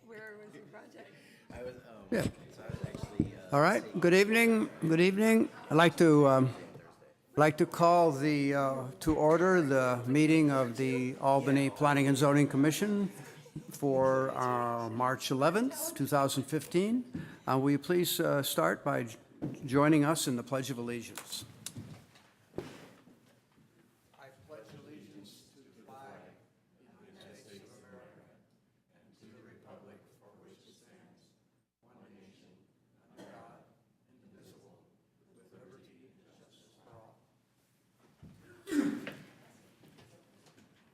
Where was your project? I was, Yeah. so I was actually, All right. Good evening. Good evening. I'd like to call to order the meeting of the Albany Planning and Zoning Commission for March 11th, 2015. Will you please start by joining us in the Pledge of Allegiance? I pledge allegiance to the flag of the United States of America and to the republic for which it stands, one nation, under God, indivisible, with liberty and justice for all.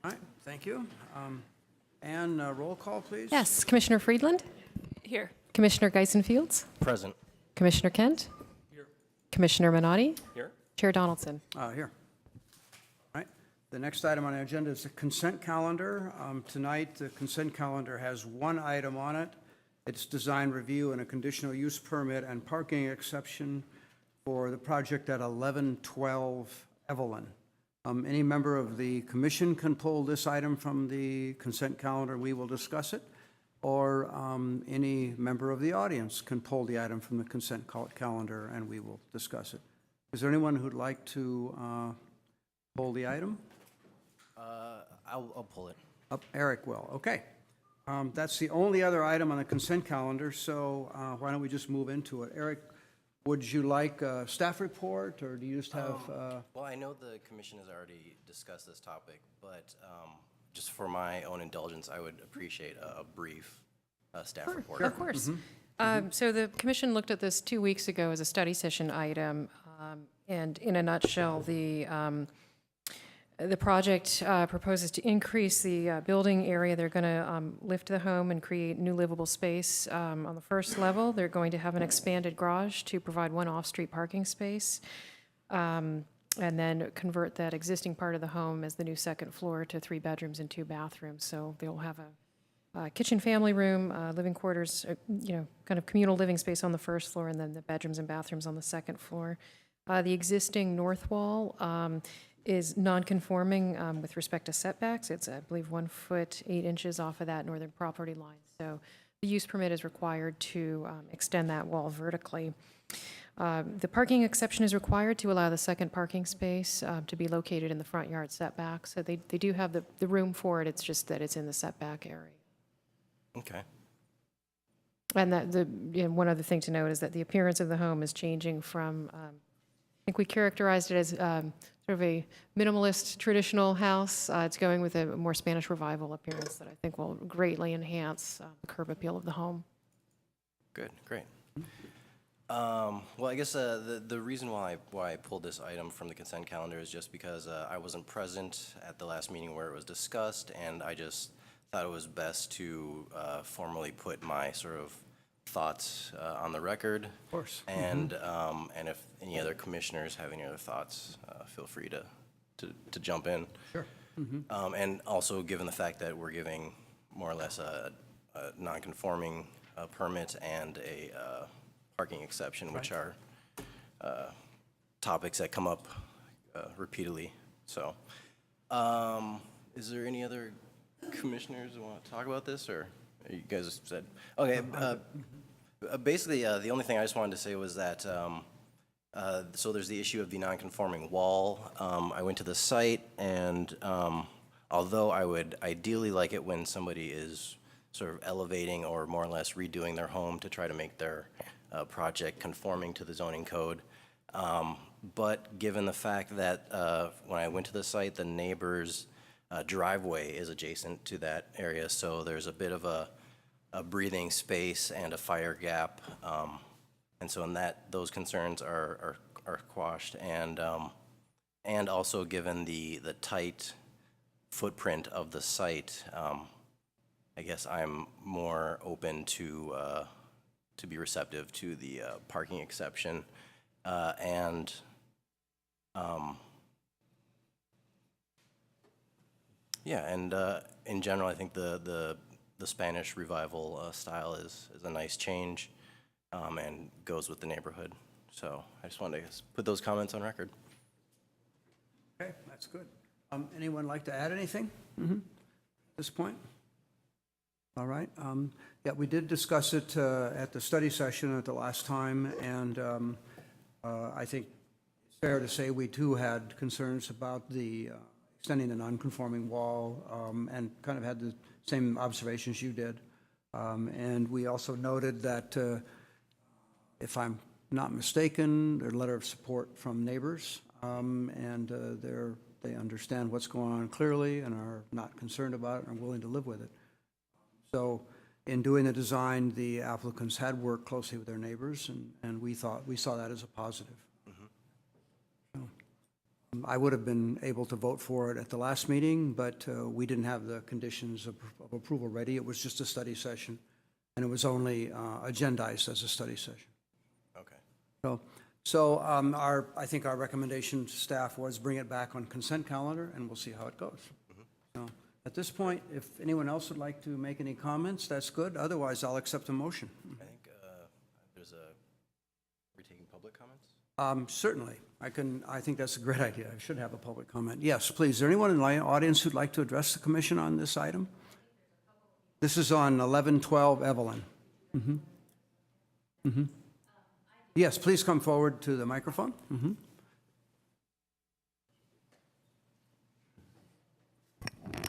All right, thank you. Ann, roll call, please. Yes, Commissioner Friedland? Here. Commissioner Geisenfields? present. Commissioner Kent? Here. Commissioner Minotti? Here? Chair Donaldson? Here. All right. The next item on the agenda is the consent calendar. Tonight, the consent calendar has one item on it. It's design review and a conditional use permit and parking exception for the project at 1112 Evelyn. Any member of the commission can pull this item from the consent calendar. We will discuss it. Or any member of the audience can pull the item from the consent calendar and we will discuss it. Is there anyone who'd like to pull the item? I'll pull it. Eric will. Okay. That's the only other item on the consent calendar, so why don't we just move into it? Eric, would you like a staff report, or do you just have... Well, I know the commission has already discussed this topic, but just for my own indulgence, I would appreciate a brief staff report. Of course. So the commission looked at this 2 weeks ago as a study session item, and in a nutshell, the project proposes to increase the building area. They're going to lift the home and create new livable space. On the first level, they're going to have an expanded garage to provide one off-street parking space, and then convert that existing part of the home as the new second floor to 3 bedrooms and 2 bathrooms. So they'll have a kitchen family room, living quarters, kind of communal living space on the first floor, and then the bedrooms and bathrooms on the second floor. The existing north wall is non-conforming with respect to setbacks. It's, I believe, 1 foot 8 inches off of that northern property line. So the use permit is required to extend that wall vertically. The parking exception is required to allow the second parking space to be located in the front yard setback. So they do have the room for it. It's just that it's in the setback area. Okay. And that one other thing to note is that the appearance of the home is changing from, I think we characterized it as sort of a minimalist traditional house. It's going with a more Spanish Revival appearance that I think will greatly enhance the curb appeal of the home. Good, great. Well, I guess the reason why I pulled this item from the consent calendar is just because I wasn't present at the last meeting where it was discussed, and I just thought it was best to formally put my sort of thoughts on the record. Of course. And and if any other commissioners have any other thoughts, feel free to jump in. Sure. And also, given the fact that we're giving more or less a non-conforming permit and a parking exception, which are topics that come up repeatedly. So, is there any other commissioners who want to talk about this, or you guys said okay? Basically, the only thing I just wanted to say was that so there's the issue of the non-conforming wall. I went to the site, and although I would ideally like it when somebody is sort of elevating or more or less redoing their home to try to make their project conforming to the zoning code, but given the fact that when I went to the site, the neighbor's driveway is adjacent to that area, so there's a bit of a breathing space and a fire gap, and so in that, those concerns are quashed, and also given the tight footprint of the site, I guess I'm more open to be receptive to the parking exception, and yeah, and in general, I think the Spanish Revival style is a nice change and goes with the neighborhood. So I just wanted to put those comments on record. Okay, that's good. Anyone like to add anything at this point? All right. Yeah, we did discuss it at the study session at the last time, and I think it's fair to say we too had concerns about the extending the non-conforming wall, and kind of had the same observations you did. And we also noted that, if I'm not mistaken, there's a letter of support from neighbors, and they understand what's going on clearly and are not concerned about it and are willing to live with it. So in doing the design, the applicants had worked closely with their neighbors, and we saw that as a positive. So, I would have been able to vote for it at the last meeting, but we didn't have the conditions of approval ready. It was just a study session, and it was only agendized as a study session. Okay. So I think our recommendation to staff was bring it back on consent calendar, and we'll see how it goes. So at this point, if anyone else would like to make any comments, that's good. Otherwise, I'll accept a motion. I think we're taking public comments? Certainly. I think that's a great idea. I should have a public comment. Yes, please. Is there anyone in the audience who'd like to address the commission on this item? This is on 1112 Evelyn. Yes, please come forward to the microphone.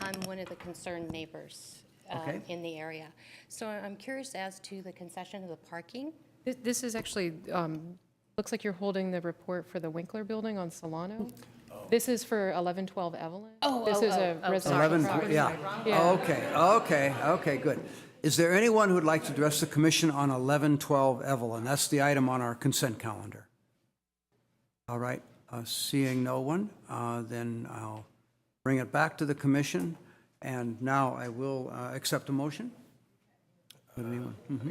I'm one of the concerned neighbors Okay. in the area. So I'm curious as to the concession of the parking. This is actually, looks like you're holding the report for the Winkler Building on Solano. This is for 1112 Evelyn. This is a residential 11, property. yeah. Okay, good. Is there anyone who would like to address the commission on 1112 Evelyn? That's the item on our consent calendar. All right, seeing no one, then I'll bring it back to the commission, and now I will accept a motion. I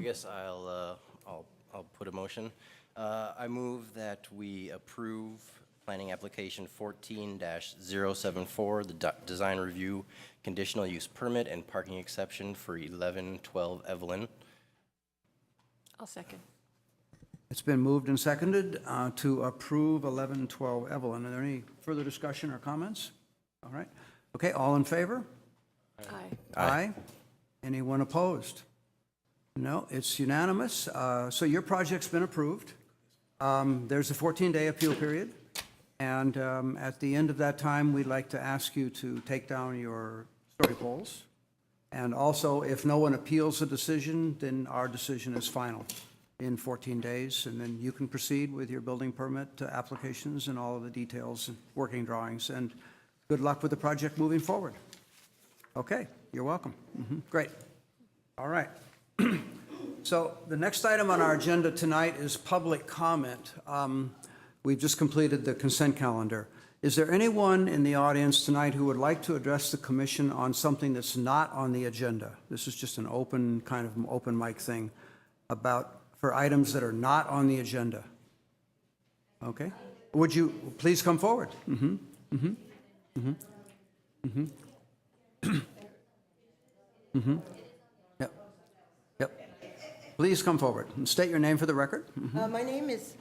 guess I'll put a motion. I move that we approve planning application 14-074, the design review, conditional use permit, and parking exception for 1112 Evelyn. I'll second. It's been moved and seconded to approve 1112 Evelyn. Are there any further discussion or comments? All right. Okay, all in favor? Aye. Aye. Anyone opposed? No, it's unanimous. So your project's been approved. There's a 14-day appeal period, and at the end of that time, we'd like to ask you to take down your story poles. And also, if no one appeals the decision, then our decision is final in 14 days, and then you can proceed with your building permit applications and all of the details and working drawings. And good luck with the project moving forward. Okay, you're welcome. Great. All right. So the next item on our agenda tonight is public comment. We've just completed the consent calendar. Is there anyone in the audience tonight who would like to address the commission on something that's not on the agenda? This is just an open, kind of open mic thing for items that are not on the agenda. Okay? Would you please come forward? Yep. Please come forward and state your name for the record. My name is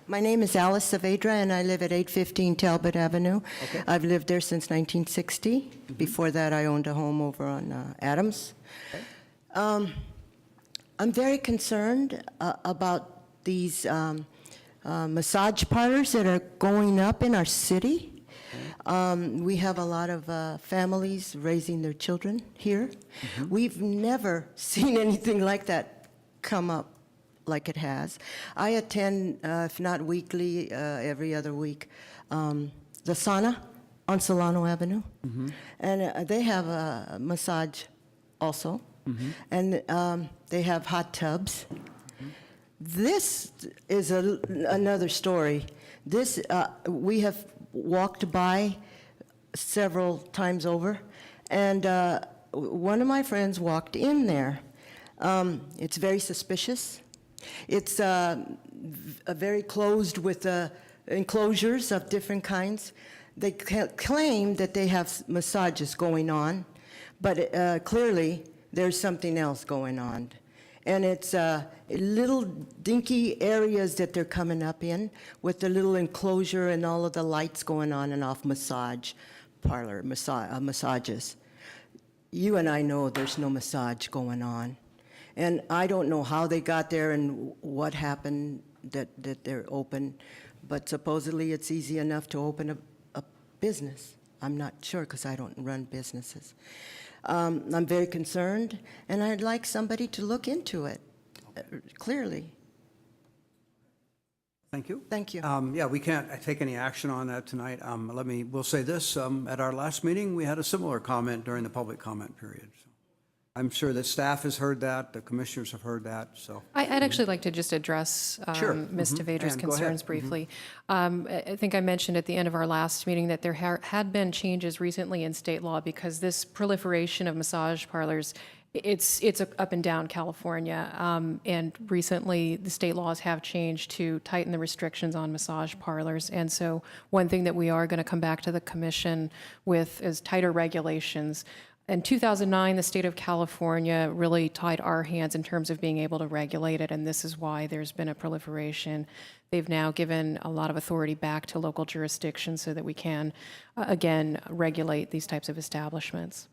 Alice Saavedra, and I live at 815 Talbot Avenue. Okay. I've lived there since 1960. Before that, I owned a home over on Adams. Okay. I'm very concerned about these massage parlors that are going up in our city. We have a lot of families raising their children here. We've never seen anything like that come up like it has. I attend, if not weekly, every other week, the sauna on Solano Avenue. And they have a massage also. And they have hot tubs. This is another story. This, we have walked by several times over, and one of my friends walked in there. It's very suspicious. It's very closed with enclosures of different kinds. They claim that they have massages going on, but clearly there's something else going on. And it's little dinky areas that they're coming up in with the little enclosure and all of the lights going on and off massage parlor, massages. you and I know there's no massage going on. And I don't know how they got there and what happened that they're open, but supposedly it's easy enough to open a business. I'm not sure because I don't run businesses. I'm very concerned, and I'd like somebody to look into it, clearly. Thank you. Thank you. Yeah, we can't take any action on that tonight. We'll say this, at our last meeting, we had a similar comment during the public comment period. So I'm sure that staff has heard that, the commissioners have heard that, so. I'd actually like to just address Sure. Ms. Mhm. DeVader's Ann, go ahead. concerns briefly. I think I mentioned at the end of our last meeting that there had been changes recently in state law because this proliferation of massage parlors, it's up and down California. And recently, the state laws have changed to tighten the restrictions on massage parlors. And so one thing that we are going to come back to the commission with is tighter regulations. In 2009, the state of California really tied our hands in terms of being able to regulate it, and this is why there's been a proliferation. They've now given a lot of authority back to local jurisdictions so that we can, again, regulate these types of establishments.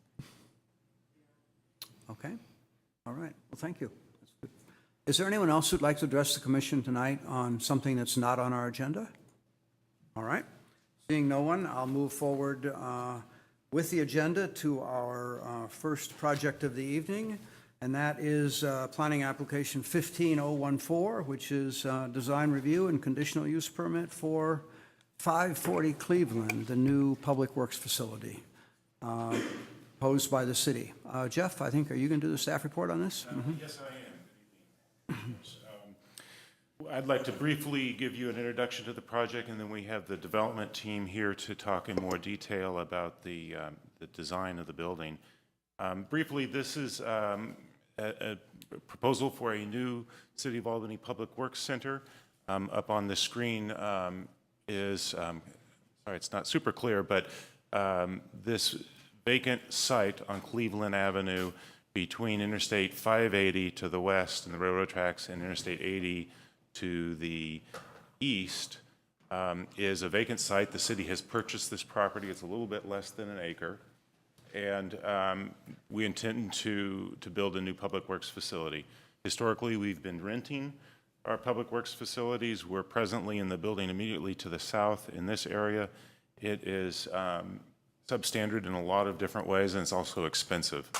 Okay, all right, well, thank you. That's good. Is there anyone else who'd like to address the commission tonight on something that's not on our agenda? All right, seeing no one, I'll move forward with the agenda to our first project of the evening, and that is planning application 15014, which is design review and conditional use permit for 540 Cleveland, the new public works facility proposed by the city. Jeff, I think, are you going to do the staff report on this? Yes, I am. Good evening. I'd like to briefly give you an introduction to the project, and then we have the development team here to talk in more detail about the design of the building. Briefly, this is a proposal for a new City of Albany Public Works Center. Up on the screen is, sorry, it's not super clear, but this vacant site on Cleveland Avenue between Interstate 580 to the west and the railroad tracks and Interstate 80 to the east is a vacant site. The city has purchased this property. It's a little bit less than an acre. And we intend to build a new public works facility. Historically, we've been renting our public works facilities. We're presently in the building immediately to the south in this area. It is substandard in a lot of different ways, and it's also expensive.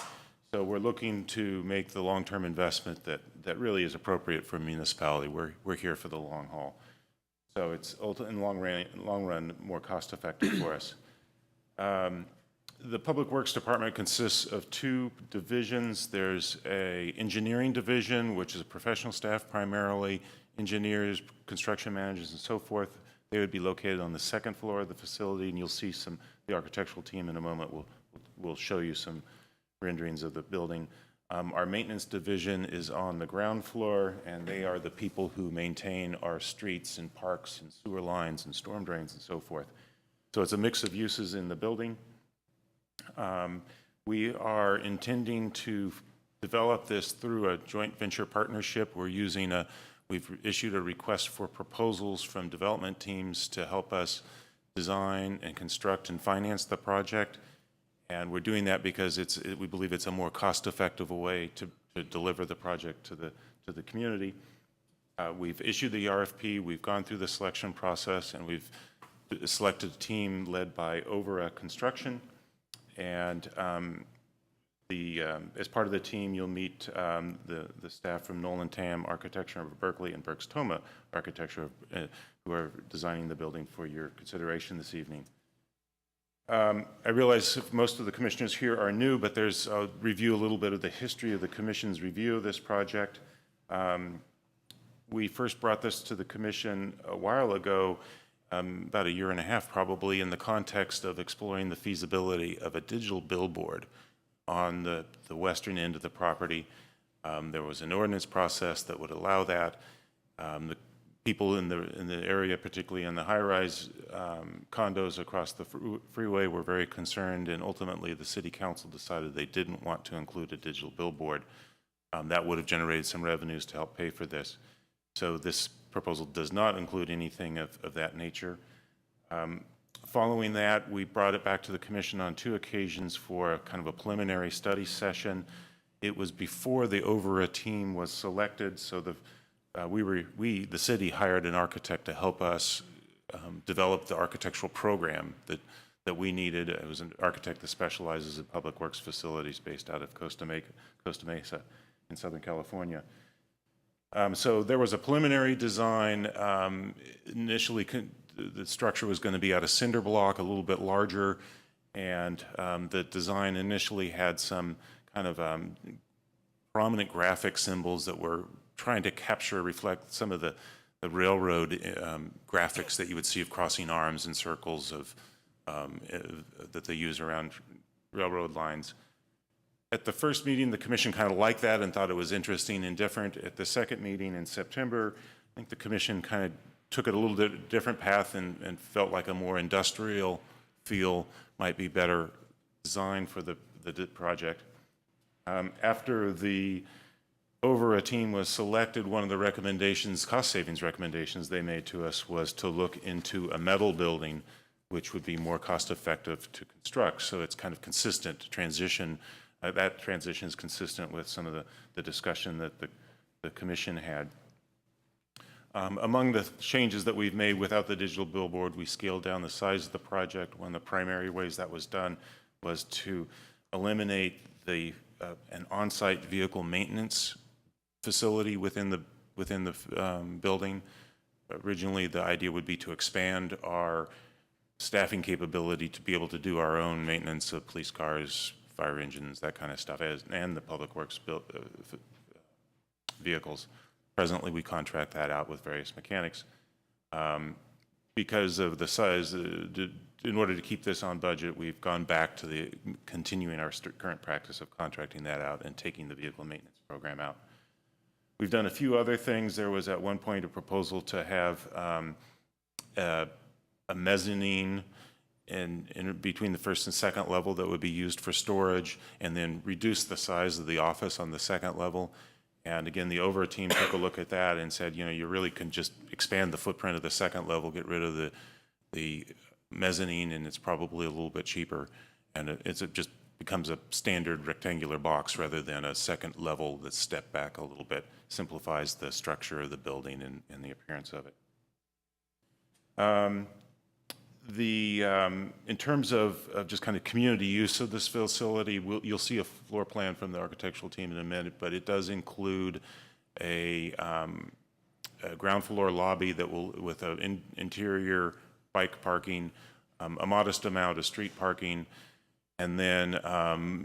So we're looking to make the long-term investment that really is appropriate for a municipality. We're here for the long haul. So it's in long run more cost-effective for us. The Public Works Department consists of two divisions. There's a engineering division, which is a professional staff, primarily engineers, construction managers, and so forth. They would be located on the second floor of the facility, and you'll see the architectural team in a moment will show you some renderings of the building. Our maintenance division is on the ground floor, and they are the people who maintain our streets and parks and sewer lines and storm drains and so forth. So it's a mix of uses in the building. We are intending to develop this through a joint venture partnership. We've issued a request for proposals from development teams to help us design and construct and finance the project. And we're doing that because we believe it's a more cost-effective way to deliver the project to the community. We've issued the RFP, we've gone through the selection process, and we've selected a team led by Overa Construction. And as part of the team, you'll meet the staff from Nolan Tam Architecture of Berkeley and Berks Toma Architecture, who are designing the building for your consideration this evening. I realize most of the commissioners here are new, but I'll review a little bit of the history of the commission's review of this project. We first brought this to the commission a while ago, about a year and a half probably, in the context of exploring the feasibility of a digital billboard on the western end of the property. There was an ordinance process that would allow that. The people in the area, particularly in the high-rise condos across the freeway, were very concerned, and ultimately the city council decided they didn't want to include a digital billboard. That would have generated some revenues to help pay for this. So this proposal does not include anything of that nature. Following that, we brought it back to the commission on 2 occasions for a kind of a preliminary study session. It was before the OVRA team was selected, so the city hired an architect to help us develop the architectural program that we needed. It was an architect that specializes in public works facilities based out of Costa Mesa in Southern California. So there was a preliminary design. Initially, the structure was going to be out of cinder block, a little bit larger, and the design initially had some kind of prominent graphic symbols that were trying to reflect some of the railroad graphics that you would see of crossing arms and circles that they use around railroad lines. At the first meeting, the commission kind of liked that and thought it was interesting and different. At the second meeting in September, I think the commission kind of took it a little bit different path and felt like a more industrial feel might be better designed for the project. After the OVRA team was selected, one of the recommendations, cost savings recommendations they made to us was to look into a metal building, which would be more cost effective to construct. So it's kind of consistent transition. That transition is consistent with some of the discussion that the commission had. Among the changes that we've made without the digital billboard, we scaled down the size of the project. One of the primary ways that was done was to eliminate an on-site vehicle maintenance facility within the building. Originally, the idea would be to expand our staffing capability to be able to do our own maintenance of police cars, fire engines, that kind of stuff, and the public works vehicles. Presently, we contract that out with various mechanics. Because of the size, in order to keep this on budget, we've gone back to continuing our current practice of contracting that out and taking the vehicle maintenance program out. We've done a few other things. There was at one point a proposal to have a mezzanine in between the first and second level that would be used for storage, and then reduce the size of the office on the second level. And again, the OVRA team took a look at that and said, you really can just expand the footprint of the second level, get rid of the mezzanine, and it's probably a little bit cheaper. And it just becomes a standard rectangular box rather than a second level that's stepped back a little bit. Simplifies the structure of the building and the appearance of it. In terms of just kind of community use of this facility, you'll see a floor plan from the architectural team in a minute, but it does include a ground floor lobby that with an interior bike parking, a modest amount of street parking, and then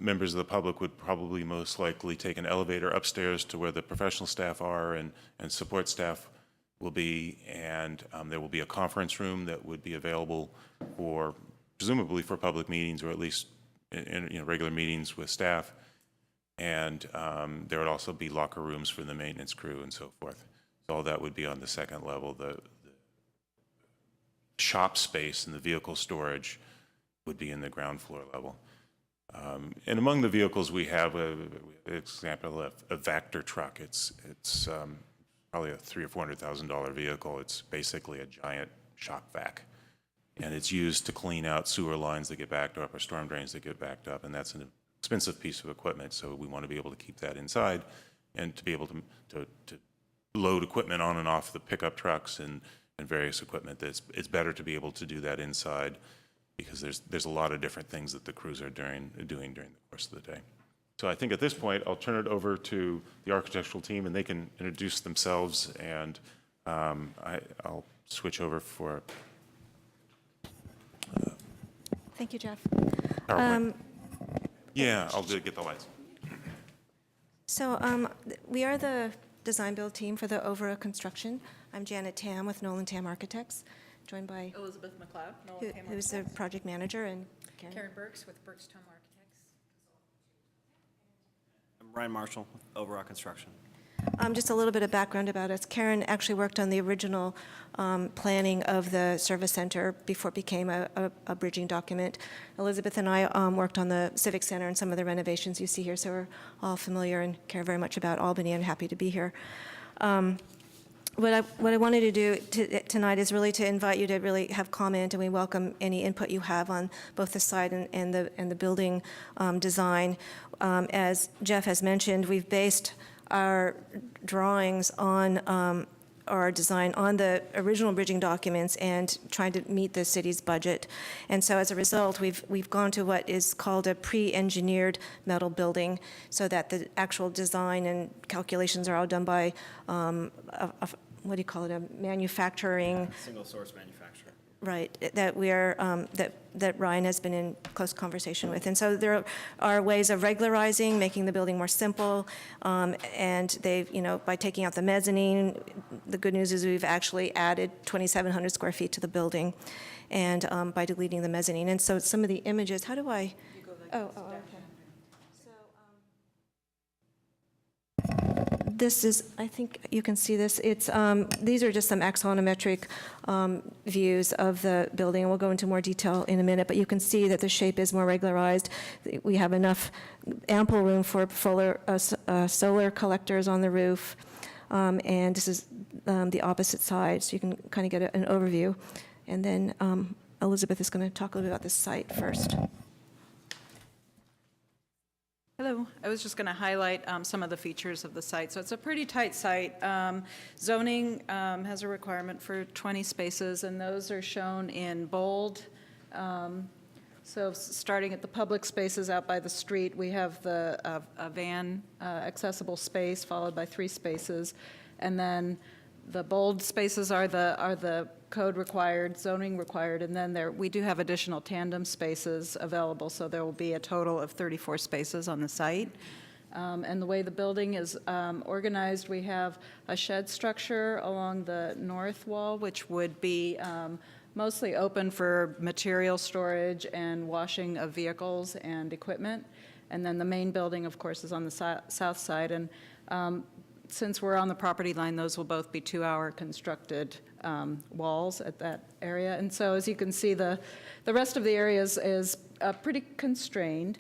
members of the public would probably most likely take an elevator upstairs to where the professional staff are and support staff will be, and there will be a conference room that would be available presumably for public meetings, or at least in regular meetings with staff. And there would also be locker rooms for the maintenance crew and so forth. So all that would be on the second level. The shop space and the vehicle storage would be in the ground floor level. And among the vehicles we have, an example of a Vector truck. It's probably a $300,000 or $400,000 vehicle. It's basically a giant shop vac, and it's used to clean out sewer lines that get backed up or storm drains that get backed up, and that's an expensive piece of equipment. So we want to be able to keep that inside, and to be able to load equipment on and off the pickup trucks and various equipment. It's better to be able to do that inside, because there's a lot of different things that the crews are doing during the course of the day. So I think at this point, I'll turn it over to the architectural team, and they can introduce themselves, and I'll switch over for Thank you, Jeff. PowerPoint. Yeah, I'll get the lights. So we are the design build team for the OVRA construction. I'm Janet Tam with Nolan Tam Architects, joined by Elizabeth McLeod, who's the project manager, and Karen Burks with Burks Tom Architects. I'm Ryan Marshall with Overall Construction. Just a little bit of background about us. Karen actually worked on the original planning of the service center before it became a bridging document. Elizabeth and I worked on the Civic Center and some of the renovations you see here, so we're all familiar and care very much about Albany and happy to be here. what I wanted to do tonight is really to invite you to really have comment, and we welcome any input you have on both the site and the building design. As Jeff has mentioned, we've based our drawings on our design on the original bridging documents and trying to meet the city's budget. And so as a result, we've gone to what is called a pre-engineered metal building, so that the actual design and calculations are all done by what do you call it, a manufacturing. Single source manufacturer. Right, that we are, that Ryan has been in close conversation with. And so there are ways of regularizing, making the building more simple, and they've, by taking out the mezzanine, the good news is we've actually added 2,700 square feet to the building, and by deleting the mezzanine. And so some of the images, how do I? Okay. This is, I think you can see this. It's these are just some axonometric views of the building, and we'll go into more detail in a minute. But you can see that the shape is more regularized. We have ample room for solar collectors on the roof, and this is the opposite side, so you can kind of get an overview. And then Elizabeth is going to talk a little bit about this site first. Hello. I was just going to highlight some of the features of the site. So it's a pretty tight site. Zoning has a requirement for 20 spaces, and those are shown in bold. So starting at the public spaces out by the street, we have a van accessible space followed by 3 spaces, and then the bold spaces are the code required, zoning required, and then we do have additional tandem spaces available, so there will be a total of 34 spaces on the site. And the way the building is organized, we have a shed structure along the north wall, which would be mostly open for material storage and washing of vehicles and equipment. And then the main building, of course, is on the south side. And since we're on the property line, those will both be 2-hour constructed walls at that area. And so as you can see, the rest of the area is pretty constrained.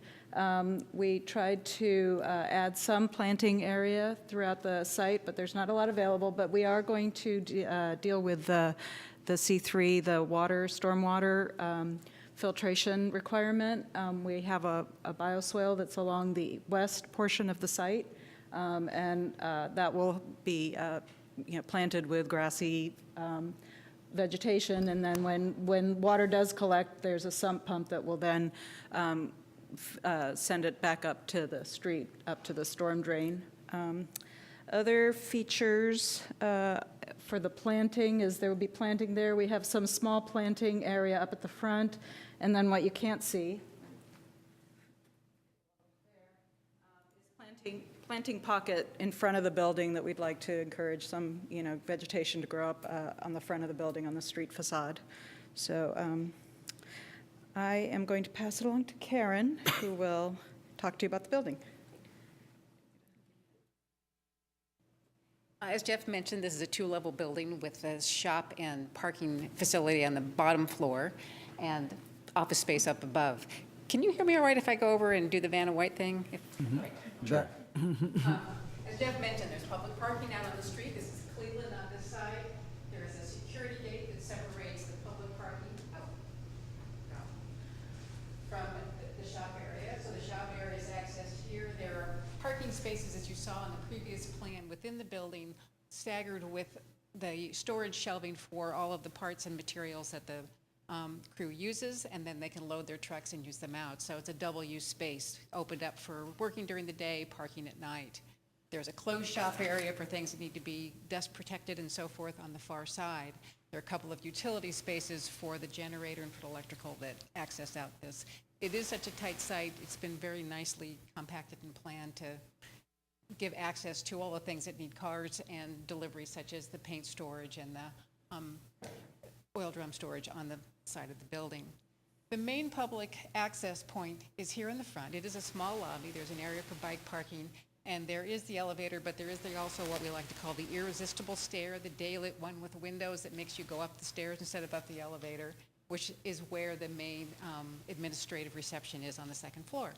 We tried to add some planting area throughout the site, but there's not a lot available. But we are going to deal with the C3, the stormwater filtration requirement. We have a bioswale that's along the west portion of the site. And that will be planted with grassy vegetation, and then when water does collect, there's a sump pump that will then send it back up to the street, up to the storm drain. Other features for the planting is there will be planting there. We have some small planting area up at the front, and then what you can't see is planting pocket in front of the building that we'd like to encourage some, vegetation to grow up on the front of the building on the street facade. So I am going to pass it along to Karen, who will talk to you about the building. As Jeff mentioned, this is a 2-level building with a shop and parking facility on the bottom floor and office space up above. Can you hear me all right if I go over and do the Vanna White thing? Right. Sure. As Jeff mentioned, there's public parking out on the street. This is Cleveland on this side. There is a security gate that separates the public parking from the shop area. So the shop area is accessed here. There are parking spaces, as you saw in the previous plan, within the building, staggered with the storage shelving for all of the parts and materials that the crew uses, and then they can load their trucks and use them out. So it's a double-use space, opened up for working during the day, parking at night. There's a closed shop area for things that need to be dust protected and so forth on the far side. There are a couple of utility spaces for the generator and for the electrical that access out this. It is such a tight site. It's been very nicely compacted and planned to give access to all the things that need cars and deliveries, such as the paint storage and the oil drum storage on the side of the building. The main public access point is here in the front. It is a small lobby. There's an area for bike parking, and there is the elevator, but there is also what we like to call the irresistible stair, the daylit one with windows that makes you go up the stairs instead of up the elevator, which is where the main administrative reception is on the second floor.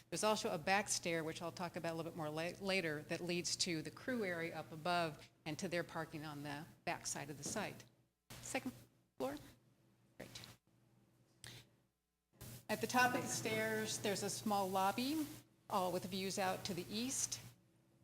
There's also a back stair, which I'll talk about a little bit more later, that leads to the crew area up above, and to their parking on the back side of the site. Second floor? Great. At the top of the stairs, there's a small lobby, all with views out to the east.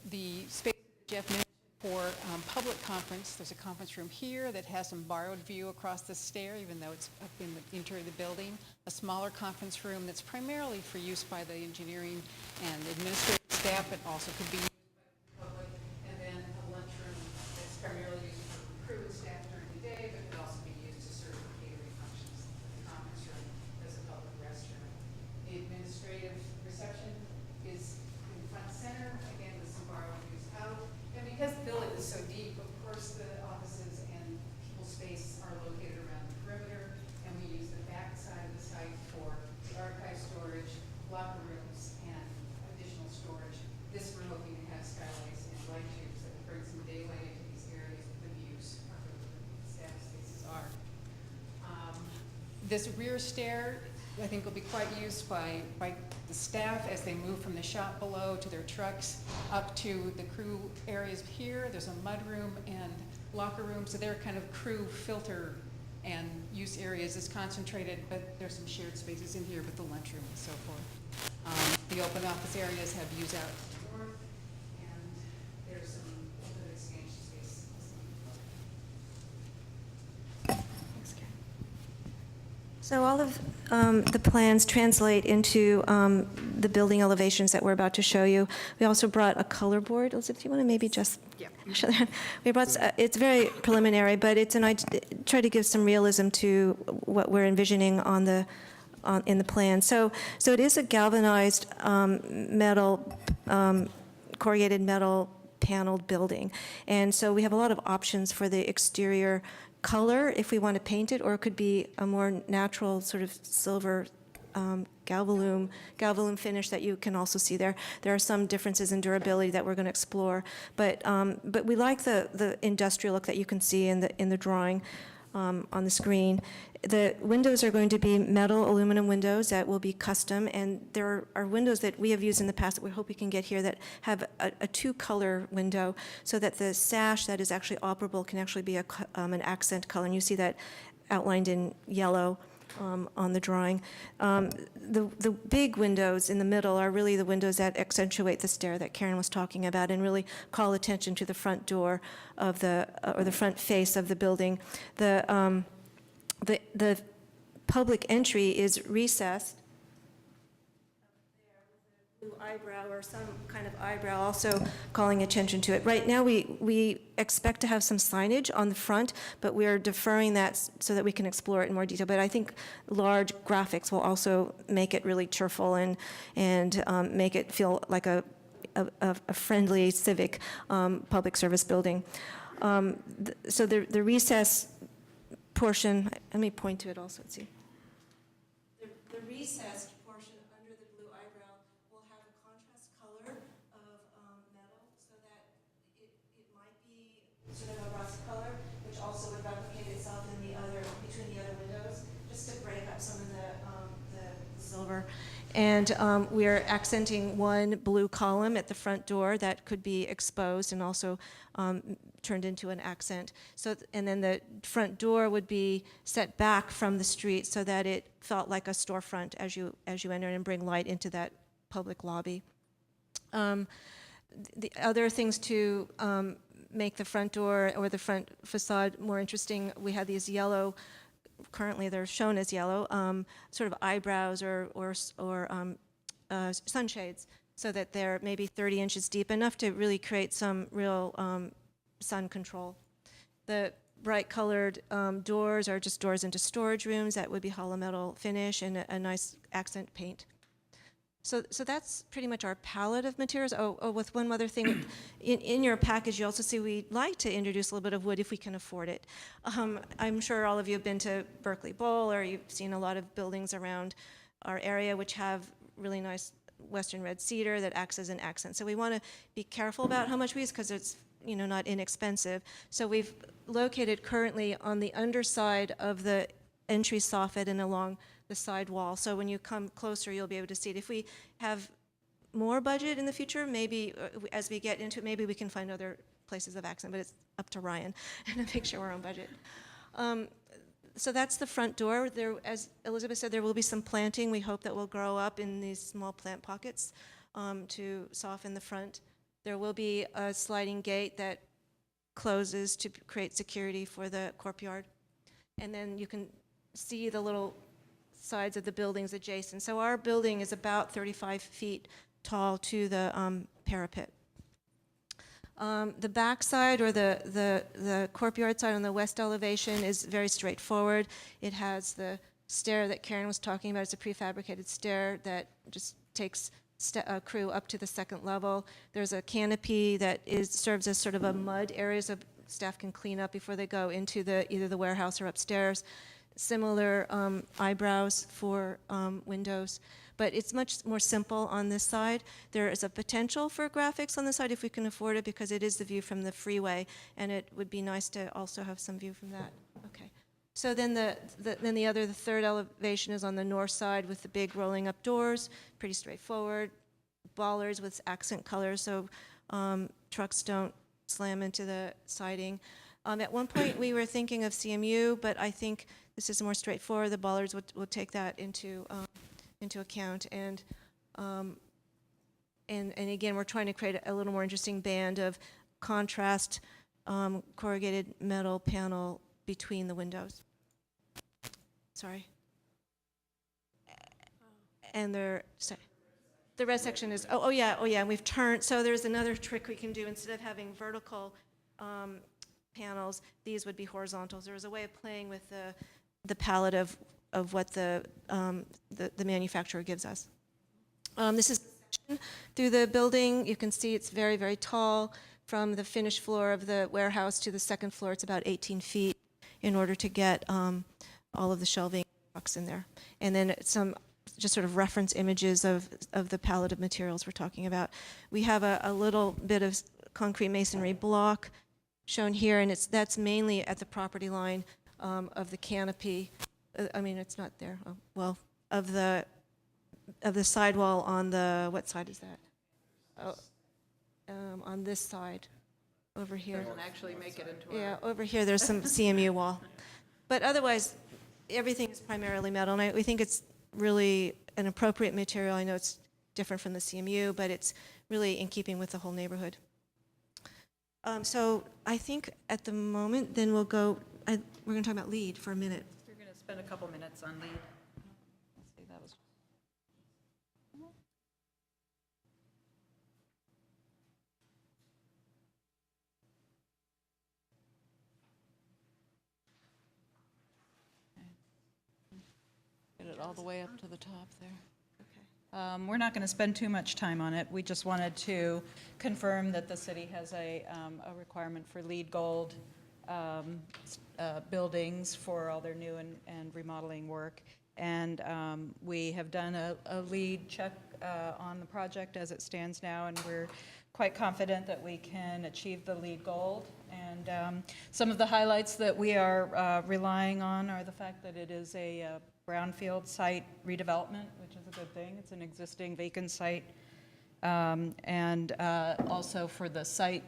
The space Jeff mentioned for public conference, there's a conference room here that has some borrowed view across the stair, even though it's up in the interior of the building. A smaller conference room that's primarily for use by the engineering and administrative staff, but also could be used by the public. And then a lunchroom that's primarily used for crew and staff during the day, but could also be used to serve catering functions. The conference room is a public restroom. The administrative reception is in front center, again with some borrowed views out. And because the building is so deep, of course, the offices and people space are located around the perimeter, and we use the back side of the site for the archive storage, locker rooms, and additional storage. This we're hoping to have skylights and light tubes that will bring some daylight into these areas with the views of where the staff spaces are. This rear stair, I think, will be quite used by the staff as they move from the shop below to their trucks up to the crew areas here. There's a mud room and locker room, so they're kind of crew filter and use areas is concentrated, but there's some shared spaces in here with the lunchroom and so forth. The open office areas have views out to the north, and there's some open exchange space. Thanks, Karen. So all of the plans translate into the building elevations that we're about to show you. We also brought a color board. Elizabeth, do you want to maybe just show that? We brought, it's very preliminary, but it's try to give some realism to what we're envisioning in the plan. So it is a galvanized metal, corrugated metal paneled building. And so we have a lot of options for the exterior color if we want to paint it, or it could be a more natural sort of silver galvalume finish that you can also see there. There are some differences in durability that we're going to explore, but we like the industrial look that you can see in the drawing on the screen. The windows are going to be metal aluminum windows that will be custom, and there are windows that we have used in the past that we hope we can get here that have a two-color window, so that the sash that is actually operable can actually be an accent color, and you see that outlined in yellow on the drawing. The big windows in the middle are really the windows that accentuate the stair that Karen was talking about and really call attention to the front door of or the front face of the building. The public entry is recessed blue eyebrow or some kind of eyebrow also calling attention to it. Right now we expect to have some signage on the front, but we are deferring that so that we can explore it in more detail. But I think large graphics will also make it really cheerful and make it feel like a friendly civic public service building. So the recess portion, let me point to it also, let's see. The recessed portion under the blue eyebrow will have a contrast color of metal so that it might be sort of a rust color, which also would replicate itself in between the other windows, just to break up some of the silver. And we are accenting one blue column at the front door that could be exposed and also turned into an accent. So, and then the front door would be set back from the street so that it felt like a storefront as you enter and bring light into that public lobby. The other things to make the front door or the front facade more interesting, we have these yellow. Currently, they're shown as yellow, sort of eyebrows or sunshades, so that they're maybe 30 inches deep, enough to really create some real sun control. The bright colored doors are just doors into storage rooms that would be hollow metal finish and a nice accent paint. So that's pretty much our palette of materials. Oh, with one other thing, in your package you also see we like to introduce a little bit of wood if we can afford it. I'm sure all of you have been to Berkeley Bowl, or you've seen a lot of buildings around our area which have really nice western red cedar that acts as an accent. So we want to be careful about how much we use because it's not inexpensive. So we've located currently on the underside of the entry soffit and along the side wall. So when you come closer, you'll be able to see it. If we have more budget in the future, maybe as we get into it, maybe we can find other places of accent, but it's up to Ryan to make sure we're on budget. So that's the front door. There, as Elizabeth said, there will be some planting. We hope that will grow up in these small plant pockets to soften the front. There will be a sliding gate that closes to create security for the courtyard. And then you can see the little sides of the buildings adjacent. So our building is about 35 feet tall to the parapet. The back side, or the courtyard side on the west elevation, is very straightforward. It has the stair that Karen was talking about. It's a prefabricated stair that just takes a crew up to the second level. There's a canopy that serves as sort of a mud area, so staff can clean up before they go into either the warehouse or upstairs. Similar eyebrows for windows. But it's much more simple on this side. There is a potential for graphics on this side if we can afford it, because it is the view from the freeway, and it would be nice to also have some view from that. Okay. So then the third elevation is on the north side with the big rolling up doors, pretty straightforward. Bollards with accent colors so trucks don't slam into the siding. At one point we were thinking of CMU, but I think this is more straightforward. The bollards will take that into account, and again, we're trying to create a little more interesting band of contrast corrugated metal panel between the windows. Sorry. And the red section is, oh yeah, and we've turned, so there's another trick we can do. Instead of having vertical panels, these would be horizontals. There was a way of playing with the palette of what the manufacturer gives us. This is through the building. You can see it's very, very tall. From the finished floor of the warehouse to the second floor, it's about 18 feet in order to get all of the shelving box in there. And then some just sort of reference images of the palette of materials we're talking about. We have a little bit of concrete masonry block shown here, and that's mainly at the property line of the canopy. I mean, it's not there. Oh, well, of the sidewall on the, what side is that? Oh, on this side, over here. Doesn't actually make it into Yeah, over here there's some CMU wall. But otherwise, everything is primarily metal, and we think it's really an appropriate material. I know it's different from the CMU, but it's really in keeping with the whole neighborhood. So I think at the moment, then we'll go, we're going to talk about LEED for a minute. You're going to spend a couple minutes on LEED. Let's see, that was. Get it all the way up to the top there. We're not going to spend too much time on it. We just wanted to confirm that the city has a requirement for LEED Gold buildings for all their new and remodeling work. And we have done a LEED check on the project as it stands now, and we're quite confident that we can achieve the LEED Gold. And some of the highlights that we are relying on are the fact that it is a brownfield site redevelopment, which is a good thing. It's an existing vacant site. And also for the site,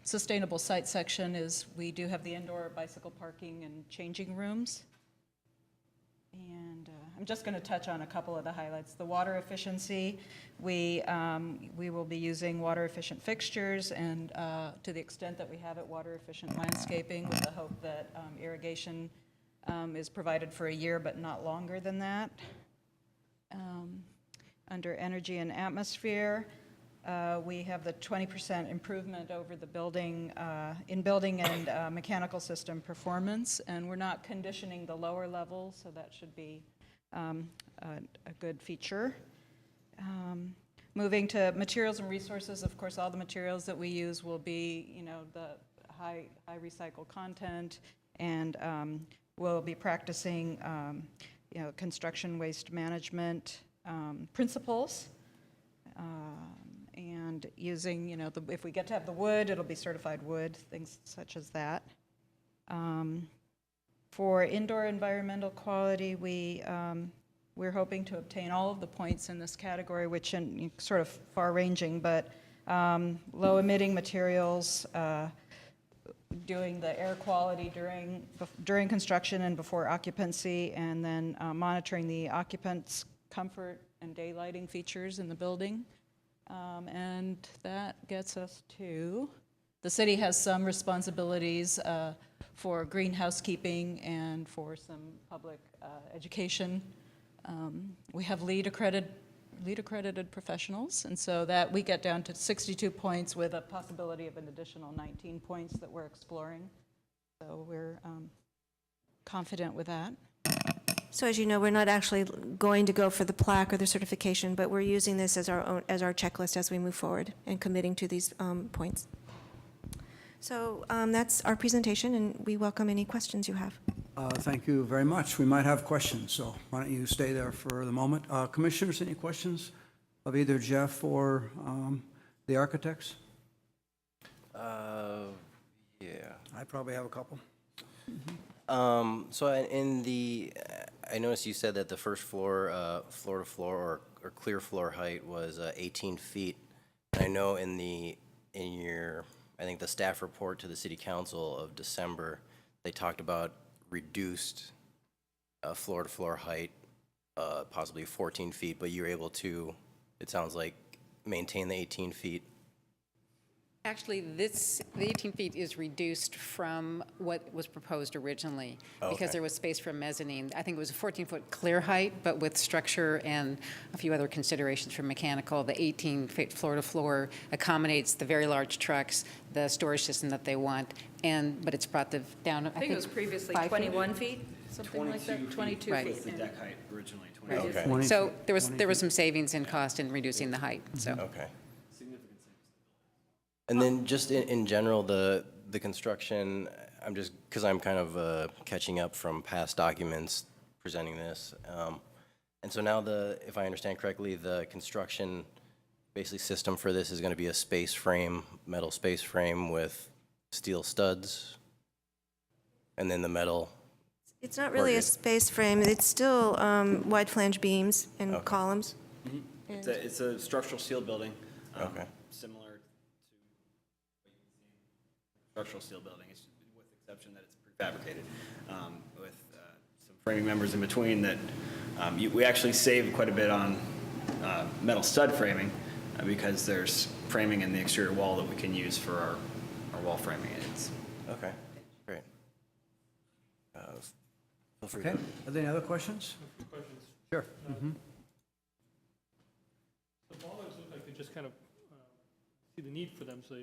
sustainable site section is we do have the indoor bicycle parking and changing rooms. And I'm just going to touch on a couple of the highlights. The water efficiency, we will be using water efficient fixtures, and to the extent that we have it, water efficient landscaping, with the hope that irrigation is provided for a year, but not longer than that. Under energy and atmosphere, we have the 20% improvement over the building, in building and mechanical system performance, and we're not conditioning the lower level, so that should be a good feature. Moving to materials and resources, of course, all the materials that we use will be, the high recycle content, and we'll be practicing, construction waste management principles, and using, if we get to have the wood, it'll be certified wood, things such as that. For indoor environmental quality, we're hoping to obtain all of the points in this category, which are sort of far-ranging, but low emitting materials, doing the air quality during construction and before occupancy, and then monitoring the occupants' comfort and daylighting features in the building. And that gets us to, the city has some responsibilities for greenhouse keeping and for some public education. We have LEED accredited professionals, and so that we get down to 62 points with a possibility of an additional 19 points that we're exploring. So we're confident with that. So as you know, we're not actually going to go for the plaque or the certification, but we're using this as our checklist as we move forward and committing to these points. So that's our presentation, and we welcome any questions you have. Thank you very much. We might have questions, so why don't you stay there for the moment. Commissioners, any questions of either Jeff or the architects? Yeah. I probably have a couple. So in the, I noticed you said that the first floor, floor to floor or clear floor height was 18 feet. I know in your, I think the staff report to the city council of December, they talked about reduced floor to floor height, possibly 14 feet, but you were able to, it sounds like, maintain the 18 feet. Actually, the 18 feet is reduced from what was proposed originally, Oh, because okay. there was space for mezzanine. I think it was a 14-foot clear height, but with structure and a few other considerations for mechanical, the 18-foot floor-to-floor accommodates the very large trucks, the storage system that they want, but it's brought the down, I think it was previously 5 feet. 21 feet, something like that, 22 Right. feet. The deck height originally, Right. 20. Okay. 20 So feet, there was 20 some savings in cost in reducing the height, so. Okay. And then just in general, the construction, I'm just, because I'm kind of catching up from past documents presenting this. And so now if I understand correctly, the construction basically system for this is going to be a space frame, metal space frame with steel studs, and then the metal. It's not really a space frame. It's still wide flange beams and columns. It's a structural steel building. Okay. Similar to what you see in structural steel building, it's with the exception that it's prefabricated, with some framing members in between that we actually save quite a bit on metal stud framing because there's framing in the exterior wall that we can use for our wall framing. Okay, great. Feel free Okay, to- are there any other questions? Questions. Sure. The bollards look like they just kind of see the need for them, so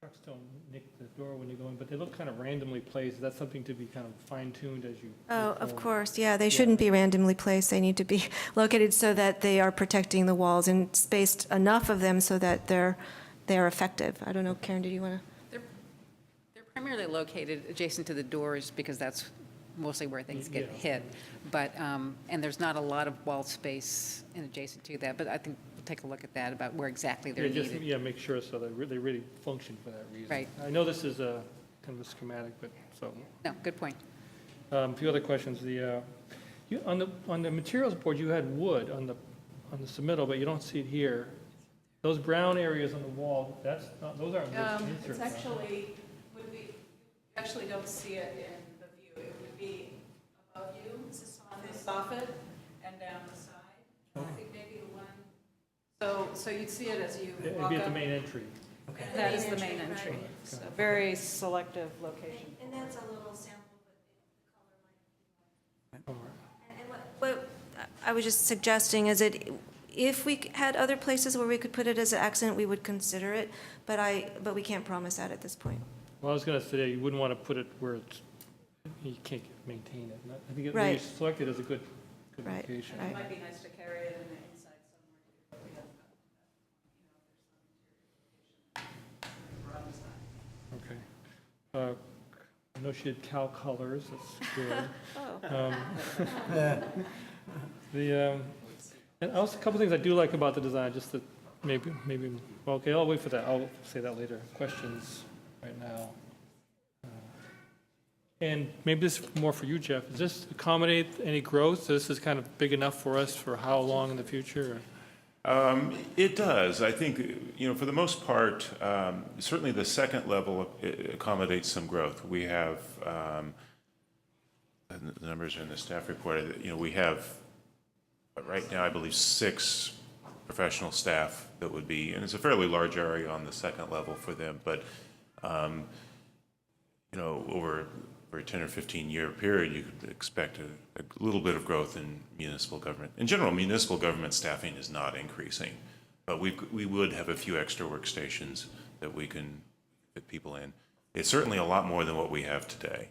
trucks don't nick the door when you go in, but they look kind of randomly placed. That's something to be kind of fine-tuned as you Oh, move of forward. course, yeah, they shouldn't be randomly placed. They need to be located so that they are protecting the walls and spaced enough of them so that they're effective. I don't know, Karen, did you want to? They're primarily located adjacent to the doors because that's mostly where things get Yeah. hit. But, and there's not a lot of wall space in adjacent to that, but I think we'll take a look at that about where exactly they're Yeah, just, needed. yeah, make sure so that they really function for that reason. Right. I know this is a kind of a schematic, but, so. No, good point. A few other questions. On the materials board, you had wood on the submittal, but you don't see it here. Those brown areas on the wall, those aren't wood inserts. It's actually, you actually don't see it in the view. It would be above you, on the soffit, and down the side. I think maybe the one, so you'd see it as you It'd walk be at the up. main entry. That is the main entry. It's a very selective location. And that's a little sample, All right. And what I was just suggesting is that if we had other places where we could put it as an accent, we would consider it, but we can't promise that at this point. Well, I was going to say, you wouldn't want to put it where you can't maintain it. I think it Right. selected as a good Right, location. right. It might be nice to carry it in the inside somewhere, but we have, Okay. I know she did Cal Colors, that's good. And also, a couple things I do like about the design, just that maybe, well, okay, I'll wait for that, I'll say that later. Questions right now? And maybe this is more for you, Jeff. Does this accommodate any growth? This is kind of big enough for us for how long in the future? It does. I think, for the most part, certainly the second level accommodates some growth. We have, and the numbers are in the staff report, we have, right now, I believe, 6 professional staff that would be, and it's a fairly large area on the second level for them, but, over a 10 or 15-year period, you could expect a little bit of growth in municipal government. In general, municipal government staffing is not increasing, but we would have a few extra workstations that we can fit people in. It's certainly a lot more than what we have today.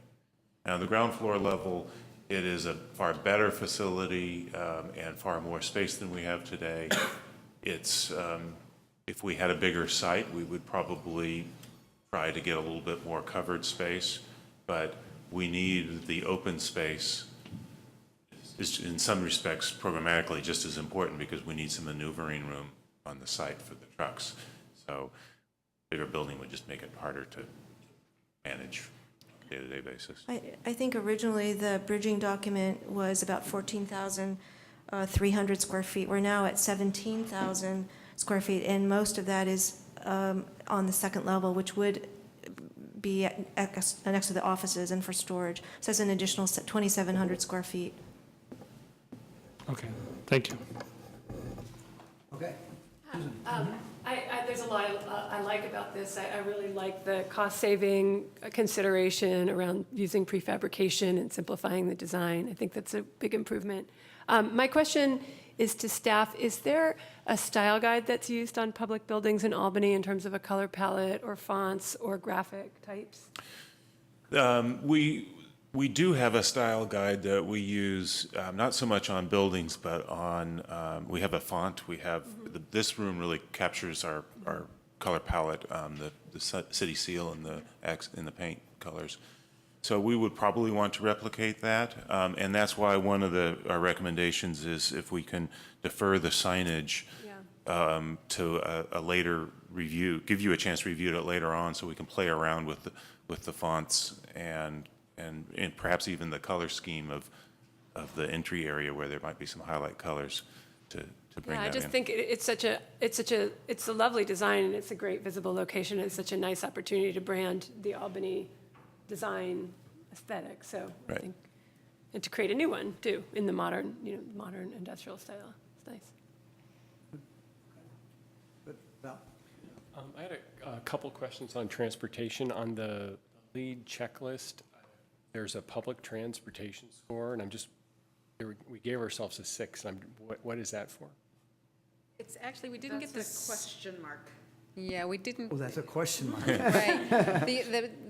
Now, the ground floor level, it is a far better facility and far more space than we have today. It's, if we had a bigger site, we would probably try to get a little bit more covered space, but we need the open space. Is in some respects programmatically just as important because we need some maneuvering room on the site for the trucks. So bigger building would just make it harder to manage day-to-day basis. I think originally the bridging document was about 14,300 square feet. We're now at 17,000 square feet, and most of that is on the second level, which would be next to the offices and for storage. So it's an additional 2,700 square feet. Okay, thank you. Okay. There's a lot I like about this. I really like the cost-saving consideration around using prefabrication and simplifying the design. I think that's a big improvement. My question is to staff. Is there a style guide that's used on public buildings in Albany in terms of a color palette or fonts or graphic types? We do have a style guide that we use, not so much on buildings, but on, we have a font. We have, this room really captures our color palette, the city seal and the paint colors. So we would probably want to replicate that. And that's why one of our recommendations is if we can defer the signage to a later review, give you a chance to review it later on so we can play around with the fonts and perhaps even the color scheme of the entry area where there might be some highlight colors to bring that in. I just think it's a lovely design and it's a great visible location. It's such a nice opportunity to brand the Albany design aesthetic. So I think, and to create a new one too in the modern industrial style. It's nice. Good. Val? I had a couple questions on transportation. On the lead checklist, there's a public transportation score, and we gave ourselves a 6. What is that for? It's actually, we didn't get this. question mark. Yeah, we didn't. Oh, that's a question mark. Right.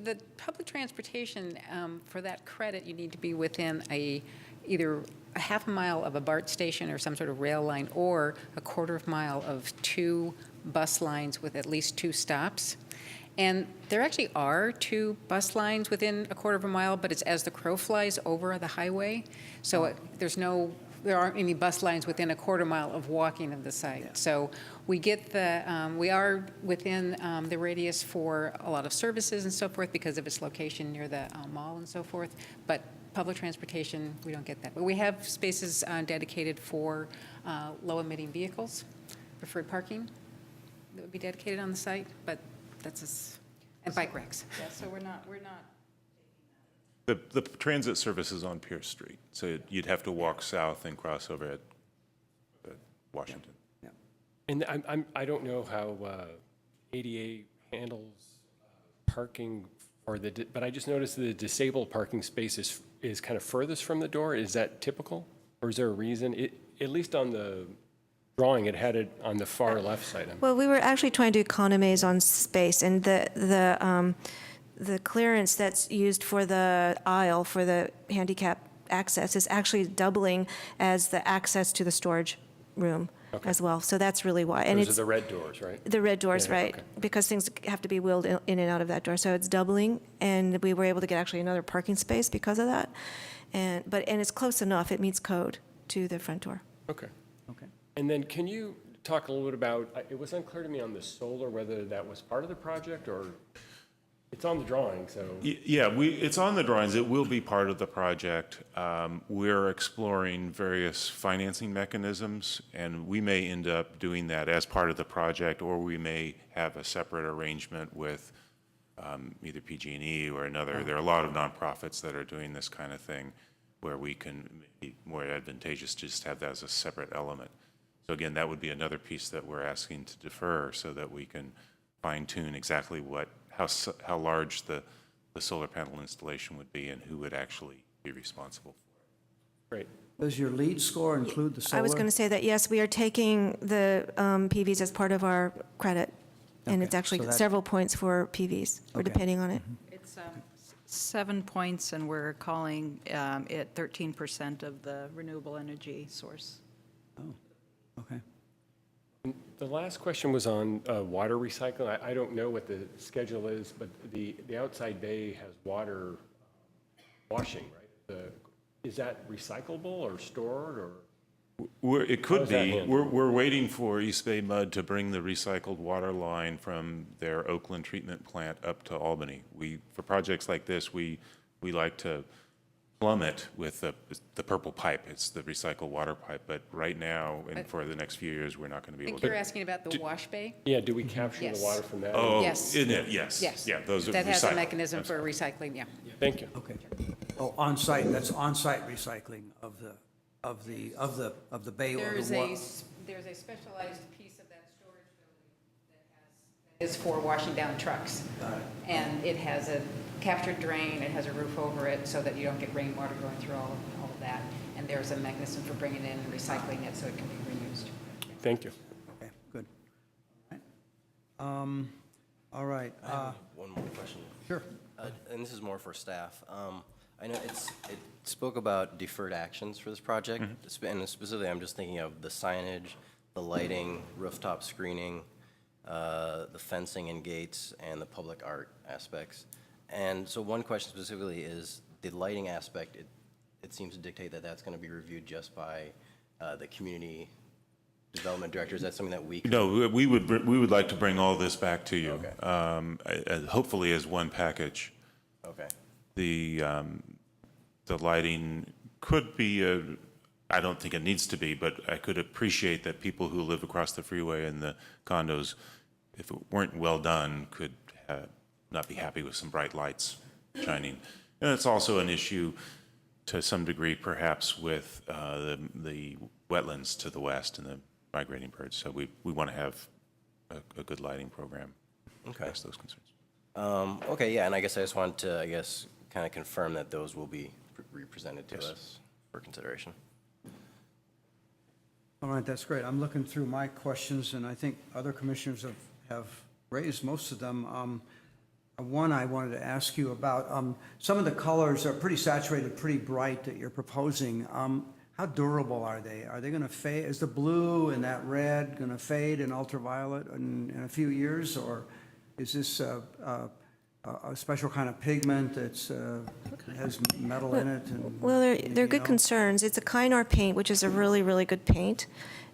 The public transportation, for that credit, you need to be within either a half a mile of a BART station or some sort of rail line, or a quarter of a mile of 2 bus lines with at least 2 stops. And there actually are 2 bus lines within a quarter of a mile, but it's as the crow flies over the highway. So there aren't any bus lines within a quarter mile of walking of the site. Yeah. So we we are within the radius for a lot of services and so forth because of its location near the mall and so forth. But public transportation, we don't get that. But we have spaces dedicated for low-emitting vehicles, preferred parking that would be dedicated on the site. But and bike racks. Yeah, so we're not. The transit service is on Pierce Street, so you'd have to walk south and cross over at Washington. Yeah. And I don't know how ADA handles parking but I just noticed the disabled parking space is kind of furthest from the door. Is that typical, or is there a reason? At least on the drawing, it had it on the far left side. Well, we were actually trying to economize on space, and the clearance that's used for the aisle for the handicap access is actually doubling as the access to the storage room as well. So that's really why. And those are the red doors, right? The red doors, Yeah, right? okay. Because things have to be wheeled in and out of that door. So it's doubling, and we were able to get actually another parking space because of that. And it's close enough. It meets code to the front door. Okay. Okay. And then can you talk a little bit about, it was unclear to me on the solar, whether that was part of the project or It's on the drawing, so. Yeah, it's on the drawings. It will be part of the project. We're exploring various financing mechanisms, and we may end up doing that as part of the project, or we may have a separate arrangement with either PG&E or another. There are a lot of nonprofits that are doing this kind of thing, where we can be more advantageous to just have that as a separate element. So again, that would be another piece that we're asking to defer so that we can fine-tune exactly how large the solar panel installation would be and who would actually be responsible for it. Great. Does your lead score include the solar? I was going to say that, yes, we are taking the PVs as part of our credit, and Okay, it's actually so that- several points for PVs. We're Okay. depending on it. It's 7 points, and we're calling it 13% of the renewable energy source. Okay. The last question was on water recycling. I don't know what the schedule is, but the outside bay has water washing, right? Is that recyclable or stored, or? It How could is that be. handled? We're waiting for East Bay Mud to bring the recycled water line from their Oakland treatment plant up to Albany. For projects like this, we like to plumb it with the purple pipe. It's the recycled water pipe. But right now, and for the next few years, we're not going to be I able think to. you're asking about the wash bay? Yeah, do we capture the Yes. water from that? Oh, Yes. isn't it? Yes. Yes. Yeah, those are That has a recycled. mechanism That's for right. recycling, yeah. Thank you. Okay. Oh, on-site, that's on-site recycling of the bay or There's the a, water. there's a specialized piece of that storage building that is for washing down trucks. And it has a captured drain, it has a roof over it so that you don't get rainwater going through all of that. And there's a mechanism for bringing it in and recycling it so it can be reused. Thank you. Okay, good. All right. I have one more question. Sure. And this is more for staff. I know it spoke about deferred actions for this project, and specifically, I'm just thinking of the signage, the lighting, rooftop screening, the fencing and gates, and the public art aspects. And so one question specifically is the lighting aspect. It seems to dictate that that's going to be reviewed just by the community development director. Is that something that we could? No, we would like to bring all this back to you, Okay. hopefully as one package. Okay. The lighting could be I don't think it needs to be, but I could appreciate that people who live across the freeway and the condos, if it weren't well done, could not be happy with some bright lights shining. And it's also an issue to some degree, perhaps, with the wetlands to the west and the migrating birds. So we want to have a good lighting program. Okay. Address those concerns. Okay, yeah, and I guess I just wanted to, kind of confirm that those will be represented to Yes. us for consideration. All right, that's great. I'm looking through my questions, and I think other commissioners have raised most of them. One I wanted to ask you about, some of the colors are pretty saturated, pretty bright that you're proposing. How durable are they? Are they going to fade? Is the blue and that red going to fade in ultraviolet in a few years, or is this a special kind of pigment that's has metal in it? Well, they're good concerns. It's a Kynar paint, which is a really, really good paint.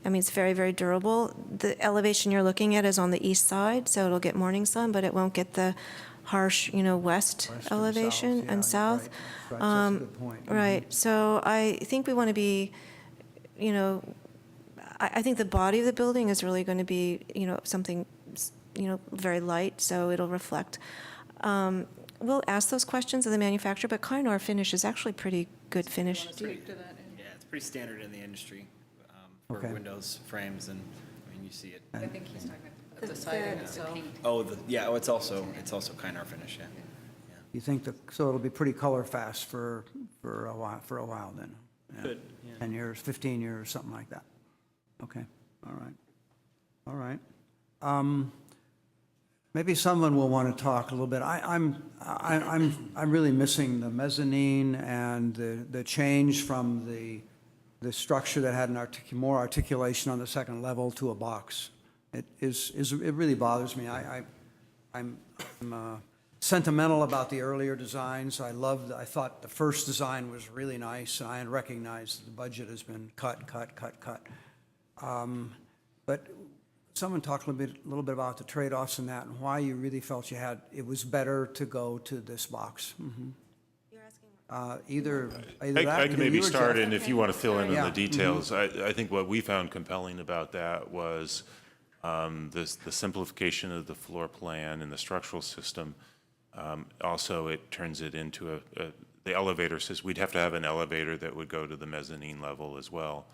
I mean, it's very, very durable. The elevation you're looking at is on the east side, so it'll get morning sun, but it won't get the harsh, west and elevation south, yeah, and south. right. That's a good point. Right. So I think we want to be, I think the body of the building is really going to be, something, very light, so it'll reflect. We'll ask those questions of the manufacturer, but Kynar finish is actually pretty good finish. Yeah, it's pretty standard in the industry for Okay. windows, frames, and, you see it. I think he's talking about the siding, the paint. It's also Kynar finish, yeah. You think so it'll be pretty color fast for a while then? Yeah. Good, 10 years, 15 years, something like that. Okay, all right. Maybe someone will want to talk a little bit. I'm really missing the mezzanine and the change from the structure that had more articulation on the second level to a box. It really bothers me. I'm sentimental about the earlier designs. I thought the first design was really nice, and I recognized that the budget has been cut. But someone talk a little bit about the trade-offs in that and why you really felt it was better to go to this box? You're asking. Either that, I can either maybe you or start, Jeff. and if you want to fill in on Yeah. the details, I think what we found compelling about that was the simplification of the floor plan and the structural system. Also, it turns it into the elevator says we'd have to have an elevator that would go to the mezzanine level as well.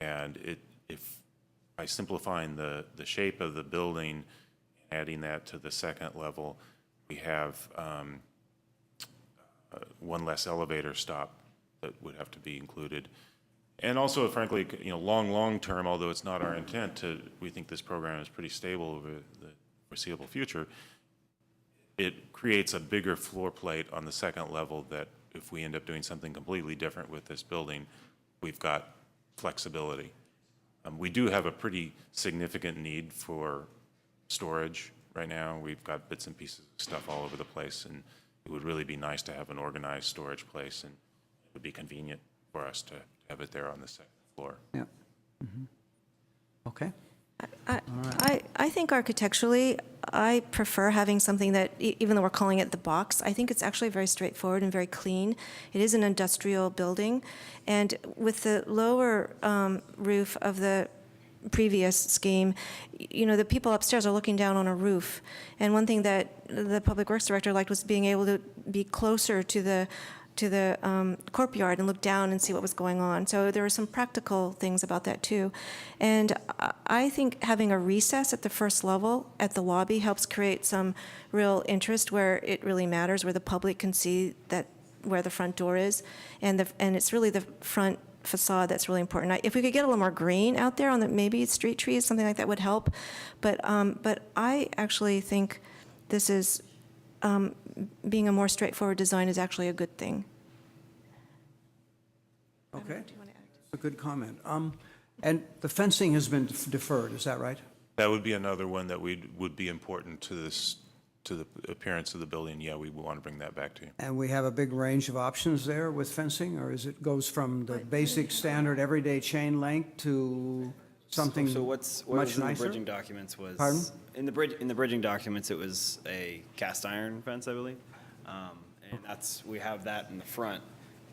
And if by simplifying the shape of the building, adding that to the second level, we have one less elevator stop that would have to be included. And also, frankly, long term, although it's not our intent we think this program is pretty stable over the foreseeable future, it creates a bigger floor plate on the second level that if we end up doing something completely different with this building, we've got flexibility. We do have a pretty significant need for storage right now. We've got bits and pieces of stuff all over the place, and it would really be nice to have an organized storage place, and it would be convenient for us to have it there on the second floor. Yeah. Okay. I think architecturally, I prefer having something that, even though we're calling it the box, I think it's actually very straightforward and very clean. It is an industrial building, and with the lower roof of the previous scheme, the people upstairs are looking down on a roof. And one thing that the Public Works Director liked was being able to be closer to the courtyard and look down and see what was going on. So there were some practical things about that too. And I think having a recess at the first level at the lobby helps create some real interest where it really matters, where the public can see where the front door is. And it's really the front facade that's really important. If we could get a little more green out there on maybe street trees, something like that would help. But I actually think this is, being a more straightforward design is actually a good thing. Okay. A good comment. And the fencing has been deferred, is that right? That would be another one that would be important to the appearance of the building. Yeah, we want to bring that back to you. And we have a big range of options there with fencing, or goes from the basic standard everyday chain link to something So what much was in the nicer? bridging documents was. Pardon? In the bridging documents, it was a cast iron fence, I believe. And we have that in the front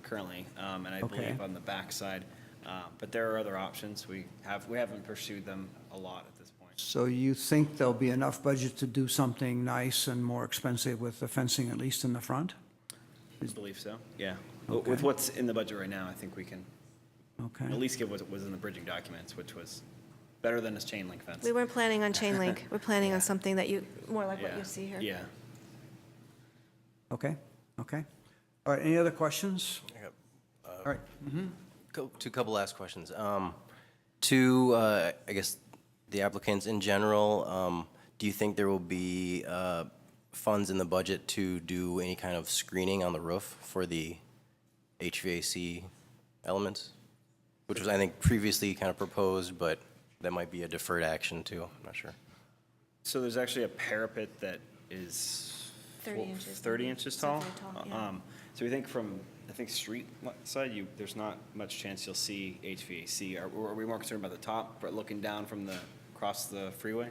currently, and I Okay. believe on the back side. But there are other options. We haven't pursued them a lot at this point. So you think there'll be enough budget to do something nice and more expensive with the fencing, at least in the front? I believe so, yeah. Okay. With what's in the budget right now, I think we can Okay. at least give what was in the bridging documents, which was better than this chain link fence. We weren't planning on chain link. We're planning on Yeah. something that more like what Yeah. you see here. Yeah. Okay, okay. All right, any other questions? All right. Two couple last questions. I guess, the applicants in general, do you think there will be funds in the budget to do any kind of screening on the roof for the HVAC elements? Which was, I think, previously kind of proposed, but that might be a deferred action too, I'm not sure. So there's actually a parapet that is 30 inches. 30 inches tall. Something tall, yeah. So we think from, street side, there's not much chance you'll see HVAC. Are we more concerned about the top, but looking down across the freeway?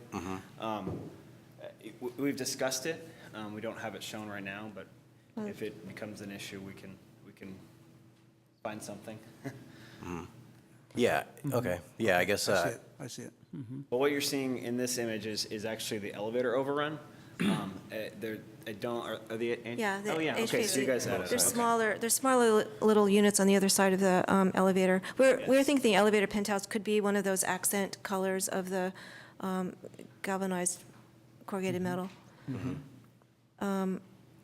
We've discussed it. We don't have it shown right now, but if it becomes an issue, we can find something. Yeah, okay, yeah, I guess, I see it. But what you're seeing in this image is actually the elevator overrun. Are the? Yeah, the Oh, yeah, okay, so you HVAC. guys had it. There's smaller little units on the other side of the elevator. We're thinking the elevator penthouse could be one of those accent colors of the galvanized corrugated metal.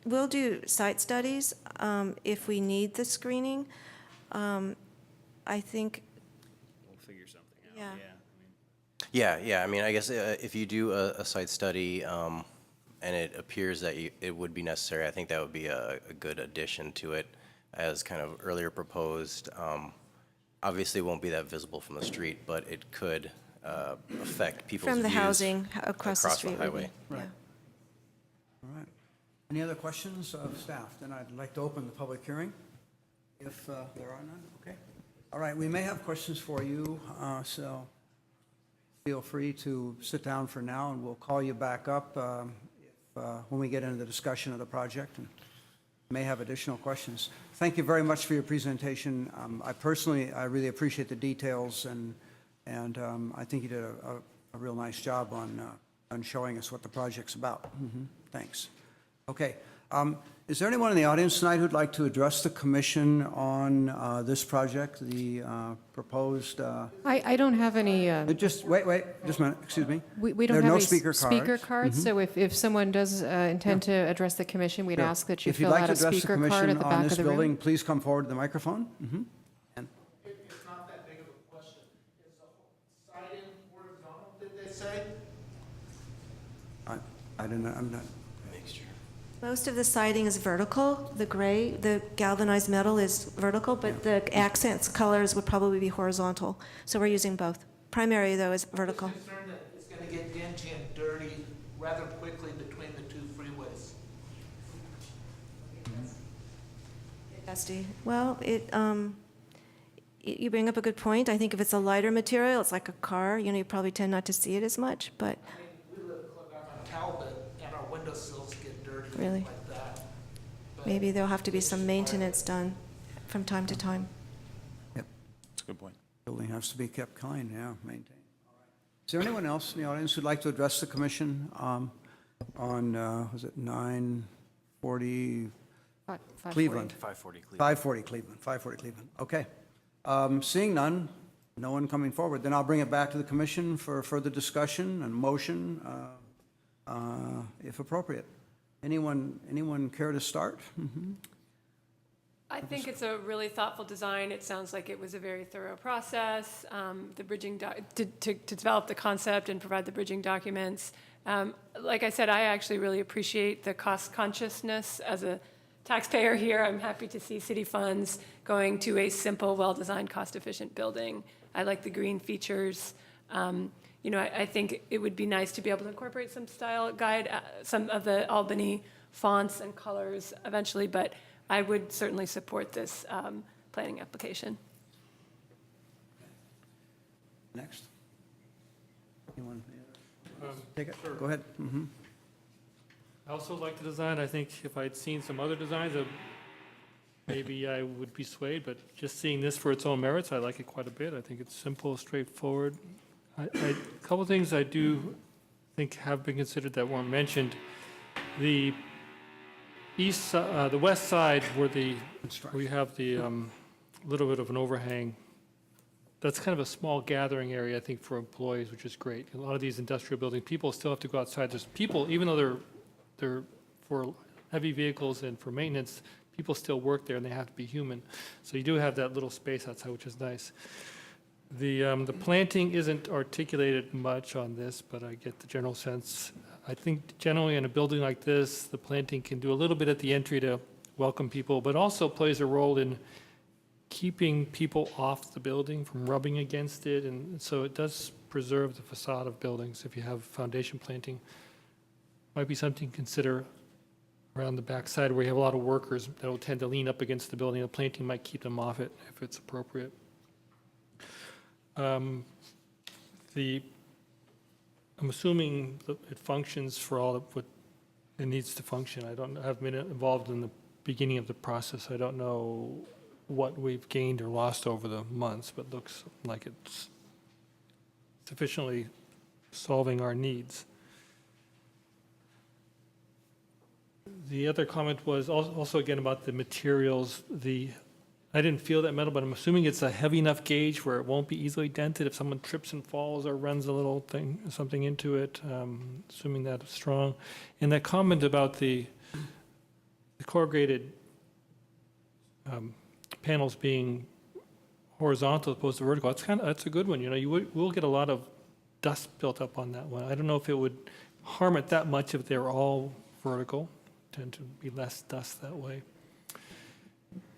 We'll do site studies if we need the screening. I think, We'll figure something out, Yeah. yeah, I mean, I guess if you do a site study, and it appears that it would be necessary, I think that would be a good addition to it, as kind of earlier proposed. Obviously, it won't be that visible from the street, but it could affect people's views from the housing across the street. would be- highway. yeah. All right. Any other questions of staff? Then I'd like to open the public hearing, if there are none, okay? All right, we may have questions for you, so feel free to sit down for now, and we'll call you back up when we get into the discussion of the project and may have additional questions. Thank you very much for your presentation. I really appreciate the details, and I think you did a real nice job on showing us what the project's about. Thanks. Okay. Is there anyone in the audience tonight who'd like to address the commission on this project, the proposed? I don't have any, Just wait, just a minute. Excuse me. we don't There are have no any speaker speaker cards. cards, so if someone does intend to address the commission, we'd Sure. ask that you If you'd fill like out to a address the speaker card commission at the on back this of the room. building, please come forward to the microphone. And It's not that big of a question. Is the siding horizontal, did they say? I don't know, I'm not. Most of the siding is vertical. The gray, the galvanized metal is vertical, but the accents colors would probably be horizontal. So we're using both. Primary, though, is vertical. I'm concerned that it's going to get dingy and dirty rather quickly between the two freeways. Dusty. Well, you bring up a good point. I think if it's a lighter material, it's like a car, you probably tend not to see it as much, but I mean, we live on Talbot, and our windowsills get dirty Really? like that. But maybe there'll have to be some maintenance done from time to time. Yep. That's a good point. Building has to be kept clean, yeah, maintained. Is there anyone else in the audience who'd like to address the commission on, was it 940 Cleveland? 540 Cleveland. 540 Cleveland, 540 Cleveland, okay. Seeing none, no one coming forward, then I'll bring it back to the commission for further discussion and motion, if appropriate. Anyone care to start? I think it's a really thoughtful design. It sounds like it was a very thorough process. The bridging, to develop the concept and provide the bridging documents. Like I said, I actually really appreciate the cost consciousness as a taxpayer here. I'm happy to see city funds going to a simple, well-designed, cost-efficient building. I like the green features. I think it would be nice to be able to incorporate some style guide, some of the Albany fonts and colors eventually, but I would certainly support this planning application. Next. Anyone? Take it, go ahead. I also like the design. I think if I'd seen some other designs, maybe I would be swayed, but just seeing this for its own merits, I like it quite a bit. I think it's simple, straightforward. A couple things I do think have been considered that weren't mentioned. The the west side where you have the little bit of an overhang, that's kind of a small gathering area, I think, for employees, which is great. A lot of these industrial buildings, people still have to go outside. There's people, even though they're for heavy vehicles and for maintenance, people still work there and they have to be human. So you do have that little space outside, which is nice. The planting isn't articulated much on this, but I get the general sense. I think generally in a building like this, the planting can do a little bit at the entry to welcome people, but also plays a role in keeping people off the building from rubbing against it, and so it does preserve the facade of buildings if you have foundation planting. Might be something to consider around the backside where you have a lot of workers that will tend to lean up against the building. The planting might keep them off it if it's appropriate. I'm assuming that it functions for all of what it needs to function. I haven't been involved in the beginning of the process. I don't know what we've gained or lost over the months, but looks like it's sufficiently solving our needs. The other comment was also again about the materials. I didn't feel that metal, but I'm assuming it's a heavy enough gauge where it won't be easily dented if someone trips and falls or runs a little thing, something into it, assuming that it's strong. And that comment about the corrugated panels being horizontal as opposed to vertical, that's a good one. You will get a lot of dust built up on that one. I don't know if it would harm it that much if they're all vertical. Tend to be less dust that way.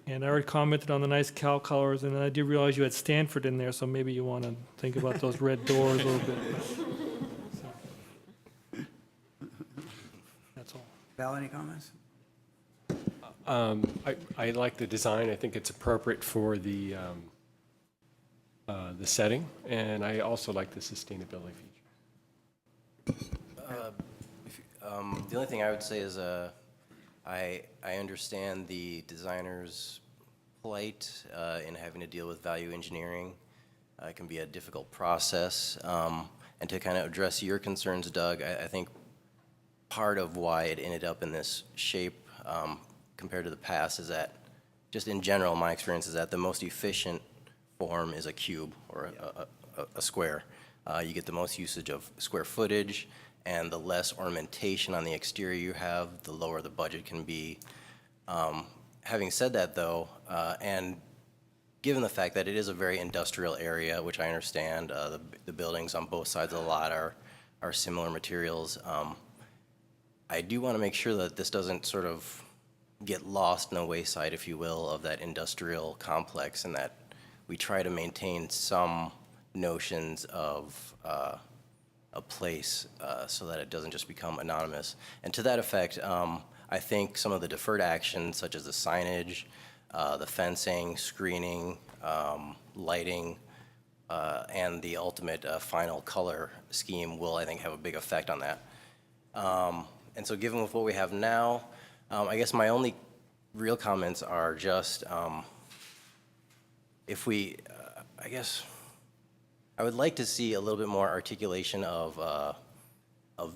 And I already commented on the nice cow colors, and I did realize you had Stanford in there, so maybe you want to think about those red doors a little bit. So, that's all. Val, any comments? I like the design. I think it's appropriate for the the setting, and I also like the sustainability feature. The only thing I would say is I understand the designer's plight in having to deal with value engineering. It can be a difficult process. And to kind of address your concerns, Doug, I think part of why it ended up in this shape compared to the past is that, just in general, my experience is that the most efficient form is a cube or a square. You get the most usage of square footage, and the less ornamentation on the exterior you have, the lower the budget can be. Having said that, though, and given the fact that it is a very industrial area, which I understand, the buildings on both sides of the lot are similar materials, I do want to make sure that this doesn't sort of get lost in the wayside, if you will, of that industrial complex, and that we try to maintain some notions of a place so that it doesn't just become anonymous. And to that effect, I think some of the deferred actions, such as the signage, the fencing, screening, lighting, and the ultimate final color scheme will, I think, have a big effect on that. And so given with what we have now, I guess my only real comments are just if we, I guess, I would like to see a little bit more articulation of I'm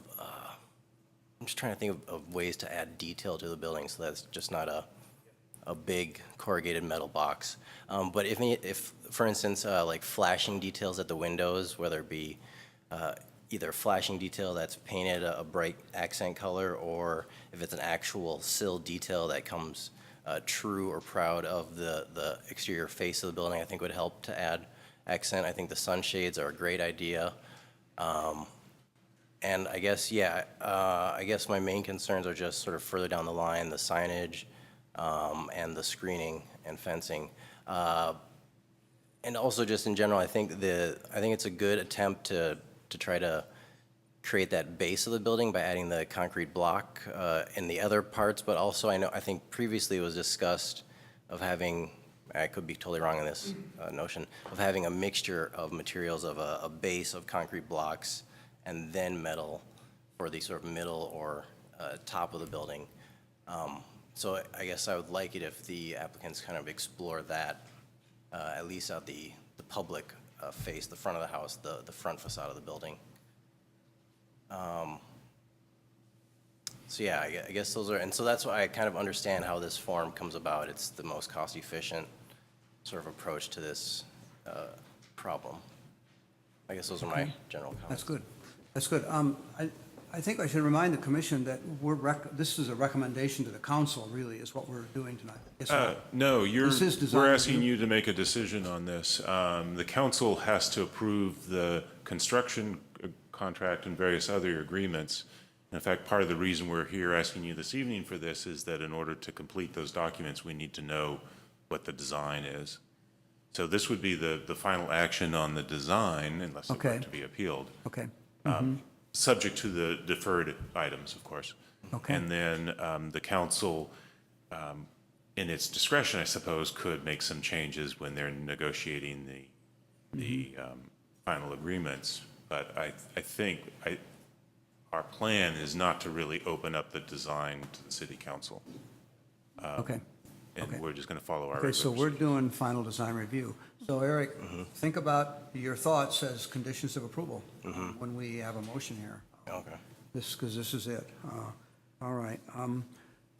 just trying to think of ways to add detail to the building so that's just not a big corrugated metal box. But if for instance, like flashing details at the windows, whether it be either flashing detail that's painted a bright accent color, or if it's an actual sill detail that comes true or proud of the exterior face of the building, I think would help to add accent. I think the sunshades are a great idea. And I guess, yeah, I guess my main concerns are just sort of further down the line, the signage and the screening and fencing. And also just in general, I think it's a good attempt to try to create that base of the building by adding the concrete block in the other parts, but also I think previously it was discussed of having, I could be totally wrong on this notion, of having a mixture of materials of a base of concrete blocks and then metal for the sort of middle or top of the building. So I guess I would like it if the applicants kind of explore that, at least at the public face, the front of the house, the front facade of the building. So yeah, I guess those are, and so that's why I kind of understand how this form comes about. It's the most cost-efficient sort of approach to this problem. I guess those are my general comments. That's good. That's good. I think I should remind the commission that this is a recommendation to the council, really, is what we're doing tonight. Yes, No, we're asking review. you to make a decision on this. The council has to approve the construction contract and various other agreements. In fact, part of the reason we're here asking you this evening for this is that in order to complete those documents, we need to know what the design is. So this would be the final action on the design, unless it were to be appealed. Okay. Subject to the deferred items, of course. Okay. And then the council, in its discretion, I suppose, could make some changes when they're negotiating the final agreements. But I think our plan is not to really open up the design to the city council. Okay. And we're just going to follow our Okay, so we're procedure. doing final design review. So Eric, think about your thoughts as conditions of approval when we have a motion here. Okay. Because this is it. All right.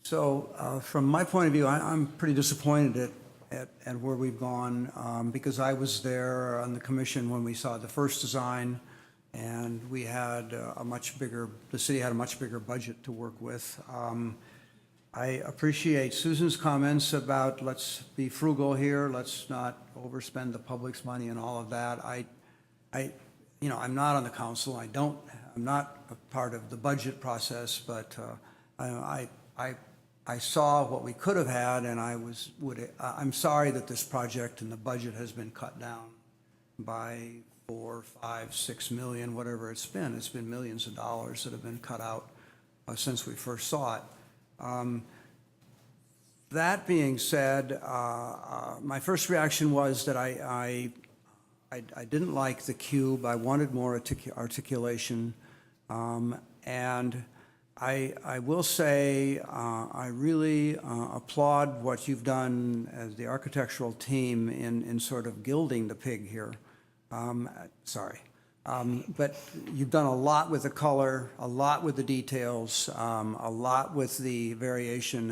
So from my point of view, I'm pretty disappointed at where we've gone because I was there on the commission when we saw the first design, and we had the city had a much bigger budget to work with. I appreciate Susan's comments about let's be frugal here, let's not overspend the public's money and all of that. I'm not on the council. I'm not a part of the budget process, but I saw what we could have had, and I'm sorry that this project and the budget has been cut down by 4, 5, 6 million, whatever it's been. It's been millions of dollars that have been cut out since we first saw it. That being said, my first reaction was that I didn't like the cube. I wanted more articulation. And I will say, I really applaud what you've done as the architectural team in sort of gilding the pig here. Sorry. But you've done a lot with the color, a lot with the details, a lot with the variation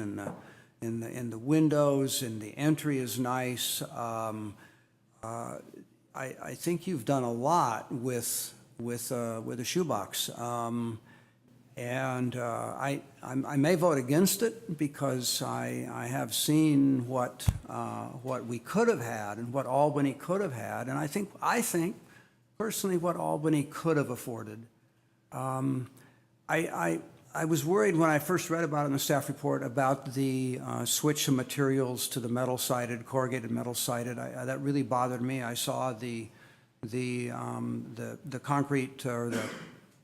in the windows, and the entry is nice. I think you've done a lot with a shoebox. And I may vote against it because I have seen what we could have had and what Albany could have had, and I think personally what Albany could have afforded. I was worried when I first read about it in the staff report about the switch of materials to the metal-sided, corrugated metal-sided. That really bothered me. I saw the concrete or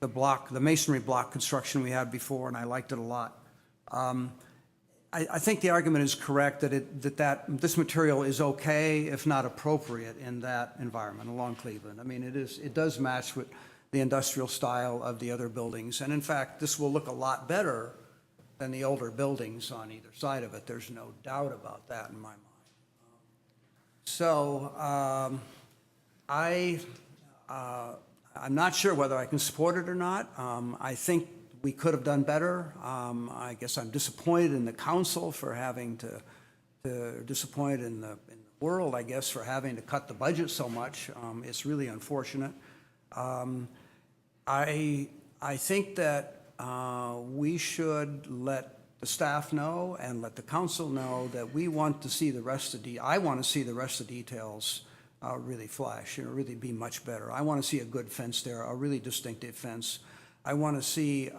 the masonry block construction we had before, and I liked it a lot. I think the argument is correct that this material is okay, if not appropriate, in that environment along Cleveland. I mean, it does match with the industrial style of the other buildings, and in fact, this will look a lot better than the older buildings on either side of it. There's no doubt about that in my mind. So I'm not sure whether I can support it or not. I think we could have done better. I guess I'm disappointed in the council for having disappointed in the world, I guess, for having to cut the budget so much. It's really unfortunate. I think that we should let the staff know and let the council know that we want to see the rest of I want to see the rest of the details really flash, really be much better. I want to see a good fence there, a really distinctive fence. I want to see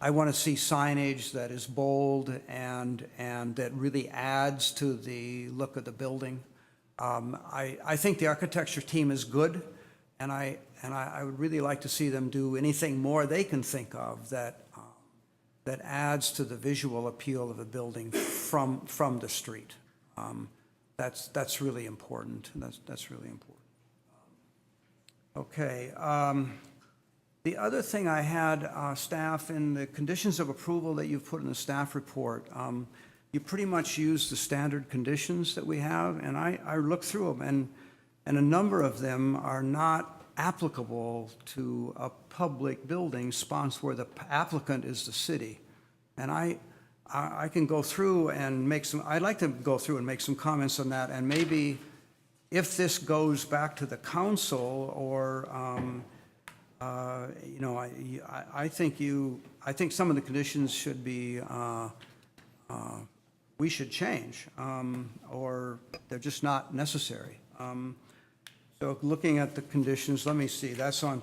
signage that is bold and that really adds to the look of the building. I think the architecture team is good, and I would really like to see them do anything more they can think of that adds to the visual appeal of the building from the street. That's really important. That's really important. Okay. The other thing I had, staff, in the conditions of approval that you've put in the staff report, you pretty much use the standard conditions that we have, and I looked through them, and a number of them are not applicable to a public building sponsored where the applicant is the city. And I can go through and I'd like to go through and make some comments on that, and maybe if this goes back to the council or, I think some of the conditions should be, we should change, or they're just not necessary. So looking at the conditions, let me see, that's on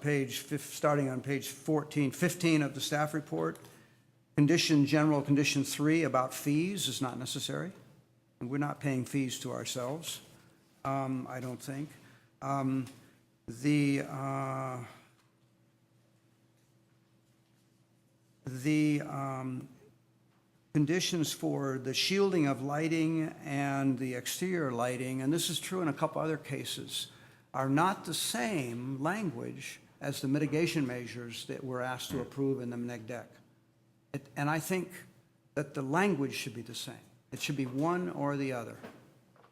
starting on page 15 of the staff report. General condition 3 about fees is not necessary. And we're not paying fees to ourselves, I don't think. The conditions for the shielding of lighting and the exterior lighting, and this is true in a couple other cases, are not the same language as the mitigation measures that we're asked to approve in the neg deck. And I think that the language should be the same. It should be one or the other.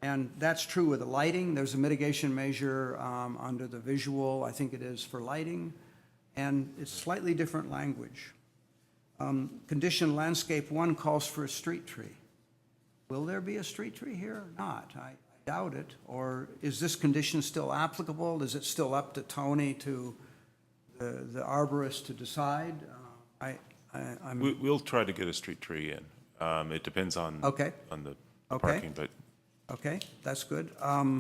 And that's true with the lighting. There's a mitigation measure under the visual, I think it is, for lighting, and it's slightly different language. Condition landscape 1 calls for a street tree. Will there be a street tree here or not? I doubt it. Or is this condition still applicable? Is it still up to Tony, to the arborist, to decide? We'll try to get a street tree in. It depends on the parking, but. Okay, that's good.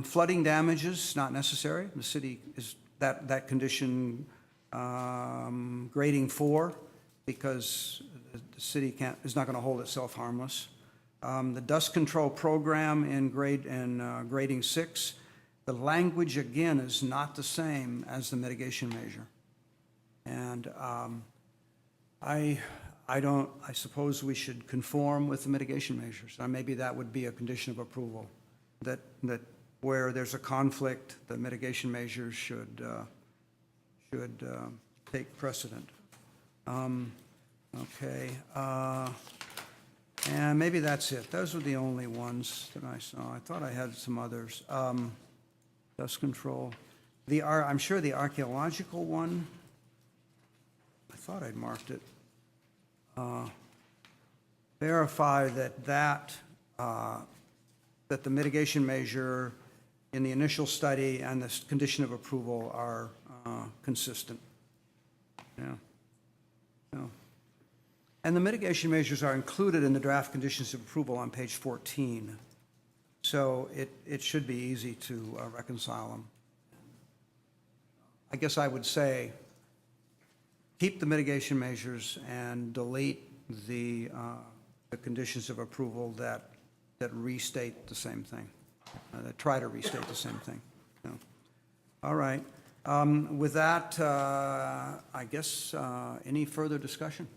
Flooding damages, not necessary. The city is that condition grading 4, because the city is not going to hold itself harmless. The dust control program in grading 6, the language again is not the same as the mitigation measure. And I suppose we should conform with the mitigation measures. Maybe that would be a condition of approval, that where there's a conflict, the mitigation measures should take precedent. Okay, and maybe that's it. Those were the only ones that I saw. I thought I had some others. Dust control. I'm sure the archaeological one, I thought I'd marked it. Verify that the mitigation measure in the initial study and the condition of approval are consistent. Yeah. Yeah. And the mitigation measures are included in the draft conditions of approval on page 14. So it should be easy to reconcile them. I guess I would say, keep the mitigation measures and delete the conditions of approval that restate the same thing, that try to restate the same thing. Yeah. All right. With that, I guess, any further discussion?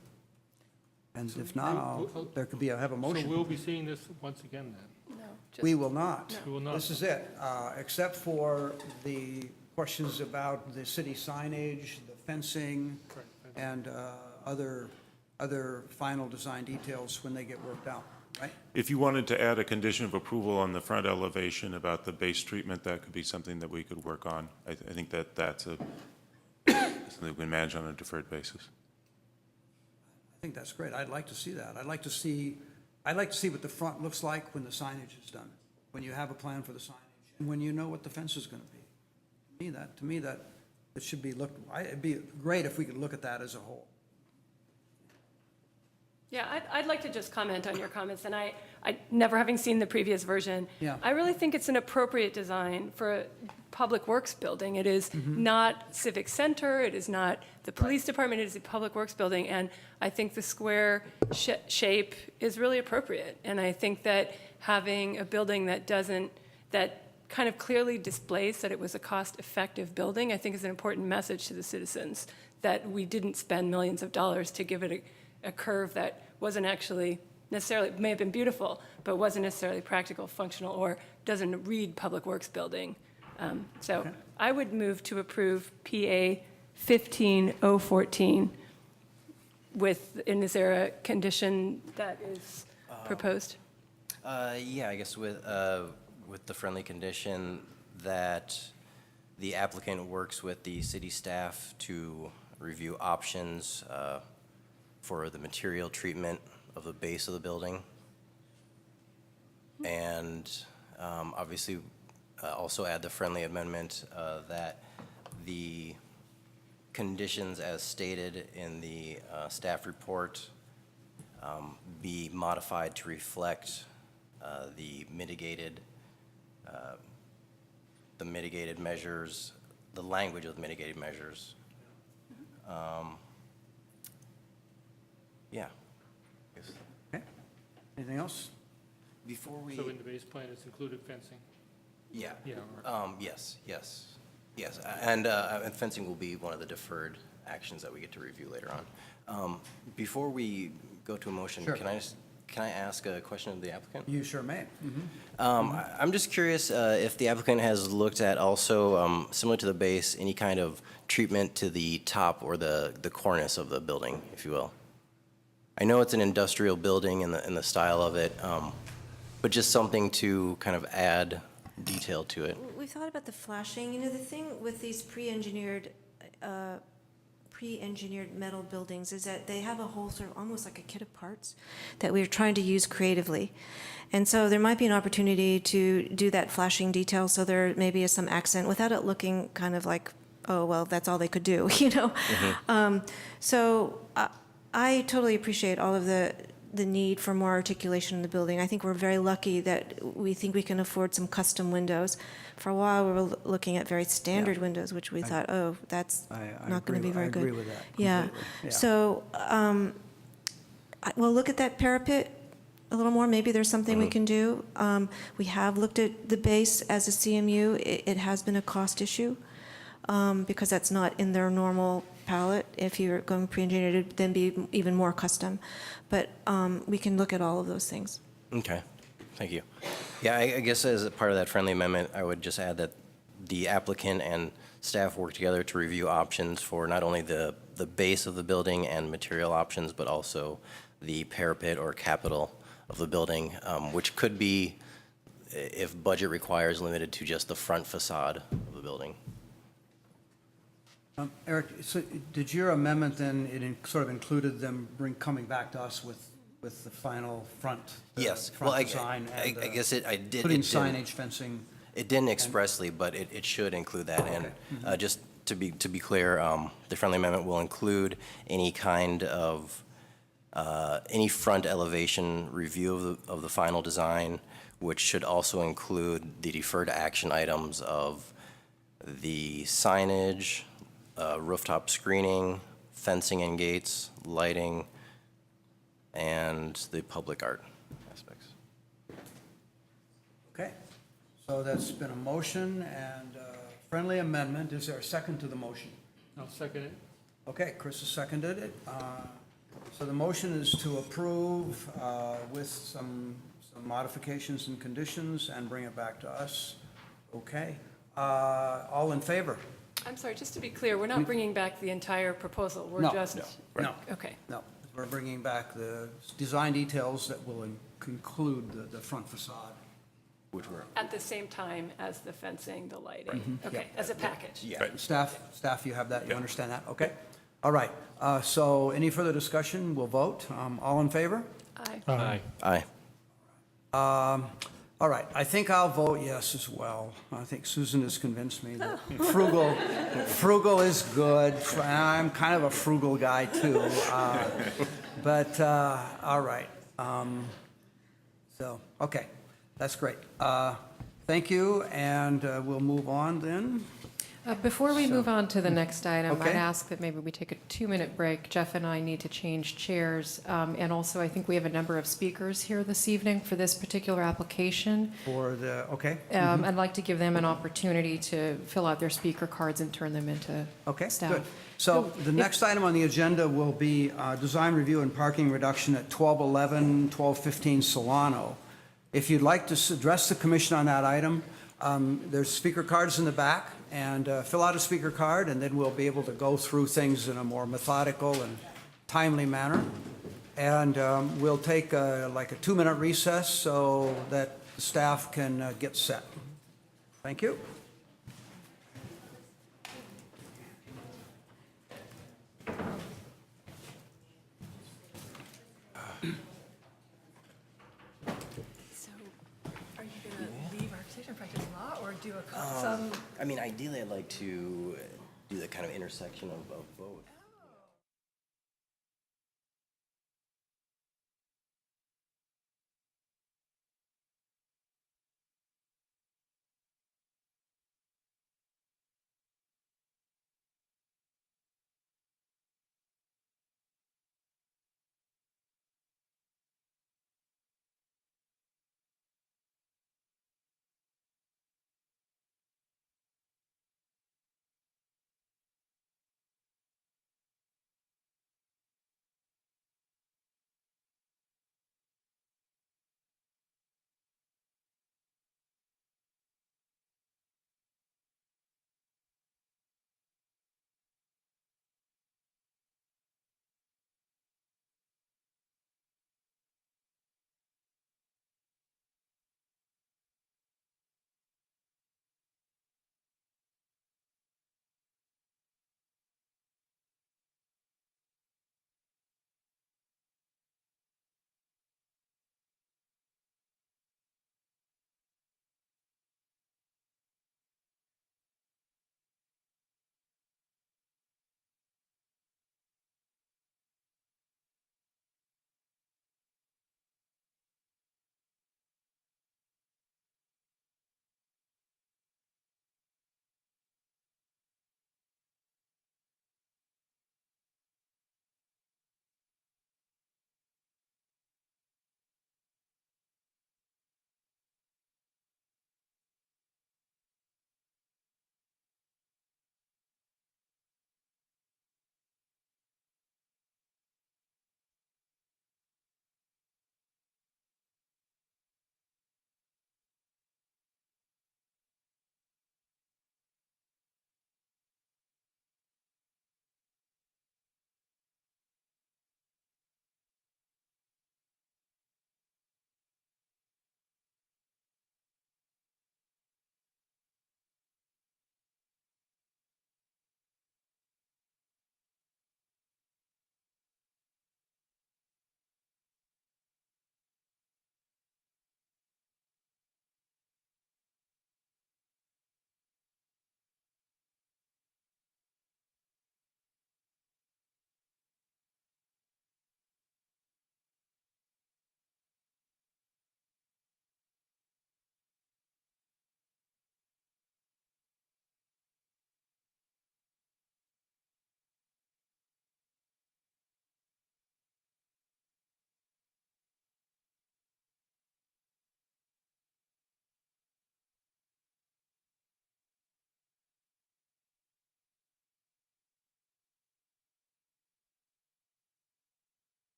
And if not, there could be, have a motion. So we'll be seeing this once again then? No. We will not. No. We will not. This is it, except for the questions about the city signage, the fencing, and other final design details when they get worked out, right? If you wanted to add a condition of approval on the front elevation about the base treatment, that could be something that we could work on. I think that's something we can manage on a deferred basis. I think that's great. I'd like to see that. I'd like to see what the front looks like when the signage is done, when you have a plan for the signage, and when you know what the fence is going to be. To me, that it should be looked, it'd be great if we could look at that as a whole. Yeah, I'd like to just comment on your comments, and I never having seen the previous version, Yeah. I really think it's an appropriate design for a public works building. It is not Civic Center, it is not the police department, it is a public works building, and I think the square shape is really appropriate. And I think that having a building that kind of clearly displays that it was a cost-effective building, I think is an important message to the citizens, that we didn't spend millions of dollars to give it a curve that wasn't actually necessarily, may have been beautiful, but wasn't necessarily practical, functional, or doesn't read Public Works Building. So I would move to approve PA 15014 and is there a condition that is proposed? Yeah, I guess with the friendly condition that the applicant works with the city staff to review options for the material treatment of the base of the building. And obviously also add the friendly amendment that the conditions as stated in the staff report be modified to reflect the mitigated measures, the language of the mitigated measures. Yeah. Yes. Okay. Anything else? Before we. So in the base plan, it's included fencing? Yeah. Yeah. Yes. And fencing will be one of the deferred actions that we get to review later on. Before we go to a motion, Sure. can I ask a question of the applicant? You sure may. I'm just curious if the applicant has looked at also, similar to the base, any kind of treatment to the top or the cornice of the building, if you will. I know it's an industrial building in the style of it, but just something to kind of add detail to it. We've thought about the flashing. You know, the thing with these pre-engineered metal buildings is that they have a whole sort of almost like a kit of parts that we're trying to use creatively. And so there might be an opportunity to do that flashing detail so there maybe is some accent without it looking kind of like, oh, well, that's all they could do, you know? I totally appreciate all of the need for more articulation in the building. I think we're very lucky that we think we can afford some custom windows. For a while, we were looking at very standard windows, which we thought, oh, that's not going to be very good. I agree with that Yeah. completely. Yeah. So we'll look at that parapet a little more. Maybe there's something we can do. We have looked at the base as a CMU. It has been a cost issue because that's not in their normal palette. If you're going pre-engineered, it'd then be even more custom. But we can look at all of those things. Okay. Thank you. Yeah, I guess as a part of that friendly amendment, I would just add that the applicant and staff work together to review options for not only the base of the building and material options, but also the parapet or capital of the building, which could be, if budget requires, limited to just the front facade of the building. Eric, so did your amendment then, sort of included them coming back to us with the final front? Yes. Front Well, design I and, guess I did. including it didn't- signage, fencing? It didn't expressly, but it should include that. And just to be clear, the friendly amendment will include any kind of, any front elevation review of the final design, which should also include the deferred action items of the signage, rooftop screening, fencing and gates, lighting, and the public art aspects. Okay, so that's been a motion and a friendly amendment. Is there a second to the motion? I'll second it. Okay, Chris has seconded it. So the motion is to approve with some modifications and conditions and bring it back to us. Okay, all in favor? I'm sorry, just to be clear, we're not bringing back the entire proposal, we're No, just. No, Okay. no, we're bringing back the design details that will conclude the front facade. Which were. At the same time as the fencing, the lighting, okay, as a package. Yeah. Staff, you have that, you understand that? Okay, all right. So any further discussion, we'll vote. All in favor? Aye. Aye. All right, I think I'll vote yes as well. I think Susan has convinced me that frugal is good. I'm kind of a frugal guy too. But, all right. So, okay, that's great. Thank you, and we'll move on then. Before we move on to the next item, Okay. I'd ask that maybe we take a 2-minute break. Jeff and I need to change chairs. And also, I think we have a number of speakers here this evening for this particular application. Okay. I'd like to give them an opportunity to fill out their speaker cards and turn them into Okay, staff. good. So the next item on the agenda will be design review and parking reduction at 1211, 1215 Solano. If you'd like to address the commission on that item, there's speaker cards in the back, and fill out a speaker card, and then we'll be able to go through things in a more methodical and timely manner. And we'll take like a 2-minute recess so that the staff can get set. Thank you. So, are you going to leave architecture and practice law, or do some? I mean, ideally, I'd like to do the kind of intersection of both.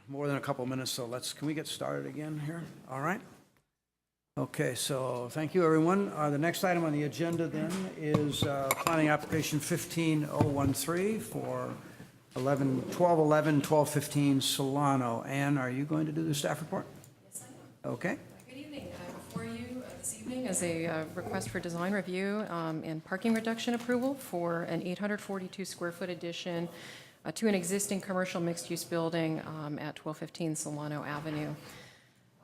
more than a couple minutes, so can we get started again here? All right? Okay, so thank you, everyone. The next item on the agenda then is planning application 15013 for 1215 Solano. Ann, are you going to do the staff report? Yes, I am. Okay. Good evening. Before you this evening is a request for design review and parking reduction approval for an 842 square foot addition to an existing commercial mixed-use building at 1215 Solano Avenue.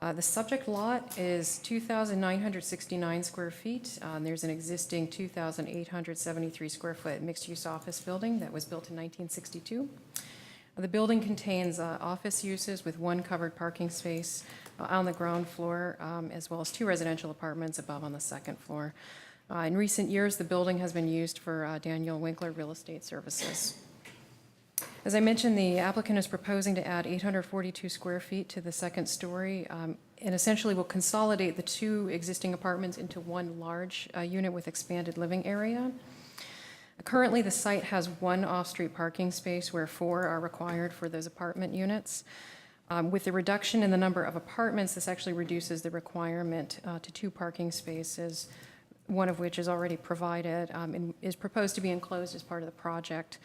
The subject lot is 2,969 square feet. There's an existing 2,873 square foot mixed-use office building that was built in 1962. The building contains office uses with one covered parking space on the ground floor, as well as 2 residential apartments above on the second floor. In recent years, the building has been used for Daniel Winkler Real Estate Services. As I mentioned, the applicant is proposing to add 842 square feet to the second story, and essentially will consolidate the 2 existing apartments into one large unit with expanded living area. Currently, the site has 1 off-street parking space where 4 are required for those apartment units. With the reduction in the number of apartments, this actually reduces the requirement to 2 parking spaces, one of which is already provided and is proposed to be enclosed as part of the project.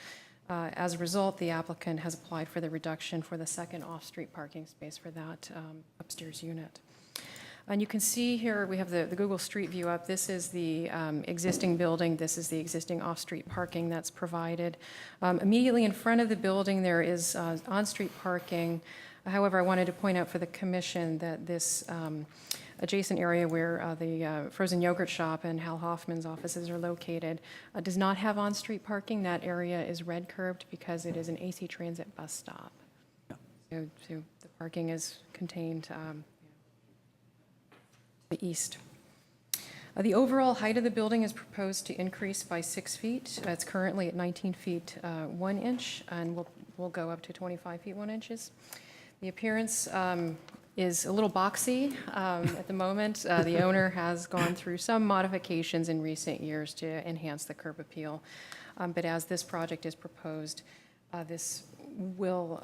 As a result, the applicant has applied for the reduction for the second off-street parking space for that upstairs unit. And you can see here, we have the Google Street View up. This is the existing building. This is the existing off-street parking that's provided. Immediately in front of the building, there is on-street parking. However, I wanted to point out for the commission that this adjacent area where the frozen yogurt shop and Hal Hoffman's offices are located does not have on-street parking. That area is red curbed because it is an AC Transit bus stop. So the parking is contained to the east. The overall height of the building is proposed to increase by 6 feet. It's currently at 19 feet 1 inch, and will go up to 25 feet 1 inches. The appearance is a little boxy at the moment. The owner has gone through some modifications in recent years to enhance the curb appeal. But as this project is proposed, this will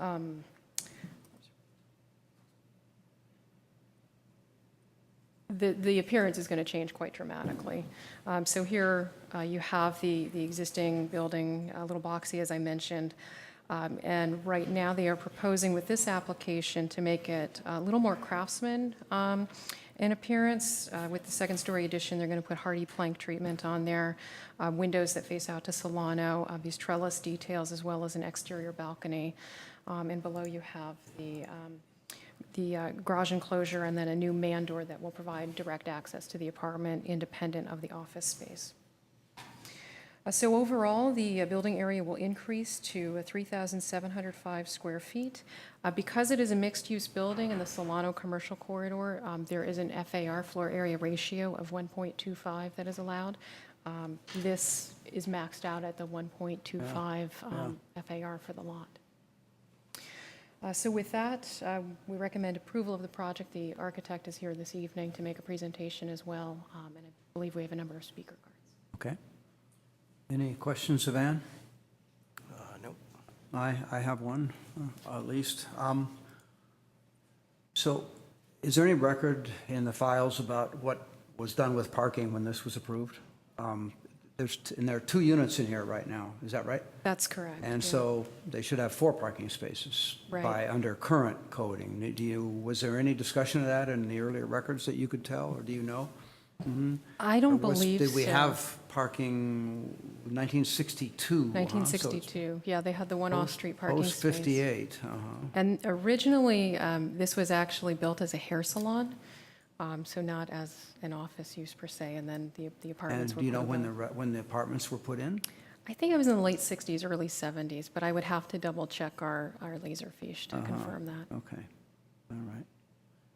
the appearance is going to change quite dramatically. So here you have the existing building, a little boxy, as I mentioned. And right now, they are proposing with this application to make it a little more craftsman in appearance. With the second-story addition, they're going to put hardy plank treatment on there, windows that face out to Solano, these trellis details, as well as an exterior balcony. And below you have the garage enclosure and then a new man door that will provide direct access to the apartment independent of the office space. So overall, the building area will increase to 3,705 square feet. Because it is a mixed-use building in the Solano commercial corridor, there is an FAR, floor area ratio, of 1.25 that is allowed. This is maxed out at the 1.25 FAR for the lot. So with that, we recommend approval of the project. The architect is here this evening to make a presentation as well, and I believe we have a number of speaker cards. Okay. Any questions of Ann? No. I have one, at least. So is there any record in the files about what was done with parking when this was approved? There are 2 units in here right now, is that right? That's correct. And yeah. So they should have 4 parking spaces Right. under current coding. Was there any discussion of that in the earlier records that you could tell, or do you know? Mm-hmm. I don't believe so. Did we have parking 1962? 1962, yeah, they had the one off-street parking Post space. 58, And originally, this was actually built as a hair salon, so not as an office use per se, and then the apartments And were do you know put when above. when the apartments were put in? I think it was in the late 60s, early 70s, but I would have to double-check our laser fiche to confirm that. Okay, all right.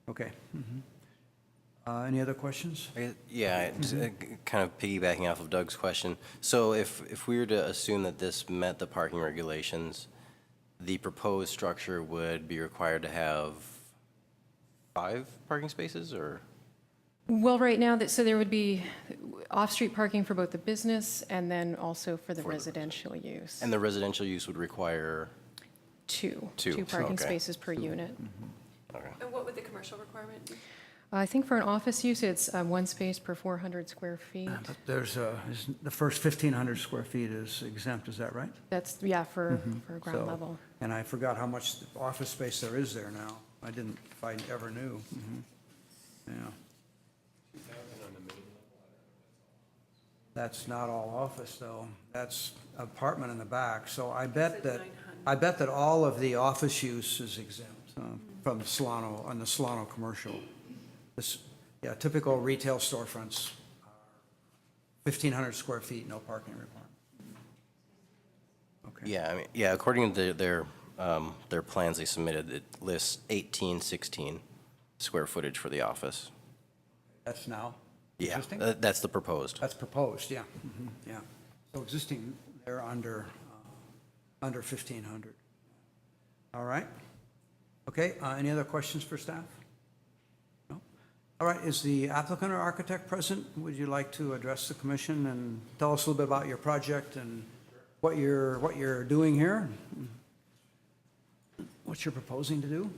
Okay. Mhm. Any other questions? Yeah, kind of piggybacking off of Doug's question. So if we were to assume that this met the parking regulations, the proposed structure would be required to have 5 parking spaces, or? Well, right now, so there would be off-street parking for both the business and then also for the residential use. And the residential use would require? two. Two, Two parking okay. spaces per unit. And what would the commercial requirement be? I think for an office use, it's one space per 400 square feet. But the first 1,500 square feet is exempt, is that right? That's, yeah, for ground So- level. And I forgot how much office space there is there now. I didn't, if I ever knew. Yeah. That's not all office, though. That's apartment in the back. So I bet that all of the office use is exempt from the Solano, on the Solano commercial. This, yeah, typical retail storefronts, 1,500 square feet, no parking requirement. Okay. Yeah, I mean, yeah, according to their plans they submitted, it lists 1816 square footage for the office. That's now Yeah, existing? that's the proposed. That's proposed, yeah. Yeah. So existing, they're under 1,500. All right. Okay, any other questions for staff? No? All right, is the applicant or architect present? Would you like to address the commission and tell us a little bit about your project and what you're doing here? What you're proposing to do?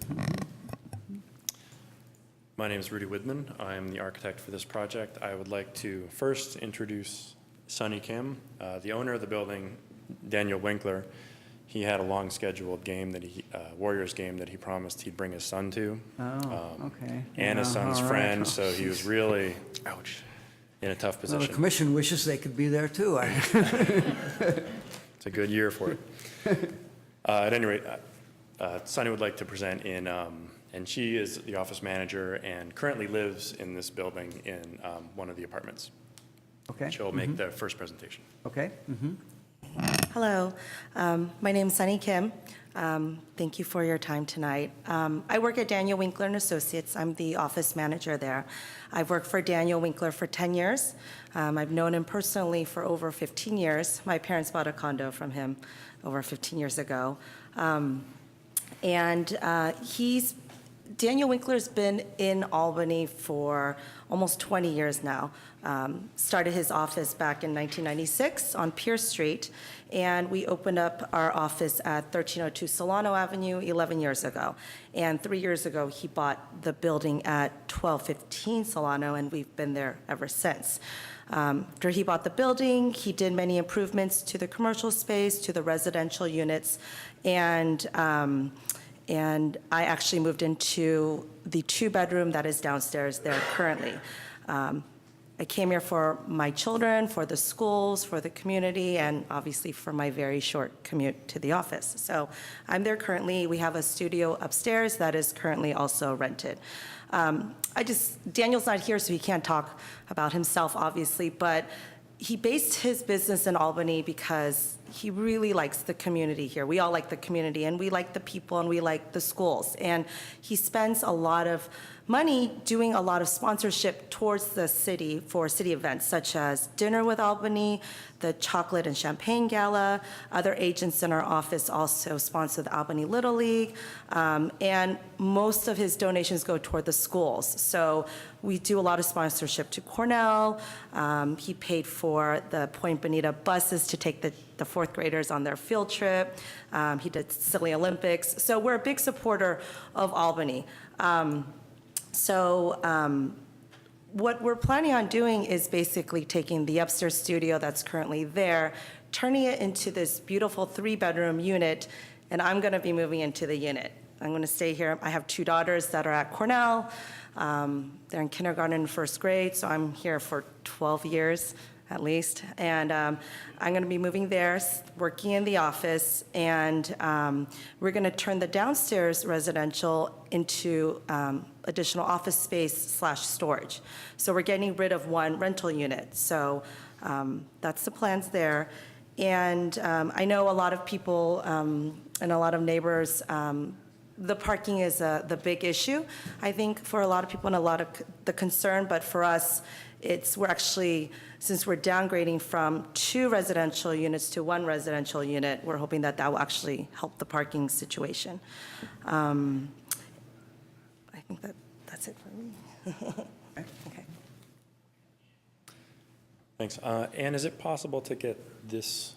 My name is Rudy Widman. I'm the architect for this project. I would like to first introduce Sonny Kim, the owner of the building, Daniel Winkler. He had a long scheduled game that Warriors game that he promised he'd bring his son to. Okay. And his son's all right. friend, so he was really, in a tough Well, position. the commission wishes they could be there, too. It's a good year for it. At any rate, Sonny would like to present and she is the office manager and currently lives in this building in one of the apartments. Okay. She'll make the first presentation. Okay. Hello, my name is Sunny Kim. Thank you for your time tonight. I work at Daniel Winkler and Associates. I'm the office manager there. I've worked for Daniel Winkler for 10 years. I've known him personally for over 15 years. My parents bought a condo from him over 15 years ago. Daniel Winkler's been in Albany for almost 20 years now. Started his office back in 1996 on Pierce Street, and we opened up our office at 1302 Solano Avenue 11 years ago. And 3 years ago, he bought the building at 1215 Solano, and we've been there ever since. After he bought the building, he did many improvements to the commercial space, to the residential units, and I actually moved into the two-bedroom that is downstairs there currently. I came here for my children, for the schools, for the community, and obviously for my very short commute to the office. So I'm there currently. We have a studio upstairs that is currently also rented. Daniel's not here, so he can't talk about himself, obviously, but he based his business in Albany because he really likes the community here. We all like the community, and we like the people, and we like the schools. And he spends a lot of money doing a lot of sponsorship towards the city for city events, such as Dinner with Albany, the Chocolate and Champagne Gala. Other agents in our office also sponsor the Albany Little League. And most of his donations go toward the schools. So we do a lot of sponsorship to Cornell. He paid for the Point Bonita buses to take the fourth graders on their field trip. He did Silly Olympics. So we're a big supporter of Albany. What we're planning on doing is basically taking the upstairs studio that's currently there, turning it into this beautiful 3-bedroom unit, and I'm going to be moving into the unit. I'm going to stay here. I have 2 daughters that are at Cornell. They're in kindergarten and first grade, so I'm here for 12 years at least. And I'm going to be moving there, working in the office, and we're going to turn the downstairs residential into additional office space / storage. So we're getting rid of 1 rental unit. So that's the plans there. And I know a lot of people and a lot of neighbors, the parking is the big issue, I think, for a lot of people and a lot of the concern. But for us, we're actually, since we're downgrading from 2 residential units to 1 residential unit, we're hoping that will actually help the parking situation. I think that's it for me. Okay. Thanks. Ann, is it possible to get this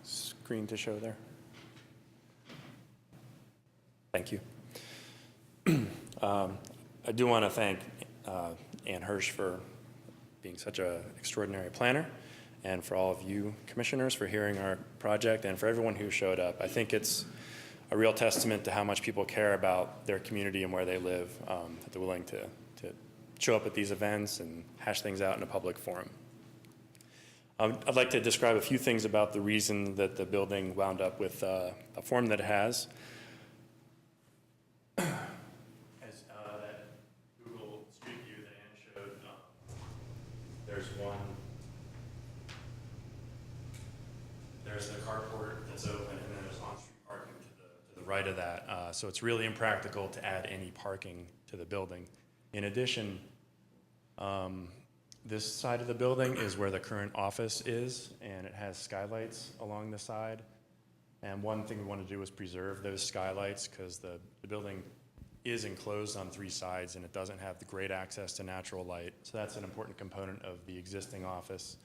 screen to show there? Thank you. I do want to thank Ann Hirsch for being such an extraordinary planner, and for all of you commissioners for hearing our project, and for everyone who showed up. I think it's a real testament to how much people care about their community and where they live, that they're willing to show up at these events and hash things out in a public forum. I'd like to describe a few things about the reason that the building wound up with a form that it has. As that Google Street View that Ann showed, there's the carport that's open, and then there's on-street parking to the right of that. So it's really impractical to add any parking to the building. In addition, this side of the building is where the current office is, and it has skylights along the side. And one thing we want to do is preserve those skylights, because the building is enclosed on 3 sides, and it doesn't have the great access to natural light. So that's an important component of the existing office.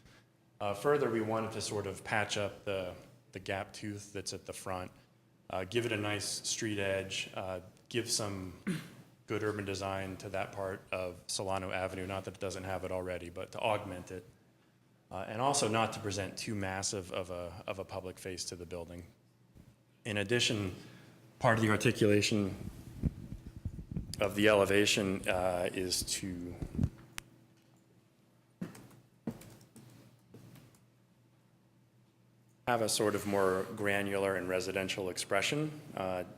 Further, we wanted to sort of patch up the gap tooth that's at the front, give it a nice street edge, give some good urban design to that part of Solano Avenue, not that it doesn't have it already, but to augment it, and also not to present too massive of a public face to the building. In addition, part of the articulation of the elevation is to have a sort of more granular and residential expression,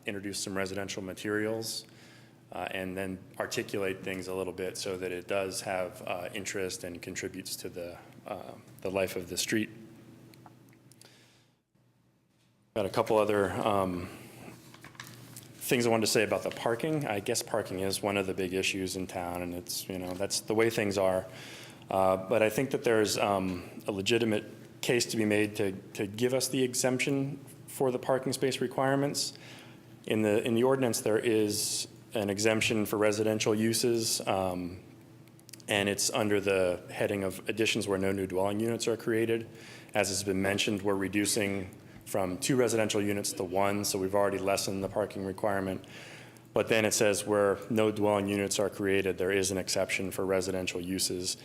introduce some residential materials, and then articulate things a little bit so that it does have interest and contributes to the life of the street. Got a couple other things I wanted to say about the parking. I guess parking is one of the big issues in town, and it's, that's the way things are. But I think that there's a legitimate case to be made to give us the exemption for the parking space requirements. In the ordinance, there is an exemption for residential uses, and it's under the heading of additions where no new dwelling units are created. As has been mentioned, we're reducing from 2 residential units to 1, so we've already lessened the parking requirement. But then it says where no dwelling units are created, there is an exception for residential uses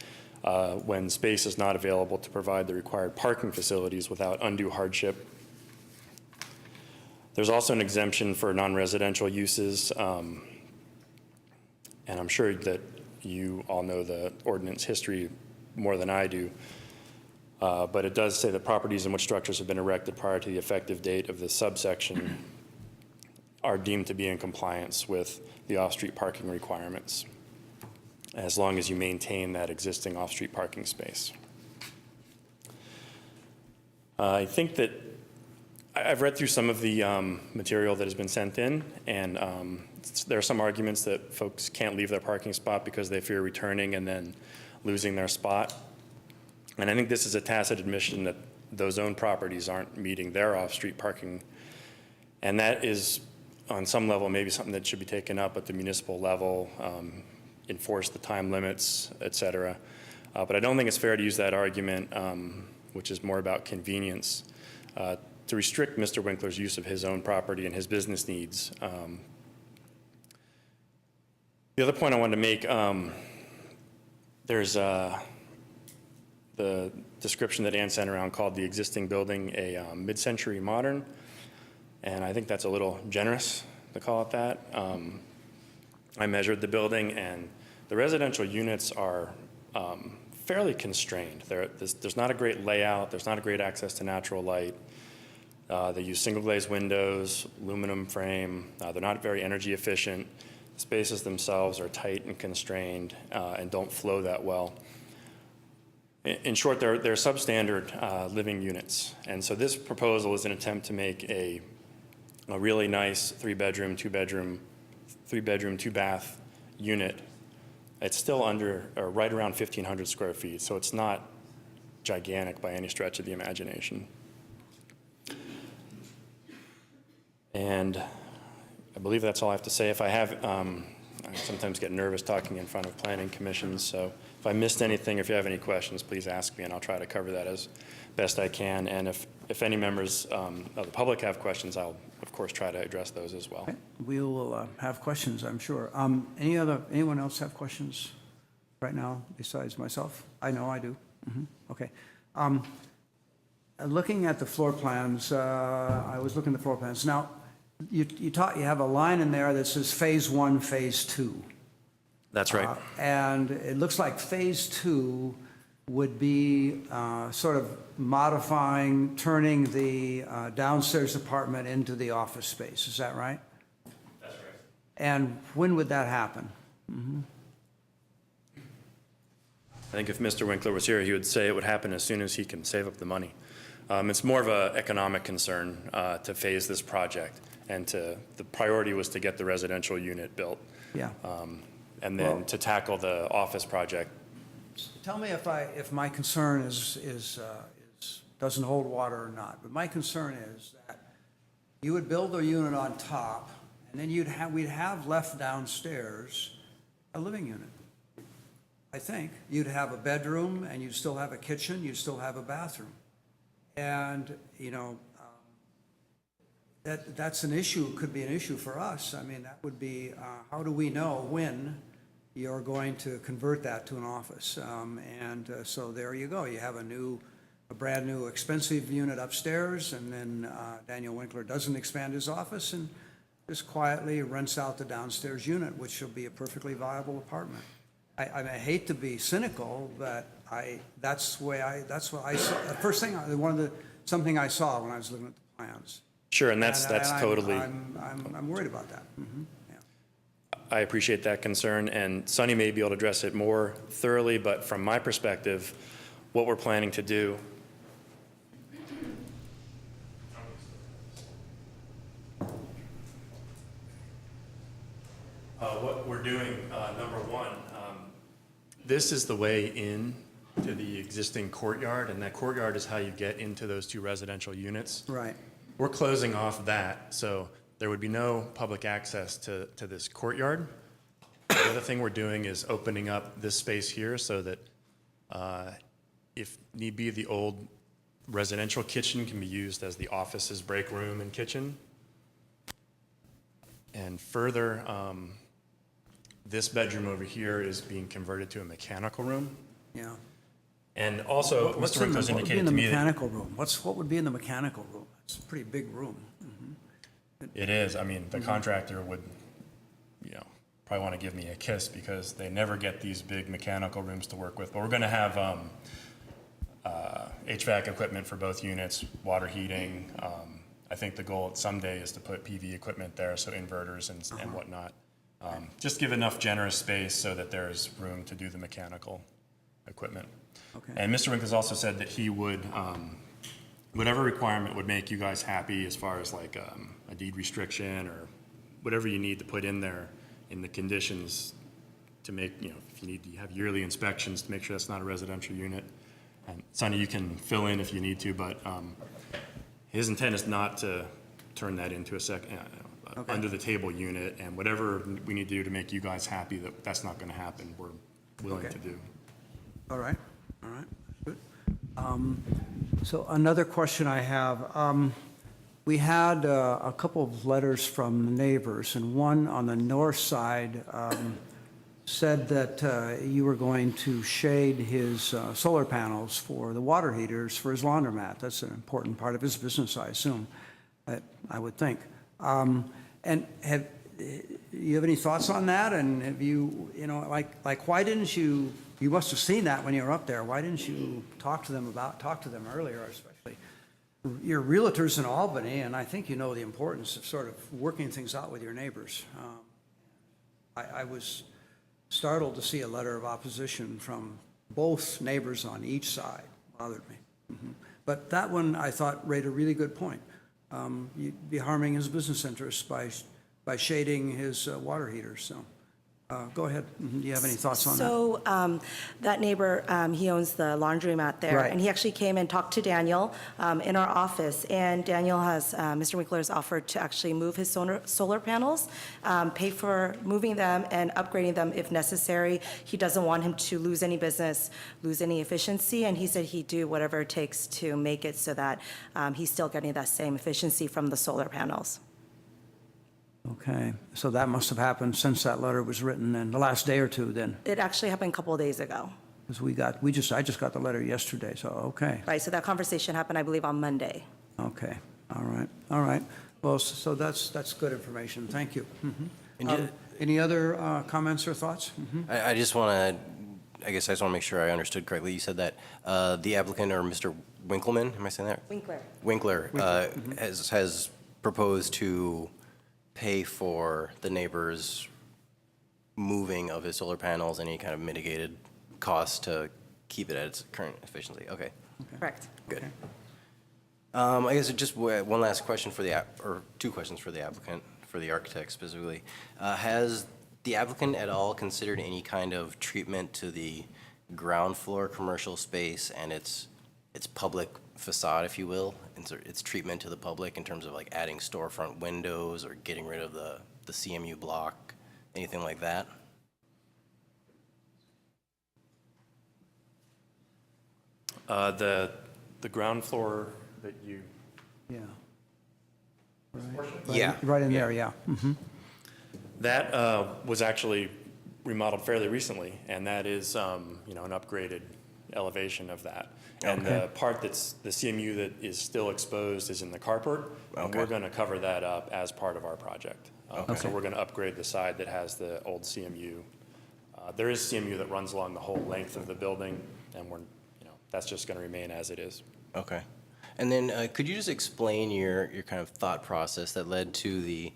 when space is not available to provide the required parking facilities without undue hardship. There's also an exemption for non-residential uses, and I'm sure that you all know the ordinance history more than I do, but it does say that properties in which structures have been erected prior to the effective date of the subsection are deemed to be in compliance with the off-street parking requirements, as long as you maintain that existing off-street parking space. I think that I've read through some of the material that has been sent in, and there are some arguments that folks can't leave their parking spot because they fear returning and then losing their spot. And I think this is a tacit admission that those owned properties aren't meeting their off-street parking. And that is, on some level, maybe something that should be taken up at the municipal level, enforce the time limits, et cetera. But I don't think it's fair to use that argument, which is more about convenience, to restrict Mr. Winkler's use of his own property and his business needs. The other point I wanted to make, there's the description that Ann sent around called the existing building a mid-century modern, and I think that's a little generous to call it that. I measured the building, and the residential units are fairly constrained. There's not a great layout, there's not a great access to natural light. They use single glazed windows, aluminum frame. They're not very energy efficient. The spaces themselves are tight and constrained and don't flow that well. In short, they're substandard living units. And so this proposal is an attempt to make a really nice 3-bedroom, 2-bath unit. It's still under, or right around 1,500 square feet, so it's not gigantic by any stretch of the imagination. And I believe that's all I have to say. If I have, I sometimes get nervous talking in front of planning commissions, so If I missed anything, if you have any questions, please ask me, and I'll try to cover that as best I can. And if any members of the public have questions, I'll, of course, try to address those as well. Okay. We will have questions, I'm sure. Anyone else have questions right now besides myself? I know I do. Okay. Looking at the floor plans, I was looking at the floor plans. Now, you have a line in there that says Phase 1, Phase 2. That's right. And it looks like Phase 2 would be sort of modifying, turning the downstairs apartment into the office space. Is that right? That's right. And when would that happen? I think if Mr. Winkler was here, he would say it would happen as soon as he can save up the money. It's more of an economic concern to phase this project, and the priority was to get the residential unit built. Yeah. And then to tackle the office project. Tell me if my concern doesn't hold water or not. But my concern is that you would build a unit on top, and then we'd have left downstairs a living unit. I think you'd have a bedroom, and you'd still have a kitchen, you'd still have a bathroom, and that's an issue. Could be an issue for us. I mean, that would be how do we know when you're going to convert that to an office? So there you go. You have a brand new expensive unit upstairs, and then Daniel Winkler doesn't expand his office and just quietly rents out the downstairs unit, which will be a perfectly viable apartment. I hate to be cynical, but that's what I saw. The first thing, something I saw when I was looking at the plans. Sure, and that's totally. I'm worried about that. I appreciate that concern, and Sonny may be able to address it more thoroughly, but from my perspective, what we're planning to do. What we're doing, number one, this is the way in to the existing courtyard, and that courtyard is how you get into those two residential units. Right. We're closing off that, so there would be no public access to this courtyard. The other thing we're doing is opening up this space here so that if need be, the old residential kitchen can be used as the office's break room and kitchen. And further, this bedroom over here is being converted to a mechanical room. Yeah. And also, Mr. Winkler's indicated to me that. Mechanical room? What would be in the mechanical room? It's a pretty big room. It is. I mean, the contractor would, probably want to give me a kiss because they never get these big mechanical rooms to work with. But we're going to have HVAC equipment for both units, water heating. I think the goal someday is to put PV equipment there, so inverters and whatnot. Just give enough generous space so that there's room to do the mechanical equipment. Okay. And Mr. Winkler's also said that he would, whatever requirement would make you guys happy as far as like a deed restriction or whatever you need to put in there in the conditions to make, if you need to have yearly inspections to make sure that's not a residential unit. And Sonny, you can fill in if you need to, but his intent is not to turn that into a under the table unit, and whatever we need to do to make you guys happy that's not going to happen, we're willing to do. All right. Good. So another question I have. We had a couple of letters from the neighbors, and one on the north side said that you were going to shade his solar panels for the water heaters for his laundromat. That's an important part of his business, I assume, I would think. And have you have any thoughts on that? And have you, why didn't you must have seen that when you were up there. Why didn't you talk to them earlier, especially? You're realtors in Albany, and I think you know the importance of sort of working things out with your neighbors. I was startled to see a letter of opposition from both neighbors on each side. Bothered me. But that one, I thought, raised a really good point. You'd be harming his business interests by shading his water heaters. So Go ahead. Do you have any thoughts on that? So that neighbor, he owns the laundromat there. Right. And he actually came and talked to Daniel in our office. And Daniel has, Mr. Winkler has offered to actually move his solar panels, pay for moving them and upgrading them if necessary. He doesn't want him to lose any business, lose any efficiency. And he said he'd do whatever it takes to make it so that he's still getting that same efficiency from the solar panels. Okay, so that must have happened since that letter was written in the last day or two then, It actually happened a couple of days ago. because I just got the letter yesterday, so, okay. Right, so that conversation happened, I believe, on Monday. Okay, all right. Well, so that's good information, thank you. Any other comments or thoughts? I just want to, I guess I just want to make sure I understood correctly. You said that the applicant, or Mr. Winkleman, am I saying that? Winkler has proposed to pay for the neighbor's moving of his solar panels, any kind of mitigated cost to keep it at its current efficiency. Okay. Correct. Good. I guess just one last question for or two questions for the applicant, for the architect specifically. Has the applicant at all considered any kind of treatment to the ground floor commercial space and its public facade, if you will, and its treatment to the public in terms of like adding storefront windows or getting rid of the CMU block, anything like that? The ground floor that you, Yeah. Yeah. Right in there, yeah. that was actually remodeled fairly recently, and that is, an upgraded elevation of that. And the part that's the CMU that is still exposed is in the carport, and we're going to cover that up as part of our project. So we're going to upgrade the side that has the old CMU. There is CMU that runs along the whole length of the building, and that's just going to remain as it is. Okay. And then could you just explain your kind of thought process that led to the,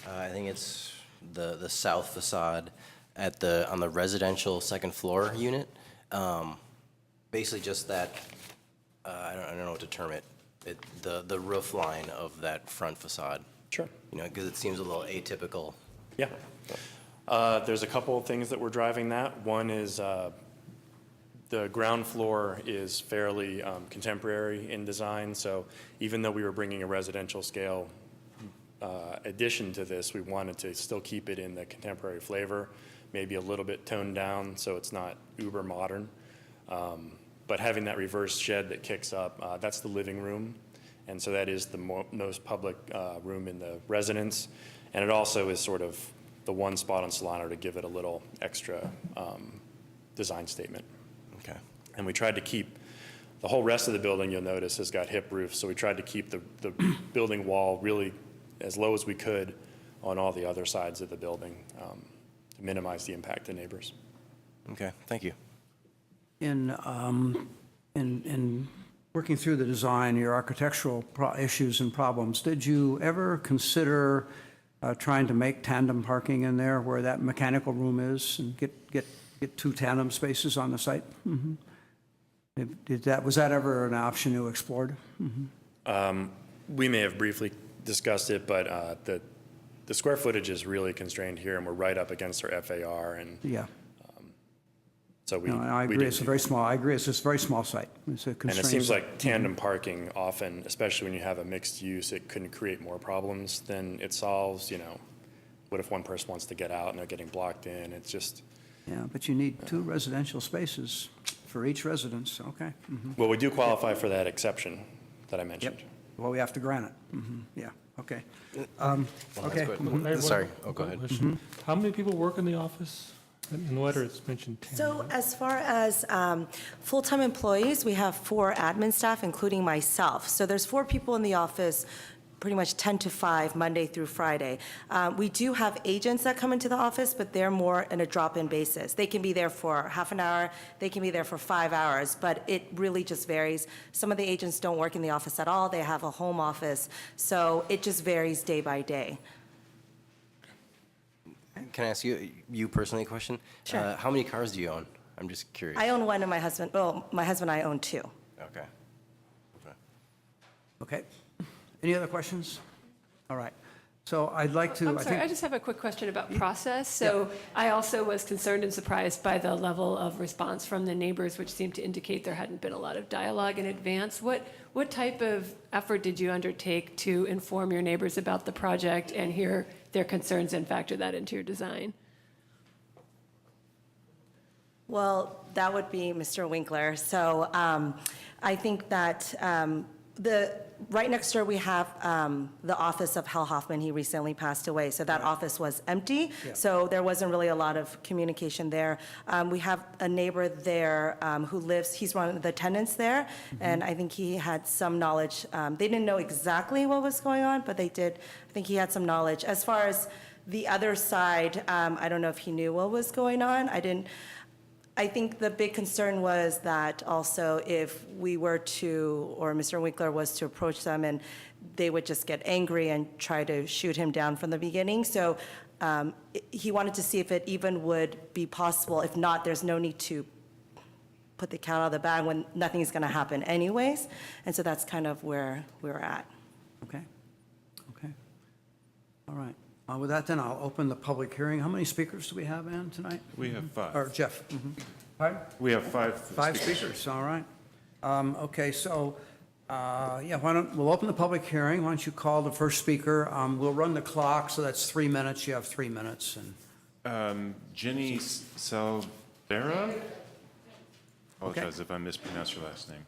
I think it's the south facade on the residential second floor unit? Basically just that, I don't know what to term it, the roof line of that front facade. Sure. Because it seems a little atypical. Yeah. There's a couple of things that we're driving that. One is the ground floor is fairly contemporary in design, so even though we were bringing a residential scale addition to this, we wanted to still keep it in the contemporary flavor, maybe a little bit toned down so it's not uber modern. But having that reverse shed that kicks up, that's the living room, and so that is the most public room in the residence, and it also is sort of the one spot on Solano to give it a little extra design statement. Okay. And we tried to keep, the whole rest of the building, you'll notice, has got hip roofs, so we tried to keep the building wall really as low as we could on all the other sides of the building to minimize the impact to neighbors. Okay, thank you. In working through the design, your architectural issues and problems, did you ever consider trying to make tandem parking in there where that mechanical room is and get two tandem spaces on the site? Was that ever an option you explored? We may have briefly discussed it, but the square footage is really constrained here, and we're right up against our FAR, and Yeah. so we. No, I we agree, didn't it's a do very that. small, I agree, it's a very small site. It's a And constrained it seems site. like tandem parking often, especially when you have a mixed use, it can create more problems than it solves. What if one person wants to get out and they're getting blocked in? It's just. Yeah, but you need two residential spaces for each residence, okay. Well, we do qualify for that exception that I mentioned. Yep, well, we have to grant it. Yeah, okay. One last Okay. question. I have Sorry, one go ahead. question. How many people work in the office? In the letter, it's mentioned 10. So as far as full-time employees, we have 4 admin staff, including myself. So there's 4 people in the office, pretty much 10 to 5, Monday through Friday. We do have agents that come into the office, but they're more in a drop-in basis. They can be there for half an hour, they can be there for 5 hours, but it really just varies. Some of the agents don't work in the office at all, they have a home office, so it just varies day by day. Can I ask you personally a question? Sure. How many cars do you own? I'm just curious. I own 1 and my husband and I own 2. Okay. Okay. Any other questions? All right. So I'd like to, I'm I sorry, I think, just have a quick question about process. So I also was concerned and surprised by the level of response from the neighbors, which seemed to indicate there hadn't been a lot of dialogue in advance. What type of effort did you undertake to inform your neighbors about the project and hear their concerns and factor that into your design? Well, that would be Mr. Winkler. So I think that right next door, we have the office of Hal Hoffman. He recently passed away, so that office was empty. Yeah. So there wasn't really a lot of communication there. We have a neighbor there who lives, he's one of the tenants there, and I think he had some knowledge. They didn't know exactly what was going on, but they did, I think he had some knowledge. As far as the other side, I don't know if he knew what was going on. I think the big concern was that also if we were to, or Mr. Winkler was to approach them, and they would just get angry and try to shoot him down from the beginning. So he wanted to see if it even would be possible. If not, there's no need to put the cat out of the bag when nothing's going to happen anyways. And so that's kind of where we're at. okay, okay. All right. With that, then, I'll open the public hearing. How many speakers do we have, Ann, tonight? We have five. Or Jeff? Pardon? We have five. Five speakers, all right. Okay, so, we'll open the public hearing. Why don't you call the first speaker? We'll run the clock, so that's 3 minutes. You have 3 minutes. And Jenny Salvera? Apologize if I mispronounced your last name.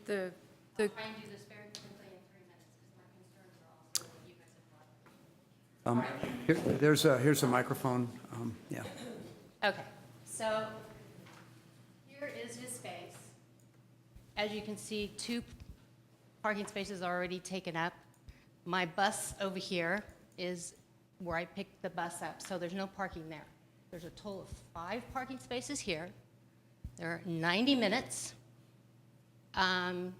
The, here's a microphone. Yeah. Okay, so here is his space. As you can see, 2 parking spaces are already taken up. My bus over here is where I picked the bus up, so there's no parking there. There's a total of 5 parking spaces here. There are 90 minutes, and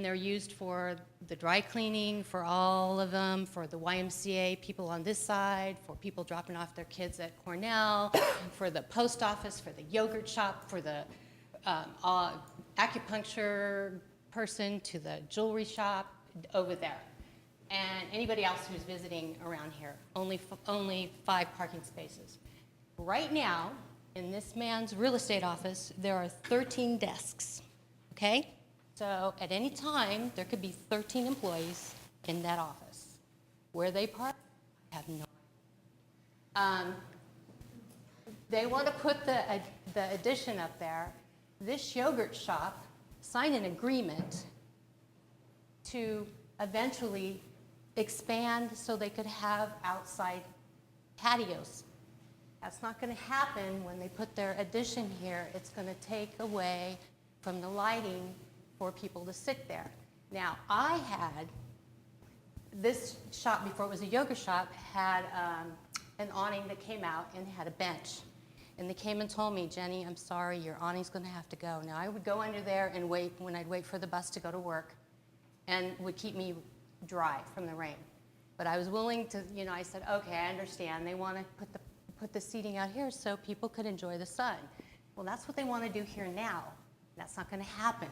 they're used for the dry cleaning, for all of them, for the YMCA people on this side, for people dropping off their kids at Cornell, for the post office, for the yogurt shop, for the acupuncture person, to the jewelry shop over there, and anybody else who's visiting around here. Only 5 parking spaces. Right now, in this man's real estate office, there are 13 desks, okay? So at any time, there could be 13 employees in that office. Where they park, I have no idea. They want to put the addition up there. This yogurt shop signed an agreement to eventually expand so they could have outside patios. That's not going to happen when they put their addition here. It's going to take away from the lighting for people to sit there. Now, I had, this shop, before it was a yoga shop, had an awning that came out and had a bench. And they came and told me, Jenny, I'm sorry, your awning's going to have to go. Now, I would go under there and wait when I'd wait for the bus to go to work, and would keep me dry from the rain. But I was willing to, I said, okay, I understand. They want to put the seating out here so people could enjoy the sun. Well, that's what they want to do here now. That's not going to happen.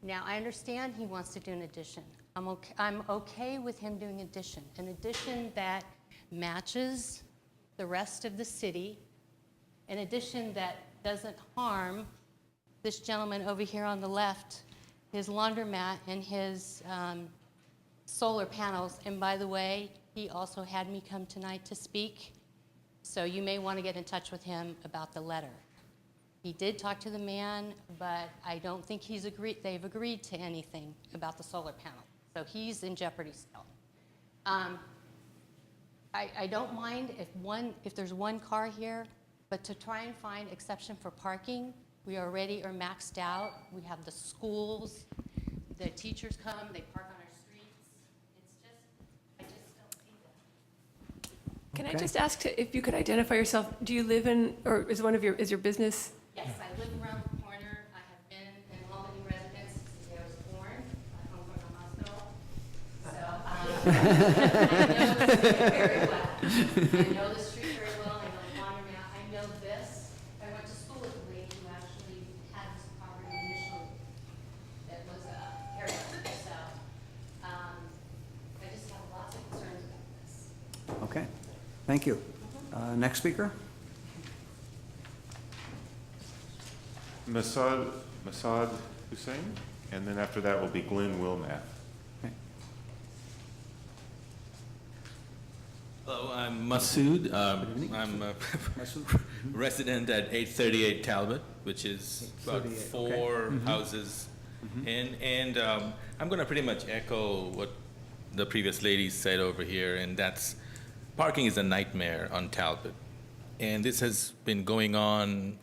Now, I understand he wants to do an addition. I'm okay with him doing an addition that matches the rest of the city, an addition that doesn't harm this gentleman over here on the left, his laundromat and his solar panels. And by the way, he also had me come tonight to speak, so you may want to get in touch with him about the letter. He did talk to the man, but I don't think they've agreed to anything about the solar panel. So he's in jeopardy still. I don't mind if there's one car here, but to try and find exception for parking, we already are maxed out. We have the schools, the teachers come, they park on our streets. I just don't see that. Can I just ask if you could identify yourself? Do you live in, or is your business? Yes, I live around the corner. I have been an Albany resident since the day I was born. I come from the hospital. So I know the street very well. I know the street very well. I know the laundromat. I know this. I went to school with a lady who actually had this property initially that was a hairdresser. So Thank you. Next speaker? Masad Hussein, and then after that will be Glenn Wilmath. Hello, I'm Masood. I'm a resident at 838 Talbot, which is about 4 houses in. And I'm going to pretty much echo what the previous lady said over here, and that's parking is a nightmare on Talbot. And this has been going on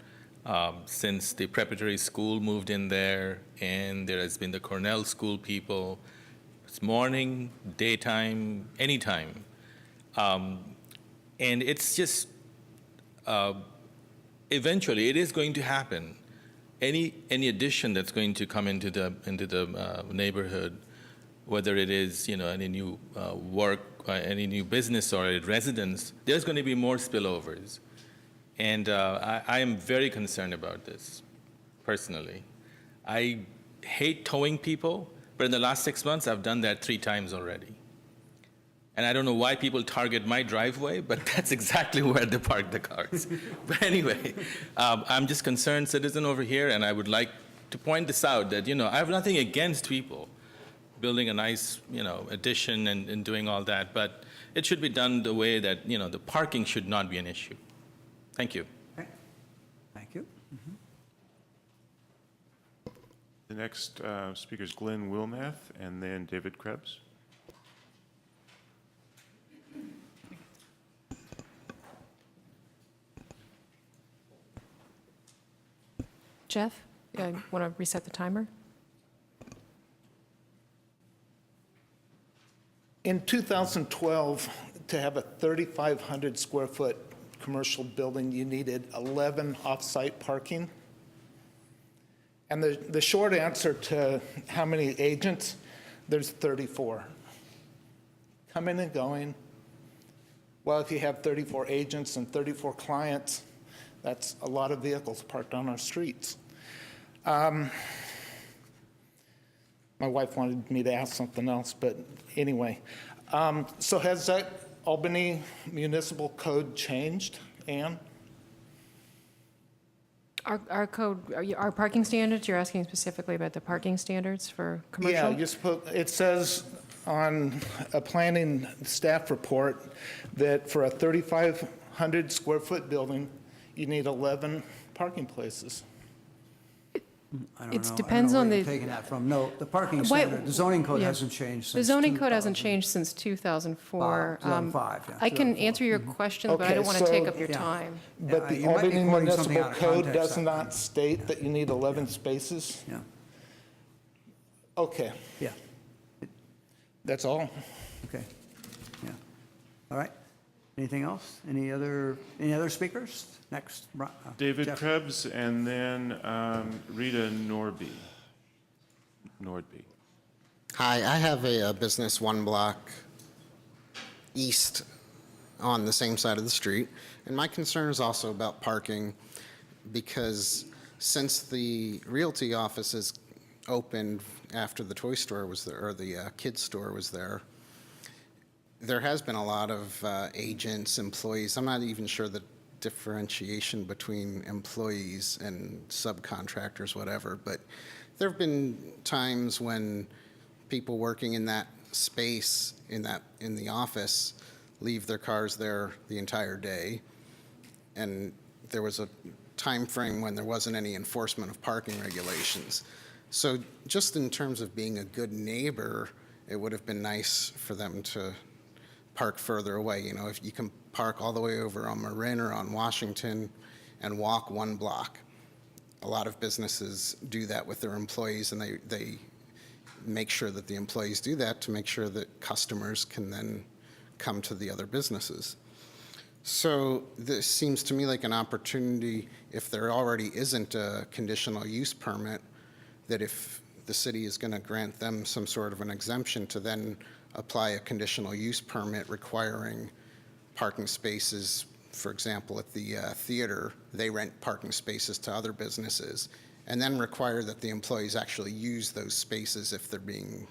since the preparatory school moved in there, and there has been the Cornell school people. It's morning, daytime, anytime. And it's just, eventually it is going to happen. Any addition that's going to come into the neighborhood, whether it is, you know, any new work, any new business or a residence, there's going to be more spillovers. And I am very concerned about this, personally. I hate towing people, but in the last 6 months, I've done that 3 times already. And I don't know why people target my driveway, but that's exactly where they park the cars. But anyway, I'm just concerned citizen over here, and I would like to point this out that, you know, I have nothing against people building a nice, you know, addition and doing all that, but it should be done the way that, you know, the parking should not be an issue. Thank you. Okay. Thank you. The next speaker is Glenn Wilmath, and then David Krebs. Jeff, I want to reset the timer? In 2012, to have a 3,500 square foot commercial building, you needed 11 off-site parking. And the short answer to how many agents, there's 34. Coming and going. Well, if you have 34 agents and 34 clients, that's a lot of vehicles parked on our streets. My wife wanted me to ask something else, but anyway. So has that Albany Municipal Code changed, Ann? Our code, our parking standards, you're asking specifically about the parking standards for commercial? Yeah, it says on a planning staff report that for a 3,500 square foot building, you need 11 parking places. I don't It know. depends I don't on know where the- you're taking that from. No, the parking Why- standard, the zoning code yeah. hasn't changed since The zoning code hasn't 2000. changed since 2004. 2005, yeah, I can 2004. answer your questions, but I Okay, don't want to so- take up your Yeah. time. But the you might be Albany quoting something Municipal out of Code context, does I not think. state that you need 11 spaces? Yeah, Okay, yeah, that's all. okay, yeah. All right. Anything else? Any other speakers? Next, David Jeff. Krebs, and then Rita Nordby. Hi, I have a business 1 block east on the same side of the street, and my concern is also about parking because since the realty office is opened after the toy store was there, or the kids store was there, there has been a lot of agents, employees. I'm not even sure the differentiation between employees and subcontractors, whatever, but there have been times when people working in that space, in the office, leave their cars there the entire day. And there was a time frame when there wasn't any enforcement of parking regulations. So just in terms of being a good neighbor, it would have been nice for them to park further away. You know, if you can park all the way over on Marin or on Washington and walk 1 block. A lot of businesses do that with their employees, and they make sure that the employees do that to make sure that customers can then come to the other businesses. So this seems to me like an opportunity, if there already isn't a conditional use permit, that if the city is going to grant them some sort of an exemption to then apply a conditional use permit requiring parking spaces. For example, at the theater, they rent parking spaces to other businesses, and then require that the employees actually use those spaces if they're being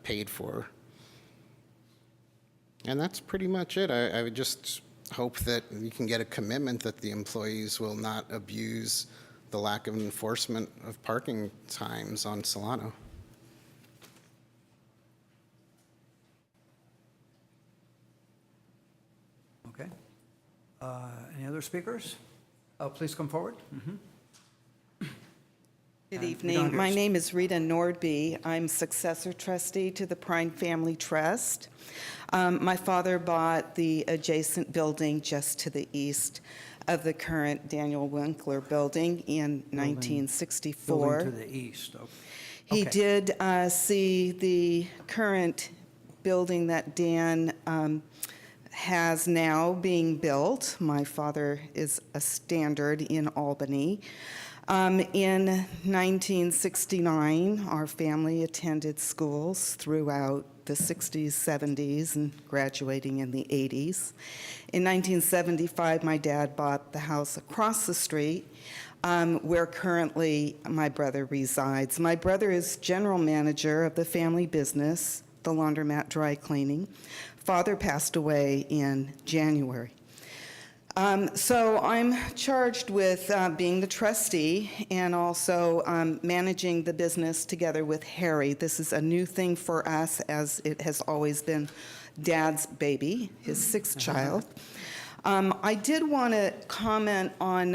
paid for. And that's pretty much it. I would just hope that we can get a commitment that the employees will not abuse the lack of enforcement of parking times on Solano. Okay. Any other speakers? Please come forward. Good evening. My name is Rita Nordby. I'm successor trustee to the Prime Family Trust. My father bought the adjacent building just to the east of the current Daniel Winkler building in 1964. Building to the east. Okay. He did see the current building that Dan has now being built. My father is a standard in Albany. In 1969, our family attended schools throughout the 60s, 70s, and graduating in the 80s. In 1975, my dad bought the house across the street, where currently my brother resides. My brother is general manager of the family business, the laundromat dry cleaning. Father passed away in January. So I'm charged with being the trustee and also managing the business together with Harry. This is a new thing for us, as it has always been Dad's baby, his sixth child. I did want to comment on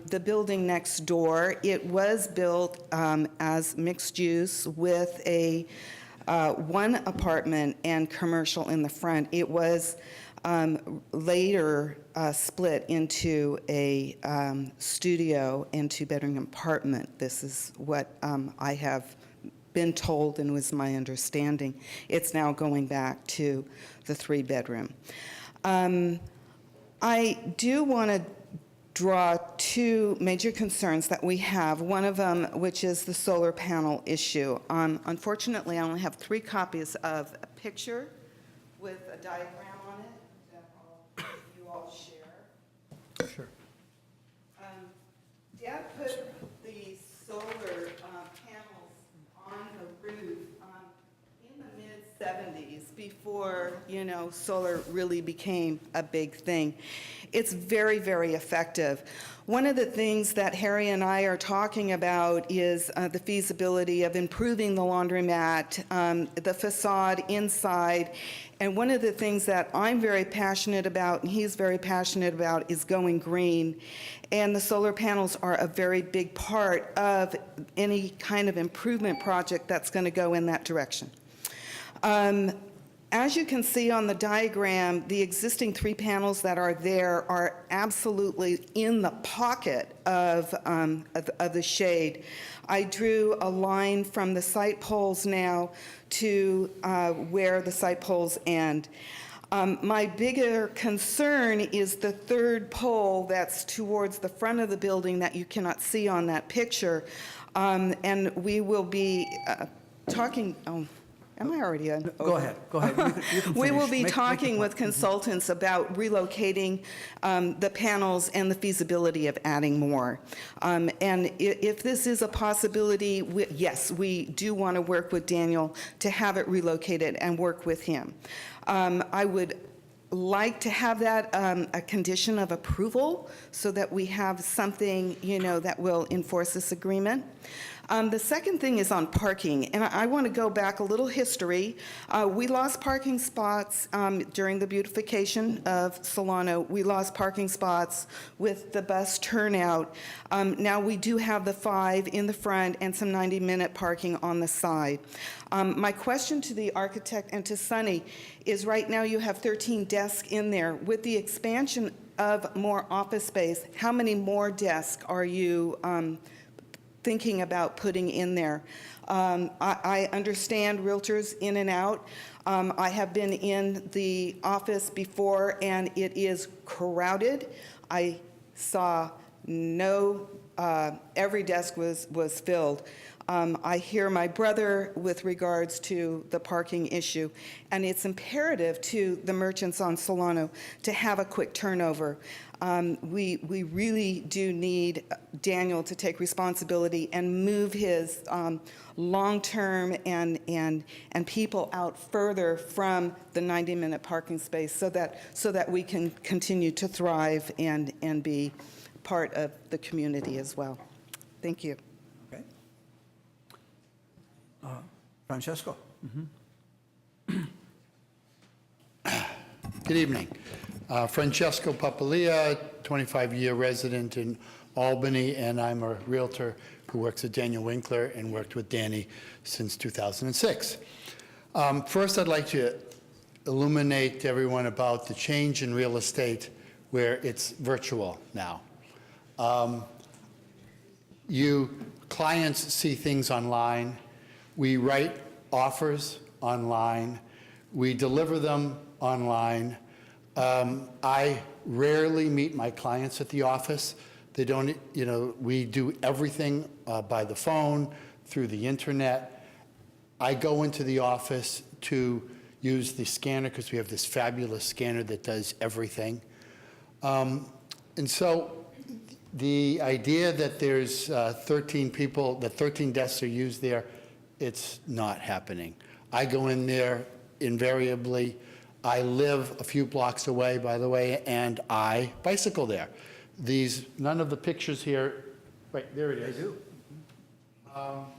the building next door. It was built as mixed use with a one apartment and commercial in the front. It was later split into a studio and two-bedroom apartment. This is what I have been told and was my understanding. It's now going back to the three-bedroom. I do want to draw two major concerns that we have. One of them, which is the solar panel issue. Unfortunately, I only have 3 copies of a picture with a diagram on it that you all share. Sure. Dad put the solar panels on the roof in the mid-'70s, before, you know, solar really became a big thing. It's very, very effective. One of the things that Harry and I are talking about is the feasibility of improving the laundromat, the facade inside. And one of the things that I'm very passionate about and he's very passionate about is going green. And the solar panels are a very big part of any kind of improvement project that's going to go in that direction. As you can see on the diagram, the existing 3 panels that are there are absolutely in the pocket of the shade. I drew a line from the site poles now to where the site poles end. My bigger concern is the 3rd pole that's towards the front of the building that you cannot see on that picture. And we will be talking, am I already on? Go ahead. Go ahead. You can We will finish. be Make talking the with point. consultants about relocating the panels and the feasibility of adding more. And if this is a possibility, yes, we do want to work with Daniel to have it relocated and work with him. I would like to have that a condition of approval so that we have something, you know, that will enforce this agreement. The second thing is on parking, and I want to go back a little history. We lost parking spots during the beautification of Solano. We lost parking spots with the bus turnout. Now we do have the 5 in the front and some 90-minute parking on the side. My question to the architect and to Sunny is, right now you have 13 desks in there. With the expansion of more office space, how many more desks are you thinking about putting in there? I understand realtors in and out. I have been in the office before and it is crowded. I saw every desk was filled. I hear my brother with regards to the parking issue, and it's imperative to the merchants on Solano to have a quick turnover. We really do need Daniel to take responsibility and move his long-term and people out further from the 90-minute parking space so that we can continue to thrive and be part of the community as well. Thank you. Okay. Francesco? Good evening. Francesco Papalia, 25-year resident in Albany, and I'm a realtor who works at Daniel Winkler and worked with Danny since 2006. First, I'd like to illuminate everyone about the change in real estate where it's virtual now. You clients see things online. We write offers online. We deliver them online. I rarely meet my clients at the office. They don't, we do everything by the phone, through the internet. I go into the office to use the scanner because we have this fabulous scanner that does everything. And so the idea that there's 13 people, that 13 desks are used there, it's not happening. I go in there invariably. I live a few blocks away, by the way, and I bicycle there. None of the pictures here, right, there it is. They do.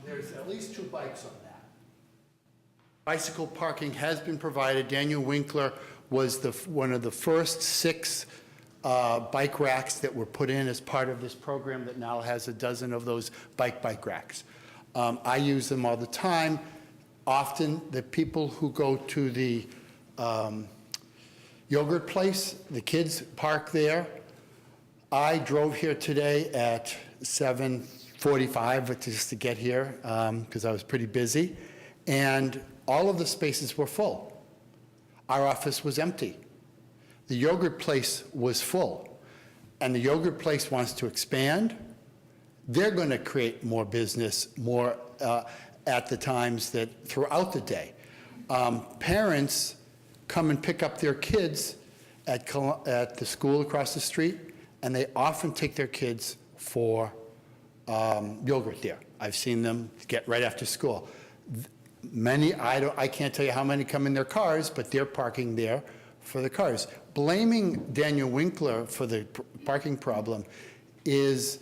There's at least 2 bikes on that. Bicycle parking has been provided. Daniel Winkler was one of the first 6 bike racks that were put in as part of this program that now has a dozen of those bike racks. I use them all the time. Often the people who go to the yogurt place, the kids park there. I drove here today at 7:45 just to get here because I was pretty busy, and all of the spaces were full. Our office was empty. The yogurt place was full, and the yogurt place wants to expand. They're going to create more business, more at the times that throughout the day. Parents come and pick up their kids at the school across the street, and they often take their kids for yogurt there. I've seen them get right after school. Many, I can't tell you how many come in their cars, but they're parking there for the cars. Blaming Daniel Winkler for the parking problem is,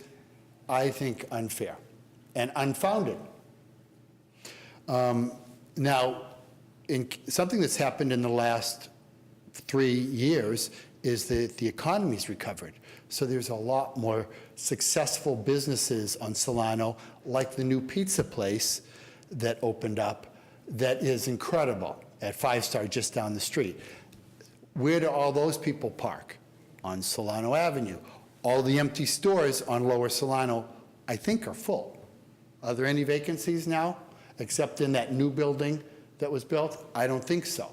I think, unfair and unfounded. Now, something that's happened in the last 3 years is that the economy's recovered. So there's a lot more successful businesses on Solano, like the new pizza place that opened up that is incredible at 5 Star just down the street. Where do all those people park? On Solano Avenue. All the empty stores on Lower Solano, I think, are full. Are there any vacancies now, except in that new building that was built? I don't think so.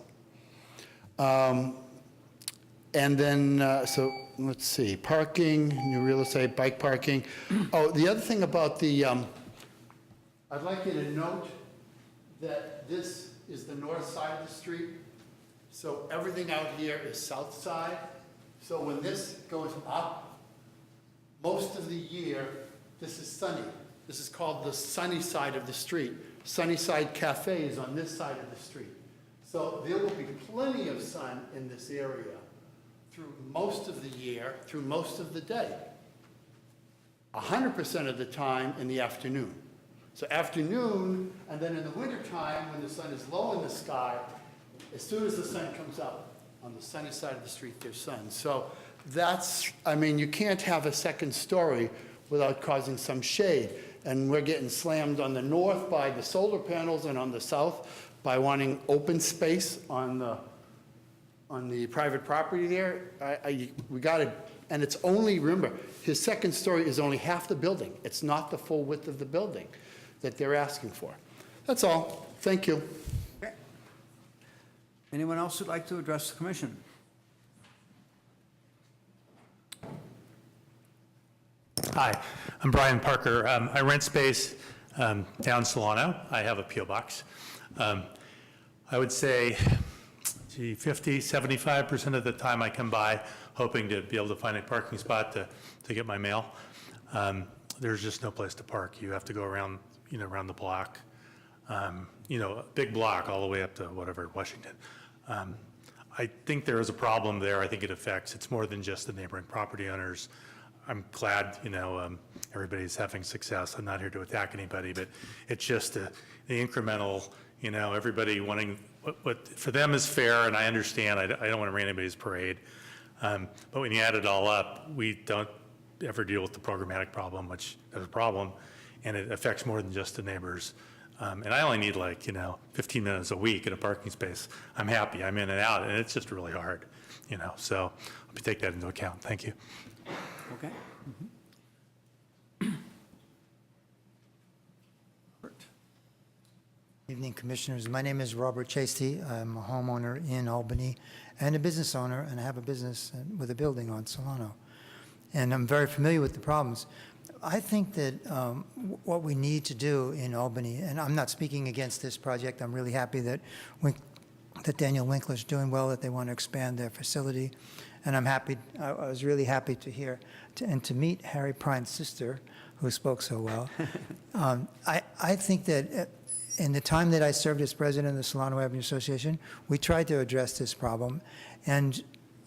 And then, so let's see, parking, new real estate, bike parking. Oh, the other thing about the, I'd like you to note that this is the north side of the street. So everything out here is south side. So when this goes up, most of the year, this is sunny. This is called the sunny side of the street. Sunnyside Cafe is on this side of the street. So there will be plenty of sun in this area through most of the year, through most of the day. 100% of the time in the afternoon. So afternoon, and then in the wintertime, when the sun is low in the sky, as soon as the sun comes up on the sunny side of the street, there's sun. So that's, I mean, you can't have a second story without causing some shade. And we're getting slammed on the north by the solar panels and on the south by wanting open space on the private property there. We got to, and it's only, remember, his second story is only half the building. It's not the full width of the building that they're asking for. That's all. Thank you. Okay. Anyone else who'd like to address the commission? Hi, I'm Brian Parker. I rent space Down Solano, I have a P.O. box. I would say, 50, 75% of the time I come by hoping to be able to find a parking spot to get my mail. There's just no place to park. You have to go around, around the block, a big block all the way up to whatever, Washington. I think there is a problem there. I think it's more than just the neighboring property owners. I'm glad, everybody's having success. I'm not here to attack anybody, but it's just the incremental, everybody wanting what for them is fair, and I understand. I don't want to rain anybody's parade. But when you add it all up, we don't ever deal with the programmatic problem, which is a problem, and it affects more than just the neighbors. And I only need 15 minutes a week in a parking space. I'm happy. I'm in and out, and it's just really hard, So I'll take that into account. Thank you. Okay. Evening, Commissioners. My name is Robert Chasty. I'm a homeowner in Albany and a business owner, and I have a business with a building on Solano. And I'm very familiar with the problems. I think that what we need to do in Albany, and I'm not speaking against this project, I'm really happy that Daniel Winkler's doing well, that they want to expand their facility. And I was really happy to hear and to meet Harry Prine's sister, who spoke so well. I think that in the time that I served as president of the Solano Avenue Association, we tried to address this problem. And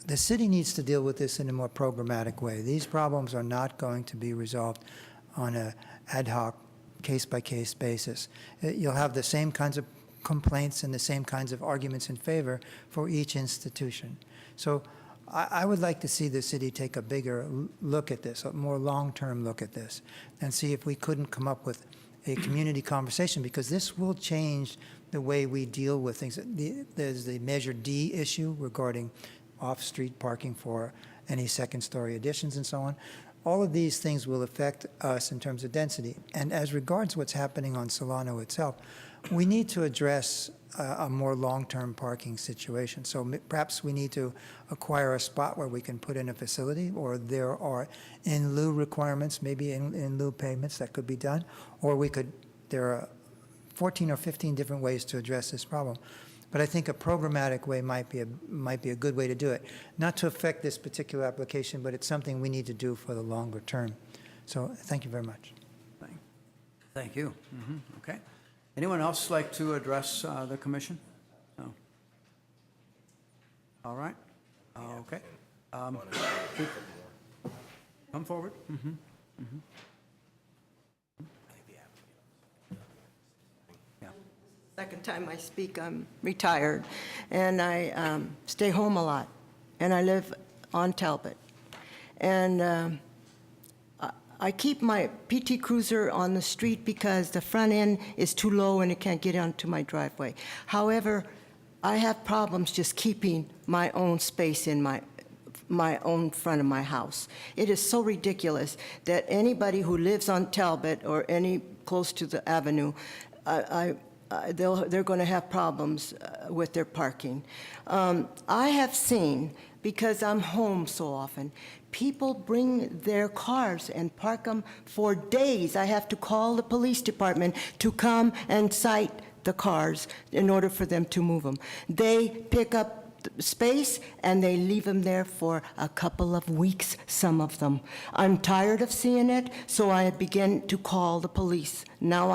the city needs to deal with this in a more programmatic way. These problems are not going to be resolved on an ad hoc, case-by-case basis. You'll have the same kinds of complaints and the same kinds of arguments in favor for each institution. So I would like to see the city take a bigger look at this, a more long-term look at this, and see if we couldn't come up with a community conversation, because this will change the way we deal with things. There's the Measure D issue regarding off-street parking for any second-story additions and so on. All of these things will affect us in terms of density. And as regards what's happening on Solano itself, we need to address a more long-term parking situation. So perhaps we need to acquire a spot where we can put in a facility, or there are in lieu requirements, maybe in lieu payments that could be done, or there are 14 or 15 different ways to address this problem. But I think a programmatic way might be a good way to do it. Not to affect this particular application, but it's something we need to do for the longer term. So thank you very much. Thank you. Okay. Anyone else like to address the commission? No. All right. Okay. Come forward. Second time I speak, I'm retired, and I stay home a lot, and I live on Talbot. And I keep my PT Cruiser on the street because the front end is too low and it can't get onto my driveway. However, I have problems just keeping my own space in my own front of my house. It is so ridiculous that anybody who lives on Talbot or any close to the avenue, they're going to have problems with their parking. I have seen, because I'm home so often, people bring their cars and park them for days. I have to call the police department to come and cite the cars in order for them to move them. They pick up space and they leave them there for a couple of weeks, some of them. I'm tired of seeing it, so I begin to call the police. Now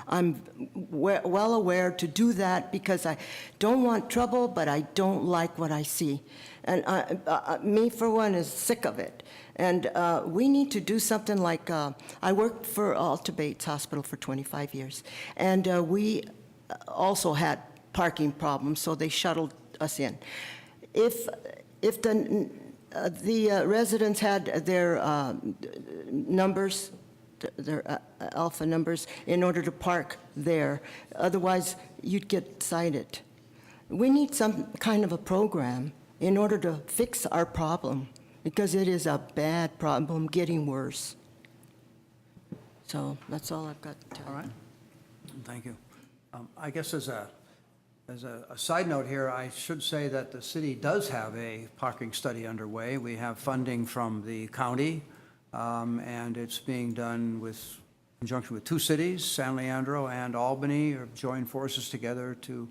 I'm well aware to do that because I don't want trouble, but I don't like what I see. And me, for one, is sick of it. And we need to do something like, I worked for Alta Bates Hospital for 25 years, and we also had parking problems, so they shuttled us in. If the residents had their numbers, their alpha numbers, in order to park there, otherwise you'd get cited. We need some kind of a program in order to fix our problem, because it is a bad problem, getting worse. So that's all I've got to tell you. All right. Thank you. I guess as a side note here, I should say that the city does have a parking study underway. We have funding from the county, and it's being done with conjunction with two cities, San Leandro and Albany, are joined forces together to,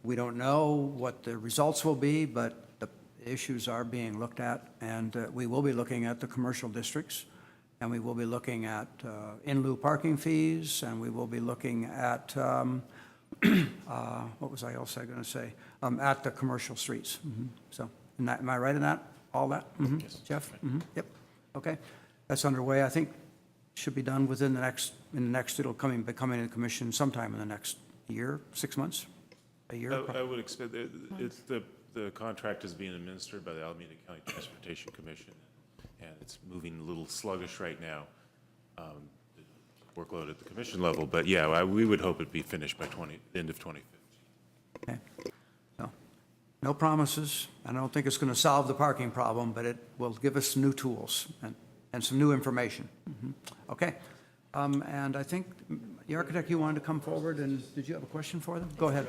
we don't know what the results will be, but the issues are being looked at, and we will be looking at the commercial districts, and we will be looking at in lieu parking fees, and we will be looking at, what was I also going to say, at the commercial streets. So, am I right in that, all that? Yes. Jeff? Yep, okay. That's underway. I think should be done within the next, it'll be coming to the commission sometime in the next year, 6 months, a year? I would expect, the contract is being administered by the Alameda County Transportation Commission, and it's moving a little sluggish right now, workload at the commission level, but yeah, we would hope it'd be finished by end of 2015. Okay. No promises. I don't think it's going to solve the parking problem, but it will give us new tools and some new information. Okay. And I think the architect, you wanted to come forward, and did you have a question for them? Go ahead.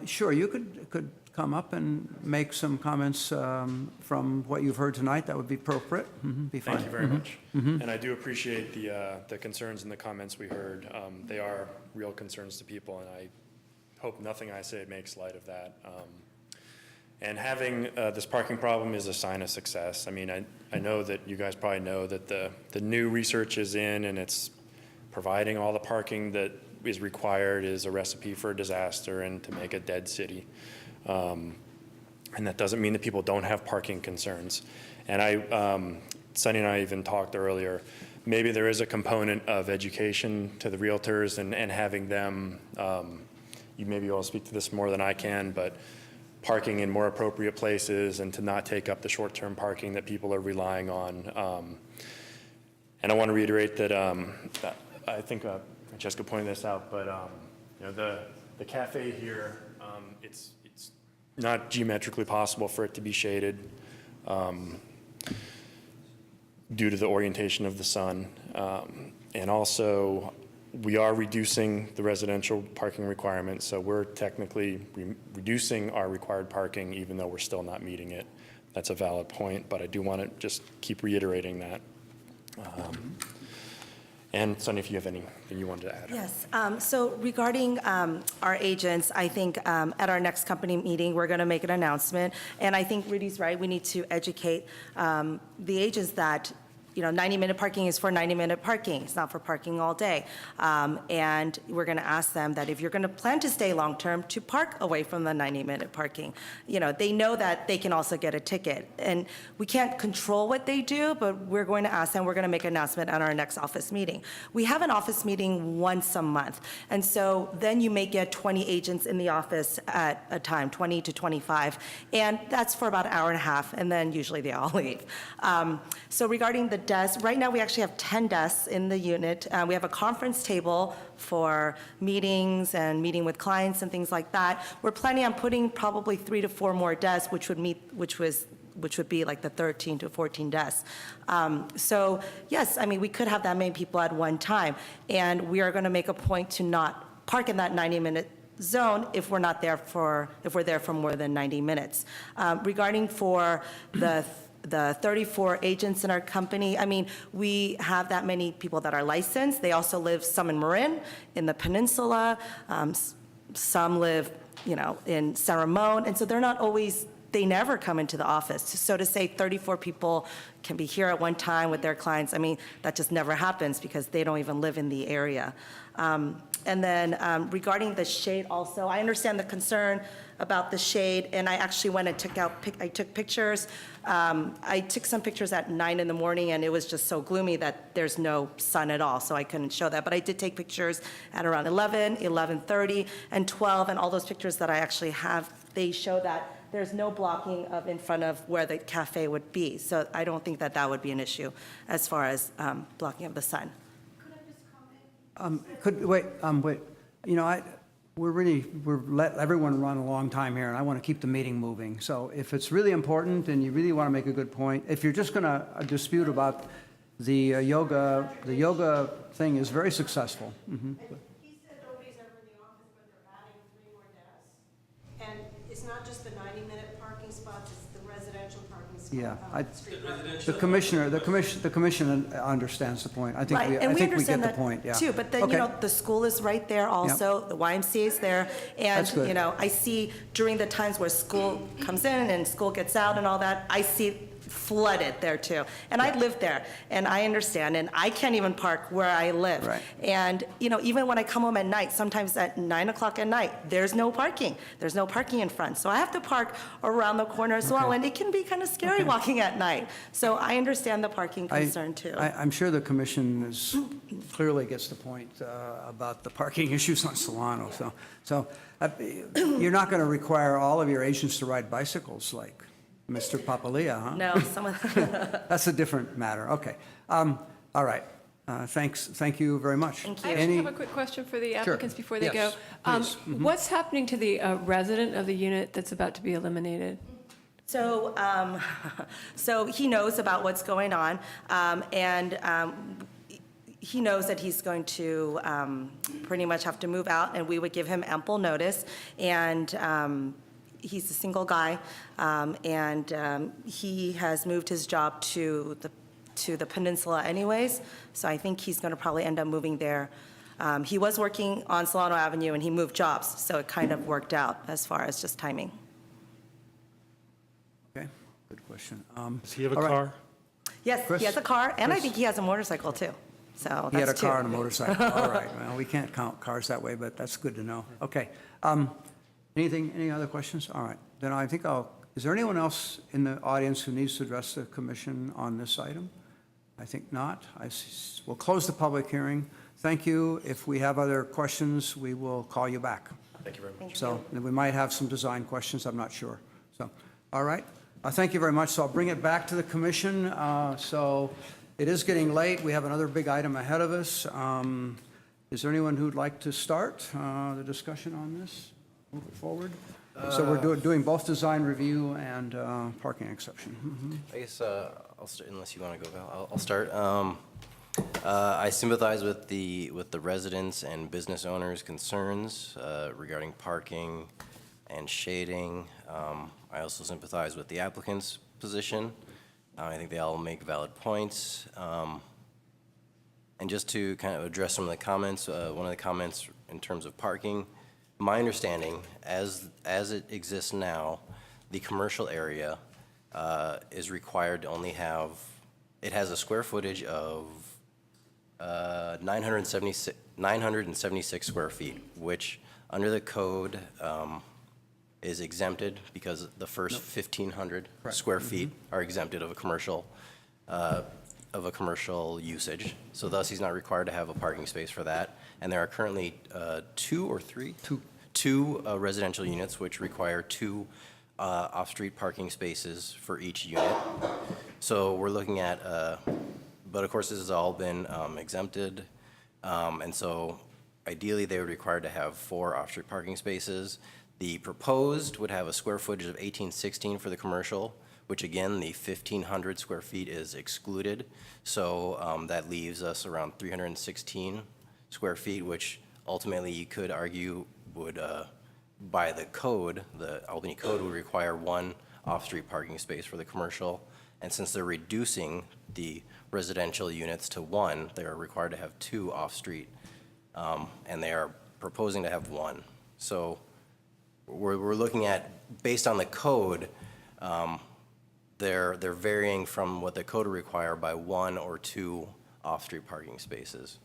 Sure, you could come up and make some comments from what you've heard tonight. That would be appropriate. Be fine. Thank you very much. And I do appreciate the concerns and the comments we heard. They are real concerns to people, and I hope nothing I say makes light of that. And having this parking problem is a sign of success. I mean, I know that you guys probably know that the new research is in, and it's providing all the parking that is required is a recipe for a disaster and to make a dead city. And that doesn't mean that people don't have parking concerns. And Sonny and I even talked earlier, maybe there is a component of education to the realtors and having them, you maybe all speak to this more than I can, but parking in more appropriate places and to not take up the short-term parking that people are relying on. And I want to reiterate that I think Jessica pointed this out, but you know, the cafe here, it's not geometrically possible for it to be shaded due to the orientation of the sun. And also, we are reducing the residential parking requirements, so we're technically reducing our required parking even though we're still not meeting it. That's a valid point, but I do want to just keep reiterating that. And Sonny, if you have anything you wanted to add. Yes, so regarding our agents, I think at our next company meeting, we're going to make an announcement. And I think Rudy's right, we need to educate the agents that, you know, 90-minute parking is for 90-minute parking. It's not for parking all day. And we're going to ask them that if you're going to plan to stay long-term, to park away from the 90-minute parking. You know, they know that they can also get a ticket. And we can't control what they do, but we're going to ask them. We're going to make an announcement at our next office meeting. We have an office meeting once a month. And so then you may get 20 agents in the office at a time, 20 to 25. And that's for about an hour and a half, and then usually they all leave. So regarding the desks, right now we actually have 10 desks in the unit. We have a conference table for meetings and meeting with clients and things like that. We're planning on putting probably 3 to 4 more desks, which would be like the 13 to 14 desks. So yes, I mean, we could have that many people at one time, and we are going to make a point to not park in that 90-minute zone if we're there for more than 90 minutes. Regarding for the 34 agents in our company, I mean, we have that many people that are licensed. They also live, some in Marin, in the Peninsula, some live, you know, in San Ramon, and so they're not always, they never come into the office. So to say 34 people can be here at one time with their clients, I mean, that just never happens because they don't even live in the area. And then regarding the shade also, I understand the concern about the shade, and I actually went and took pictures. I took some pictures at 9 in the morning, and it was just so gloomy that there's no sun at all, so I couldn't show that. But I did take pictures at around 11, 11:30, and 12, and all those pictures that I actually have, they show that there's no blocking of in front of where the cafe would be. So I don't think that that would be an issue as far as blocking of the sun. Wait, you know, we're let everyone run a long time here, and I want to keep the meeting moving. So if it's really important and you really want to make a good point, if you're just going to dispute about the yoga thing is very successful. He said nobody's ever in the office, but they're adding 3 more desks. And it's not just the 90-minute parking spots, it's the residential parking Yeah, the commission understands the point. I think Right, we, and I we think we get understand the that point, yeah. too, but then, Okay. the school is right there also, the YMCA is there. That's good. And, I see during the times where school comes in and school gets out and all that, I see flooded there too. And I live there, and I understand, and I can't even park where I live. Right. And, even when I come home at night, sometimes at 9 o'clock at night, there's no parking. There's no parking in front. So I have to park around the corner as well, Okay. and it can be kind of scary walking at night. So I understand the parking concern too. I'm sure the commission clearly gets the point about the parking issues on Solano. So you're not going to require all of your agents to ride bicycles like Mr. Papalia, huh? No, some of That's a different matter. Okay. All right. Thank you very much. Thank I actually have a quick question for the applicants before they go. Yes, please. What's happening to the resident of the unit that's about to be eliminated? So, so he knows about what's going on, and he knows that he's going to pretty much have to move out, and we would give him ample notice. And he's a single guy, and he has moved his job to the peninsula anyways, so I think he's going to probably end up moving there. He was working on Solano Avenue, and he moved jobs, so it kind of worked out as far as just timing. Okay, good question. Does he have a all right. car? Yes, Chris? he has a car, and I Chris? think he has a motorcycle too, so He had a that's two. car and a motorcycle. All right, well, we can't count cars that way, but that's good to know. Okay. Any other questions? All right, then I think is there anyone else in the audience who needs to address the commission on this item? I think not. We'll close the public hearing. Thank you. If we have other questions, we will call you back. Thank you very much. So then we might have some design questions, I'm not sure. So, all right. Thank you very much. So I'll bring it back to the commission. So it is getting late. We have another big item ahead of us. Is there anyone who'd like to start the discussion on this? Move it forward. So we're doing both design review and parking exception. Mhm. I guess I'll start, unless you want to go, Val. I'll start. I sympathize with the residents and business owners' concerns regarding parking and shading. I also sympathize with the applicant's position. I think they all make valid points. And just to kind of address some of the comments, one of the comments in terms of parking, my understanding, as it exists now, the commercial area is required to only have, it has a square footage of 976 square feet, which under the code is exempted because the first 1,500 square feet are exempted of a commercial usage. So thus, he's not required to have a parking space for that. And there are currently two residential units which require two off-street parking spaces for each unit. So we're looking at, but of course, this has all been exempted. And so ideally, they would require to have 4 off-street parking spaces. The proposed would have a square footage of 1816 for the commercial, which again, the 1,500 square feet is excluded. So that leaves us around 316 square feet, which ultimately you could argue would, by the code, the Albany code would require 1 off-street parking space for the commercial. And since they're reducing the residential units to 1, they are required to have 2 off-street, and they are proposing to have 1. So we're looking at, based on the code, they're varying from what the code would require by 1 or 2 off-street parking spaces.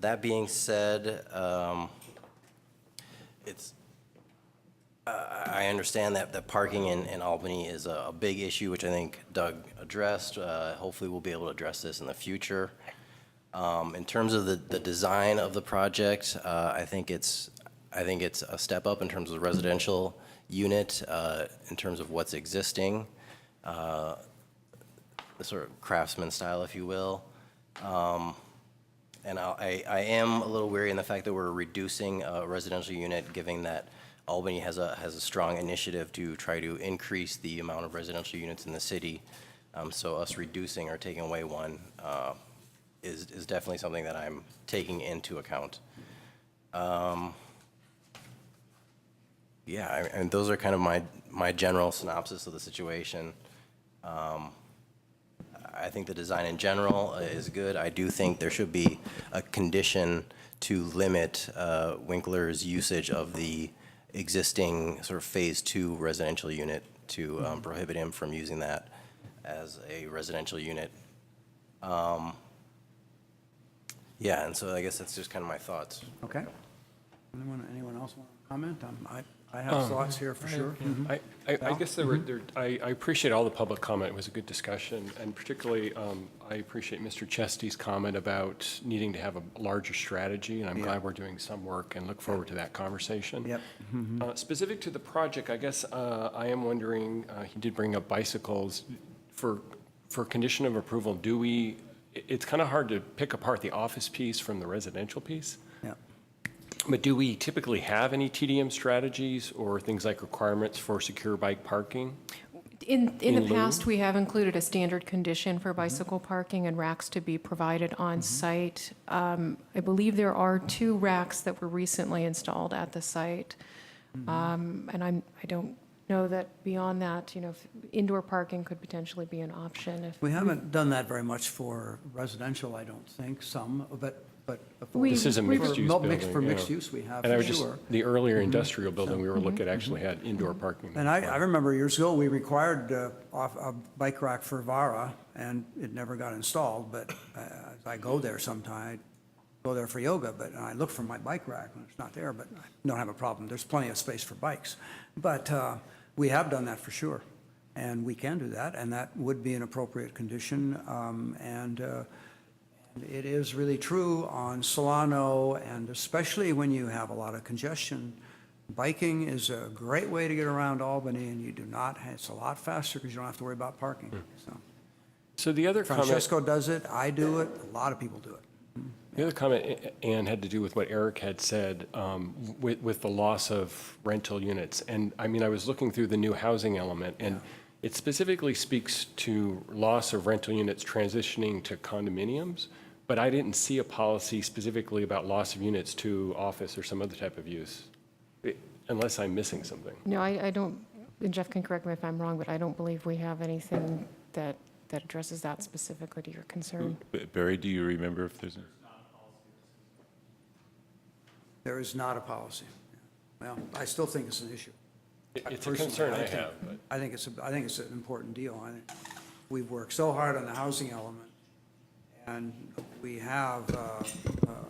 That being said, I understand that the parking in Albany is a big issue, which I think Doug addressed. Hopefully, we'll be able to address this in the future. In terms of the design of the project, I think it's a step up in terms of the residential unit, in terms of what's existing, the sort of craftsman style, if you will. And I am a little weary in the fact that we're reducing a residential unit, given that Albany has a strong initiative to try to increase the amount of residential units in the city. So us reducing or taking away 1 is definitely something that I'm taking into account. Yeah, and those are kind of my general synopsis of the situation. I think the design in general is good. I do think there should be a condition to limit Winkler's usage of the existing sort of Phase 2 residential unit to prohibit him from using that as a residential unit. Yeah, and so I guess that's just kind of my thoughts. Okay. Anyone else want to comment? I have thoughts here for sure. I guess I appreciate all the public comment. It was a good discussion, and particularly I appreciate Mr. Chesty's comment about needing to have a larger strategy, and I'm glad we're doing some work and look forward to that conversation. Yep. Specific to the project, I guess I am wondering, he did bring up bicycles. For condition of approval, it's kind of hard to pick apart the office piece from the residential piece. Yeah. But do we typically have any TDM strategies or things like requirements for secure bike parking? In the lieu? past, we have included a standard condition for bicycle parking and racks to be provided on site. I believe there are 2 racks that were recently installed at the site. And I don't know that beyond that, indoor parking could potentially be an option. If We haven't done that very much for residential, I don't think, some, but This is a mixed-use building. For mixed use, we have, And I for was just, sure. the earlier industrial building we were looking at actually had indoor parking. And I remember years ago, we required a bike rack for Vara, and it never got installed, but I go there sometime, I go there for yoga, but I look for my bike rack, and it's not there, but I don't have a problem. There's plenty of space for bikes. But we have done that for sure, and we can do that, and that would be an appropriate condition. And it is really true on Solano, and especially when you have a lot of congestion, biking is a great way to get around Albany, and you do not, it's a lot faster because you don't have to worry about parking. So the other comment. Francesco does it, I do it, a lot of people do it. The other comment, Ann, had to do with what Eric had said with the loss of rental units. And I mean, I was looking through the new housing element, and it specifically speaks to loss of rental units transitioning to condominiums, but I didn't see a policy specifically about loss of units to office or some other type of use, unless I'm missing something. No, I don't, and Jeff can correct me if I'm wrong, but I don't believe we have anything that addresses that specifically to your concern. Barry, do you remember if there's a... There is not a policy. Well, I still think it's an issue. It's a Personally, concern I think- have, but. I think it's an important deal. I think we've worked so hard on the housing element, and we have a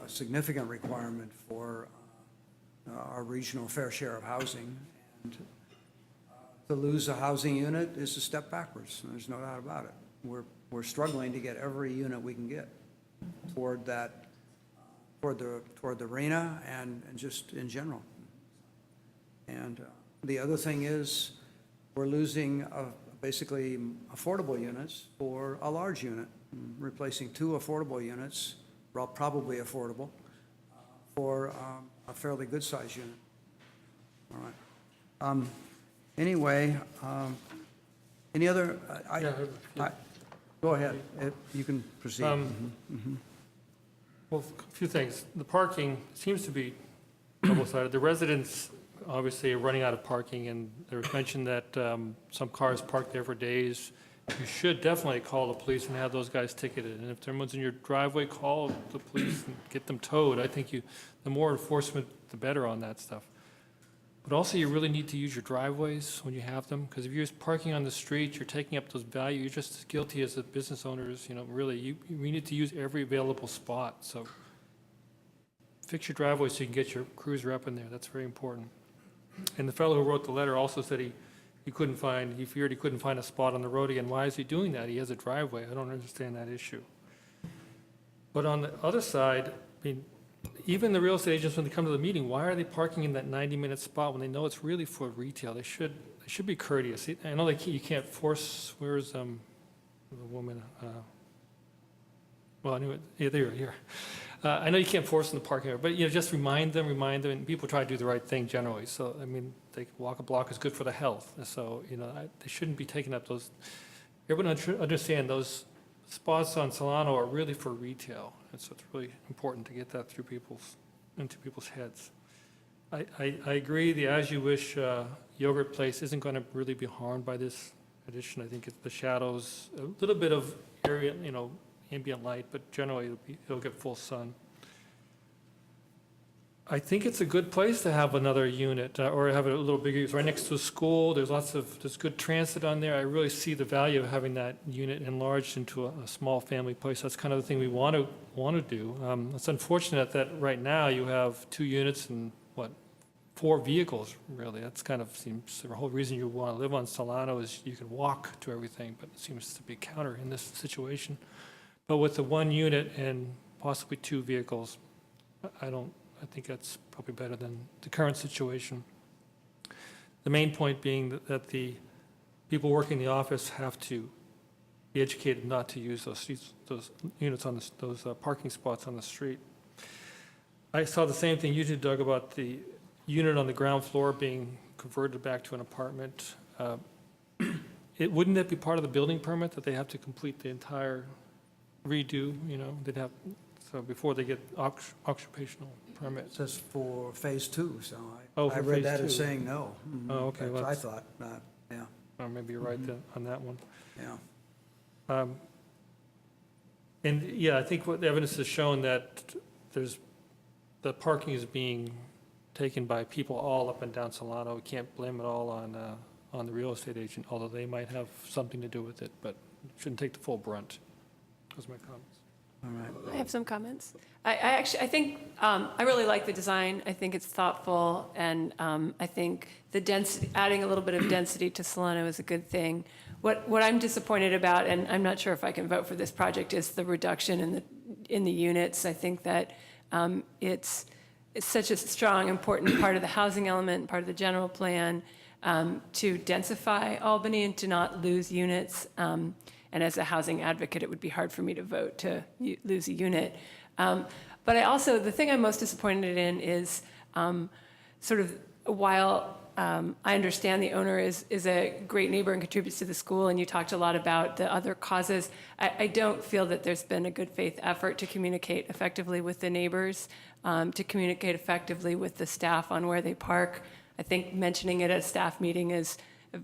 significant requirement for our regional fair share of housing. And to lose a housing unit is a step backwards. There's no doubt about it. We're struggling to get every unit we can get toward that, toward the arena and just in general. And the other thing is, we're losing basically affordable units for a large unit, replacing 2 affordable units, well, probably affordable, for a fairly good-sized unit. All right. Anyway, any other? Go ahead. You can proceed. Well, a few things. The parking seems to be double-sided. The residents obviously are running out of parking, and there was mention that some cars parked there for days. You should definitely call the police and have those guys ticketed. And if someone's in your driveway, call the police and get them towed. I think the more enforcement, the better on that stuff. But also, you really need to use your driveways when you have them, because if you're just parking on the street, you're taking up those values, you're just as guilty as the business owners, really. We need to use every available spot, so fix your driveway so you can get your cruiser up in there. That's very important. And the fellow who wrote the letter also said he feared he couldn't find a spot on the road again. Why is he doing that? He has a driveway. I don't understand that issue. But on the other side, I mean, even the real estate agents, when they come to the meeting, why are they parking in that 90-minute spot when they know it's really for retail? They should be courteous. I know you can't force, where's the woman? Well, anyway, yeah, there you're here. I know you can't force them to park here, but just remind them, and people try to do the right thing generally. So, I mean, they walk a block is good for the health. So, they shouldn't be taking up those. Everyone understand those spots on Solano are really for retail. And so it's really important to get that into people's heads. I agree, the As You Wish yogurt place isn't going to really be harmed by this addition. I think it's the shadows, a little bit of area, ambient light, but generally it'll get full sun. I think it's a good place to have another unit, or have it a little bigger. It's right next to a school. There's good transit on there. I really see the value of having that unit enlarged into a small family place. That's kind of the thing we want to do. It's unfortunate that right now you have 2 units and 4 vehicles, really. That's kind of seems the whole reason you want to live on Solano is you can walk to everything, but it seems to be counter in this situation. But with the 1 unit and possibly 2 vehicles, I think that's probably better than the current situation. The main point being that the people working in the office have to be educated not to use those units on those parking spots on the street. I saw the same thing you did, Doug, about the unit on the ground floor being converted back to an apartment. Wouldn't that be part of the building permit that they have to complete the entire redo? They'd have, so before they get occupational permit. It says for phase 2, so Oh, I for read phase that as 2. saying no. Oh, okay, That's well, what I thought, yeah, Or maybe you're right then on that one. yeah. And yeah, I think what the evidence has shown that the parking is being taken by people all up and down Solano. We can't blame it all on the real estate agent, although they might have something to do with it, but shouldn't take the full brunt. Those are my comments. All right. I have some comments. I think, I really like the design. I think it's thoughtful, and I think the density, adding a little bit of density to Solano is a good thing. What I'm disappointed about, and I'm not sure if I can vote for this project, is the reduction in the units. I think that it's such a strong, important part of the housing element, part of the general plan, to densify Albany and to not lose units. And as a housing advocate, it would be hard for me to vote to lose a unit. But the thing I'm most disappointed in is sort of while I understand the owner is a great neighbor and contributes to the school, and you talked a lot about the other causes, I don't feel that there's been a good faith effort to communicate effectively with the neighbors, to communicate effectively with the staff on where they park. I think mentioning it at a staff meeting is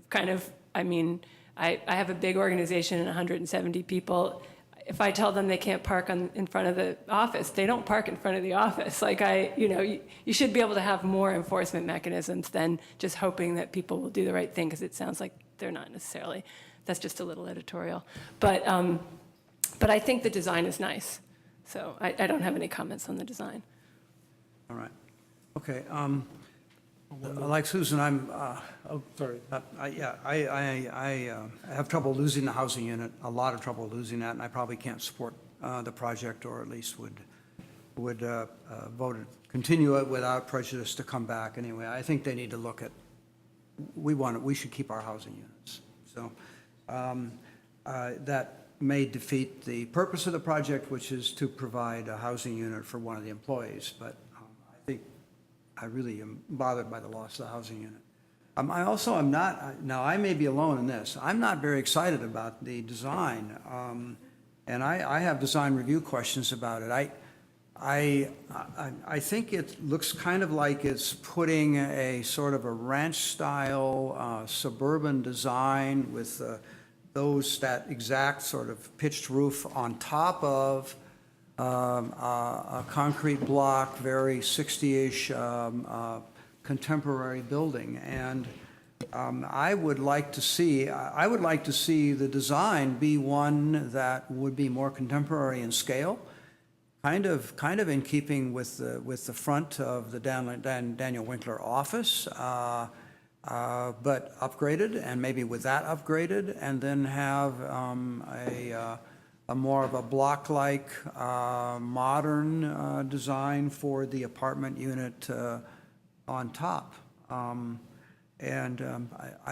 kind of, I have a big organization and 170 people. If I tell them they can't park in front of the office, they don't park in front of the office. You should be able to have more enforcement mechanisms than just hoping that people will do the right thing, because it sounds like they're not necessarily. That's just a little editorial. But I think the design is nice. So I don't have any comments on the design. All right. Okay. Like Susan, Sorry. I have trouble losing the housing unit, a lot of trouble losing that, and I probably can't support the project, or at least would vote to continue it without prejudice to come back anyway. I think they need to look at, we should keep our housing units. So that may defeat the purpose of the project, which is to provide a housing unit for one of the employees, but I really am bothered by the loss of the housing unit. I also am not, now I may be alone in this, I'm not very excited about the design. And I have design review questions about it. I think it looks kind of like it's putting a sort of a ranch-style suburban design with that exact sort of pitched roof on top of a concrete block, very 60-ish contemporary building. And I would like to see the design be one that would be more contemporary in scale, kind of in keeping with the front of the Daniel Winkler office, but upgraded, and maybe with that upgraded, and then have a more of a block-like modern design for the apartment unit on top. I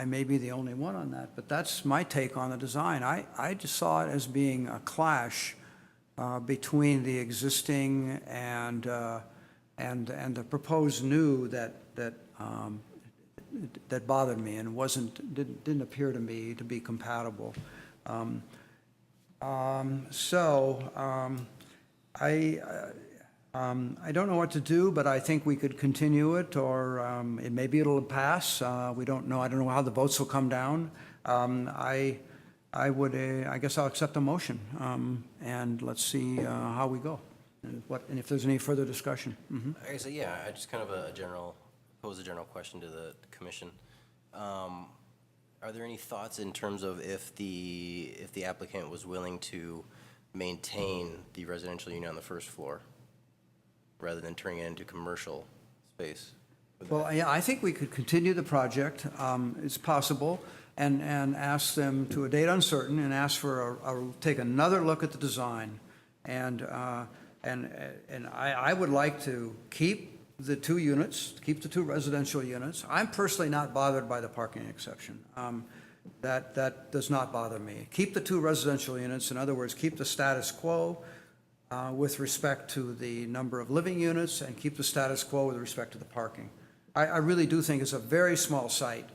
may be the only one on that, but that's my take on the design. I just saw it as being a clash between the existing and the proposed new that bothered me and didn't appear to me to be compatible. I don't know what to do, but I think we could continue it, or maybe it'll pass. We don't know. I don't know how the votes will come down. I guess I'll accept the motion, and let's see how we go, and if there's any further discussion. Mhm. Okay, so yeah, I just kind of pose a general question to the commission. Are there any thoughts in terms of if the applicant was willing to maintain the residential unit on the first floor rather than turning it into commercial space? Well, yeah, I think we could continue the project, it's possible, and ask them to a date uncertain, and ask for take another look at the design. And I would like to keep the 2 units, keep the 2 residential units. I'm personally not bothered by the parking exception. That does not bother me. Keep the 2 residential units, in other words, keep the status quo with respect to the number of living units, and keep the status quo with respect to the parking. I really do think it's a very small site,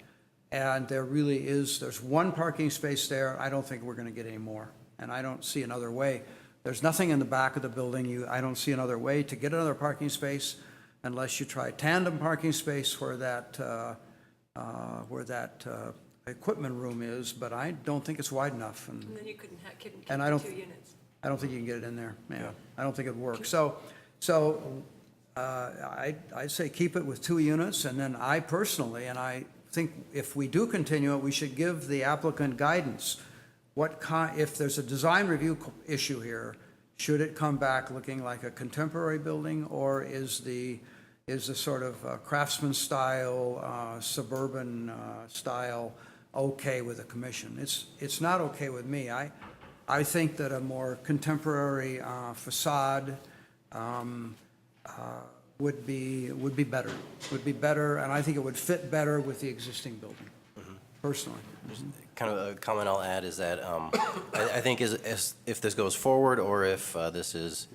and there's 1 parking space there. I don't think we're going to get any more, and I don't see another way. There's nothing in the back of the building. I don't see another way to get another parking space unless you try tandem parking space where that equipment room is, but I don't think it's wide enough. And then you couldn't keep And I the don't- 2 units. I don't think you can get it in there, yeah. I don't think it'd work. I'd say keep it with 2 units, and then I personally, and I think if we do continue it, we should give the applicant guidance. If there's a design review issue here, should it come back looking like a contemporary building, or is the sort of craftsman style, suburban style okay with the commission? It's not okay with me. I think that a more contemporary facade would be better, and I think it would fit better with the existing building, personally. Just kind of a comment I'll add is that I think if this goes forward, or if this is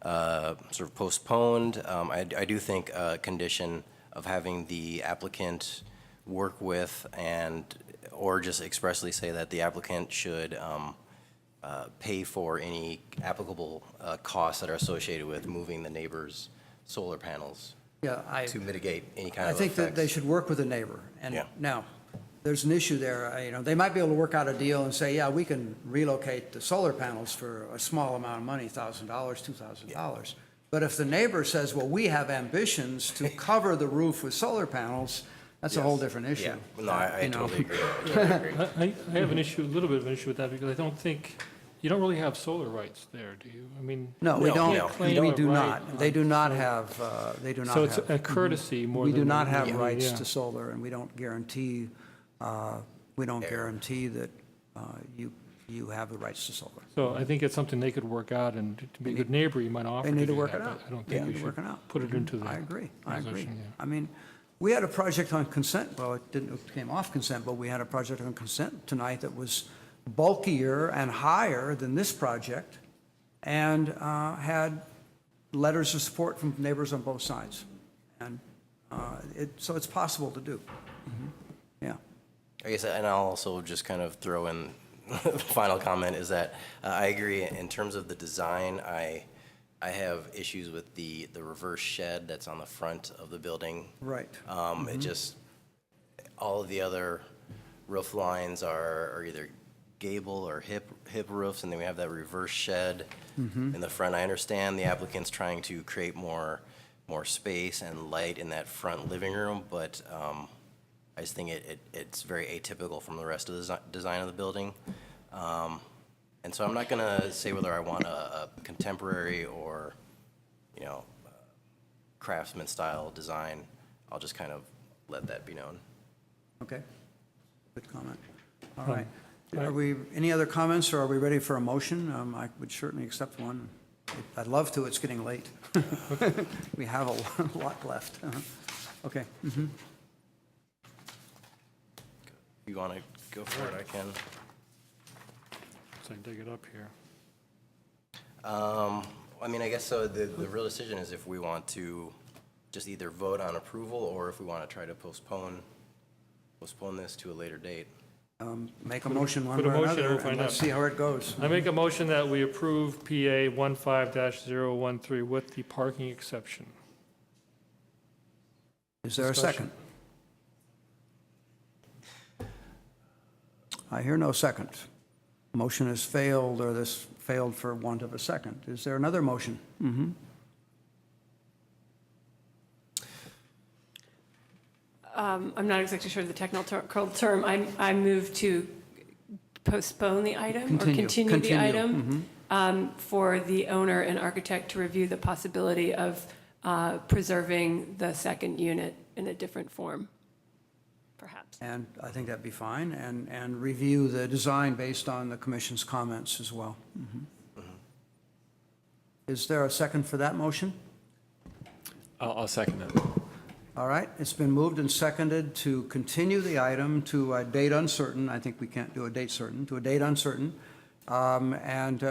sort of postponed, I do think a condition of having the applicant work with or just expressly say that the applicant should pay for any applicable costs that are associated with moving the neighbor's solar panels to mitigate any kind of I think that they effects. should work with a neighbor. And Yeah. now, there's an issue there. They might be able to work out a deal and say, yeah, we can relocate the solar panels for a small amount of money, $1,000, $2,000. But if the neighbor says, well, we have ambitions to cover the roof with solar panels, that's a whole different issue. Yeah, no, I totally agree. I have a little bit of an issue with that, because I don't think, you don't really have solar rights there, do you? I mean. No, we you don't. can't claim We a do right not. They do not have, they do not So have. it's a courtesy more We than. do not a- have yeah. rights Yeah. to solar, and we don't guarantee that you have the rights to solar. So I think it's something they could work out, and to be a good neighbor, you might offer They to need to do work that, it but out. I don't They think need we to work should it out. put it into the. I agree. resolution, yeah. I mean, we had a project on consent, well, it came off consent, but we had a project on consent tonight that was bulkier and higher than this project, and had letters of support from neighbors on both sides. And so it's possible to do. Yeah. I guess, and I'll also just kind of throw in the final comment is that I agree in terms of the design. I have issues with the reverse shed that's on the front of the building. Right. It just, all of the other roof lines are either gable or hip roofs, and then we have that reverse shed in the front. I understand the applicant's trying to create more space and light in that front living room, but I just think it's very atypical from the rest of the design of the building. And so I'm not going to say whether I want a contemporary or, craftsman style design. I'll just kind of let that be known. Okay. Good comment. All right. Any other comments, or are we ready for a motion? I would certainly accept one. I'd love to. It's getting late. We have a lot left. Okay. If you want to go for it, I can. So I dig it up here. I mean, I guess so the real decision is if we want to just either vote on approval, or if we want to try to postpone this to a later date. Make a motion one Put a way or motion, another, we'll and find let's out. see how it goes. I make a motion that we approve PA 15-013 with the parking exception. Is there a second? I hear no second. Motion has failed, or this failed for want of a second. Is there another motion? I'm not exactly sure of the technical term. I move to postpone the item or Continue. continue the Continue. item for the owner and architect to review the possibility of preserving the second unit in a different form, perhaps. And I think that'd be fine, and review the design based on the commission's comments as well. Is there a second for that motion? I'll second that. All right, it's been moved and seconded to continue the item to a date uncertain. I think we can't do a date certain, to a date uncertain, and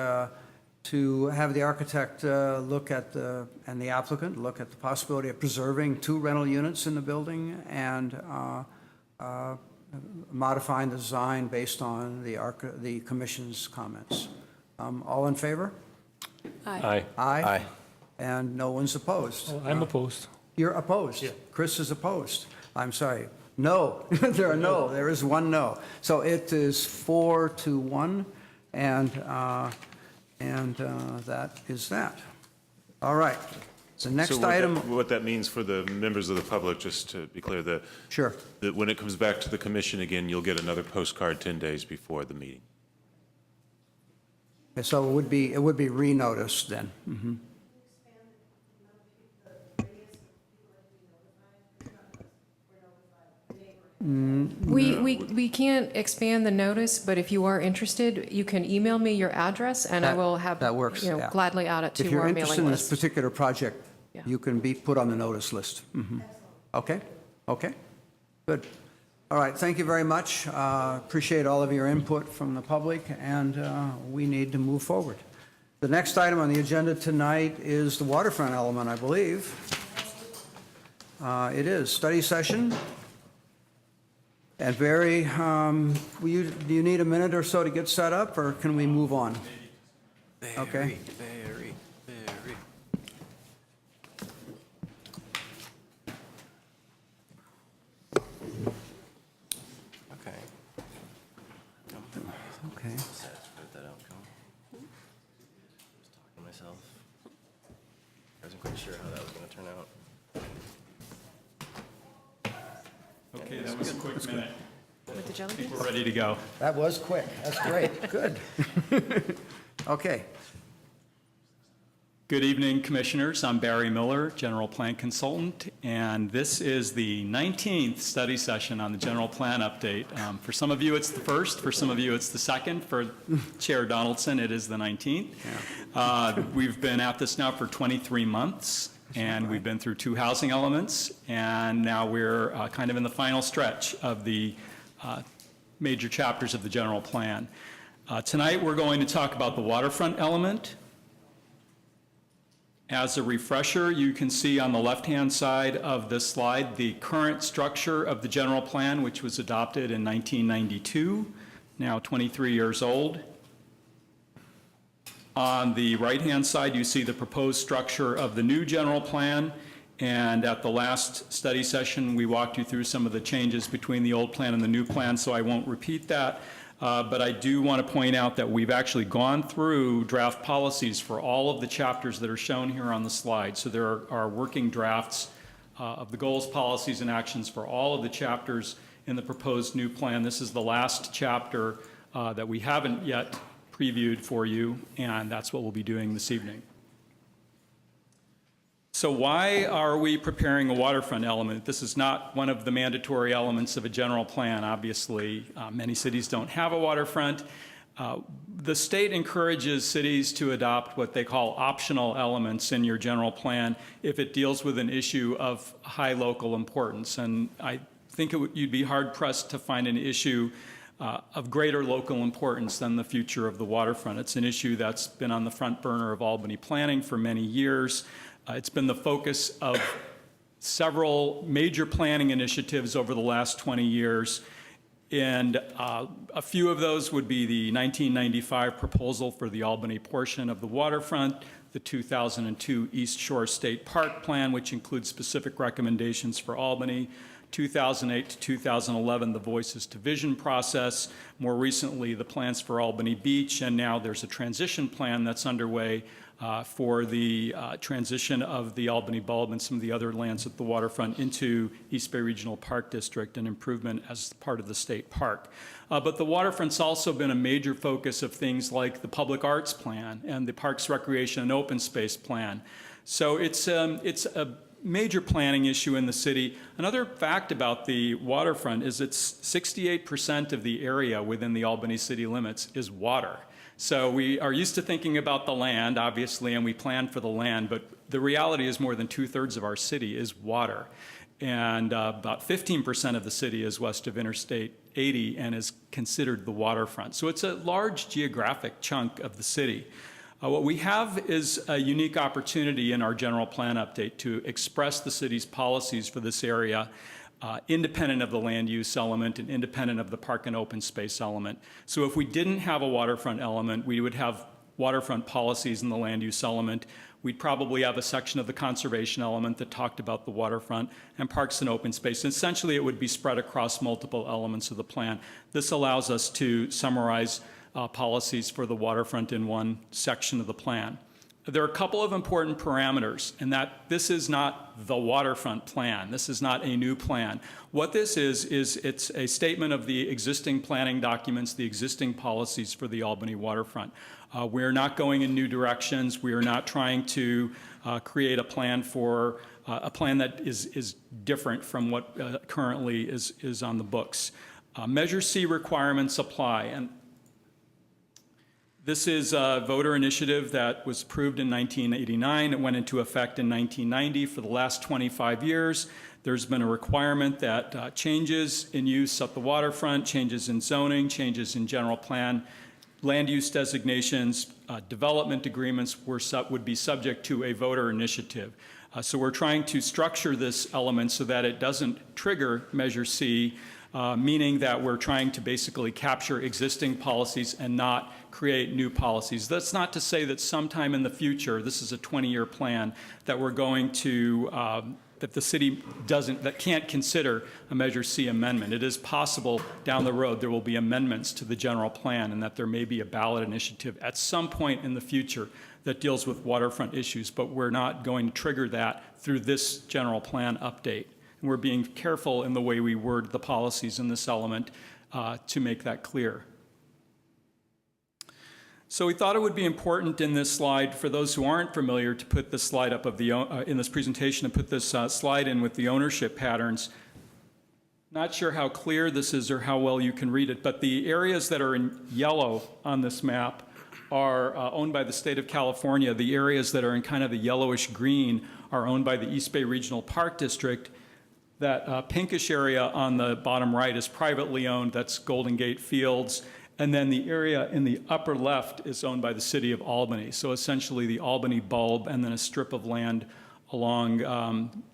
to have the architect look at and the applicant look at the possibility of preserving 2 rental units in the building and modifying the design based on the commission's comments. All in favor? Aye. Aye? Aye. And no one's opposed? Oh, I'm opposed. You're opposed? Yeah. Chris is opposed. I'm sorry. No, there are no. There is one no. So it is 4-1, and that is that. All right. The next So item. what that means for the members of the public, just to be clear, Sure. that when it comes back to the commission again, you'll get another postcard 10 days before the meeting. So it would be renoticed then. We can't expand the notice, but if you are interested, you can email me your address, and I will have, That works, yeah. gladly add it If to you're our interested mailing in this list. particular project, Yeah. you can be put on the notice list. Okay, okay, good. All right, thank you very much. Appreciate all of your input from the public, and we need to move forward. The next item on the agenda tonight is the waterfront element, I believe. It is study session. And Barry, do you need a minute or so to get set up, or can we move on? Okay. Very. Okay. Okay. Put that out, come. Just talking to myself. I wasn't quite sure how that was going to turn out. Okay, that was a quick minute. With the jelly I think beans? we're ready to go. That was quick. That's great. Good. Okay. Good evening, Commissioners. I'm Barry Miller, General Plan Consultant, and this is the 19th study session on the General Plan update. For some of you, it's the first. For some of you, it's the second. For Chair Donaldson, it is the 19th. We've been at this now for 23 months. And we've been through 2 housing elements, and now we're kind of in the final stretch of the major chapters of the general plan. Tonight, we're going to talk about the waterfront element. As a refresher, you can see on the left-hand side of this slide the current structure of the general plan, which was adopted in 1992, now 23 years old. On the right-hand side, you see the proposed structure of the new general plan, and at the last study session, we walked you through some of the changes between the old plan and the new plan, so I won't repeat that. But I do want to point out that we've actually gone through draft policies for all of the chapters that are shown here on the slide. So there are working drafts of the goals, policies, and actions for all of the chapters in the proposed new plan. This is the last chapter that we haven't yet previewed for you, and that's what we'll be doing this evening. So why are we preparing a waterfront element? This is not one of the mandatory elements of a general plan, obviously. Many cities don't have a waterfront. The state encourages cities to adopt what they call optional elements in your general plan if it deals with an issue of high local importance. And I think you'd be hard-pressed to find an issue of greater local importance than the future of the waterfront. It's an issue that's been on the front burner of Albany planning for many years. It's been the focus of several major planning initiatives over the last 20 years. And a few of those would be the 1995 proposal for the Albany portion of the waterfront, the 2002 East Shore State Park Plan, which includes specific recommendations for Albany, 2008 to 2011, the Voices to Vision process, more recently the plans for Albany Beach, and now there's a transition plan that's underway for the transition of the Albany Bulb and some of the other lands at the waterfront into East Bay Regional Park District and improvement as part of the state park. But the waterfront's also been a major focus of things like the Public Arts Plan and the Parks, Recreation, and Open Space Plan. So it's a major planning issue in the city. Another fact about the waterfront is it's 68% of the area within the Albany city limits is water. So we are used to thinking about the land, obviously, and we plan for the land, but the reality is more than 2/3 of our city is water. And about 15% of the city is west of Interstate 80 and is considered the waterfront. So it's a large geographic chunk of the city. What we have is a unique opportunity in our general plan update to express the city's policies for this area, independent of the land use element and independent of the park and open space element. So if we didn't have a waterfront element, we would have waterfront policies in the land use element. We'd probably have a section of the conservation element that talked about the waterfront and parks and open space. And essentially, it would be spread across multiple elements of the plan. This allows us to summarize policies for the waterfront in one section of the plan. There are a couple of important parameters, and that this is not the waterfront plan. This is not a new plan. What this is it's a statement of the existing planning documents, the existing policies for the Albany waterfront. We're not going in new directions. We are not trying to create a plan for a plan that is different from what currently is on the books. Measure C requirements apply, and this is a voter initiative that was approved in 1989. It went into effect in 1990. For the last 25 years, there's been a requirement that changes in use at the waterfront, changes in zoning, changes in general plan, land use designations, development agreements would be subject to a voter initiative. So we're trying to structure this element so that it doesn't trigger Measure C, meaning that we're trying to basically capture existing policies and not create new policies. That's not to say that sometime in the future, this is a 20-year plan, that we're going to, that the city can't consider a Measure C amendment. It is possible down the road there will be amendments to the general plan and that there may be a ballot initiative at some point in the future that deals with waterfront issues, but we're not going to trigger that through this general plan update. And we're being careful in the way we word the policies in this element to make that clear. So we thought it would be important in this slide, for those who aren't familiar, to put this slide up of the in this presentation, and put this slide in with the ownership patterns. Not sure how clear this is or how well you can read it, but the areas that are in yellow on this map are owned by the state of California. The areas that are in kind of the yellowish green are owned by the East Bay Regional Park District. That pinkish area on the bottom right is privately owned. That's Golden Gate Fields. And then the area in the upper left is owned by the city of Albany. So essentially the Albany Bulb and then a strip of land along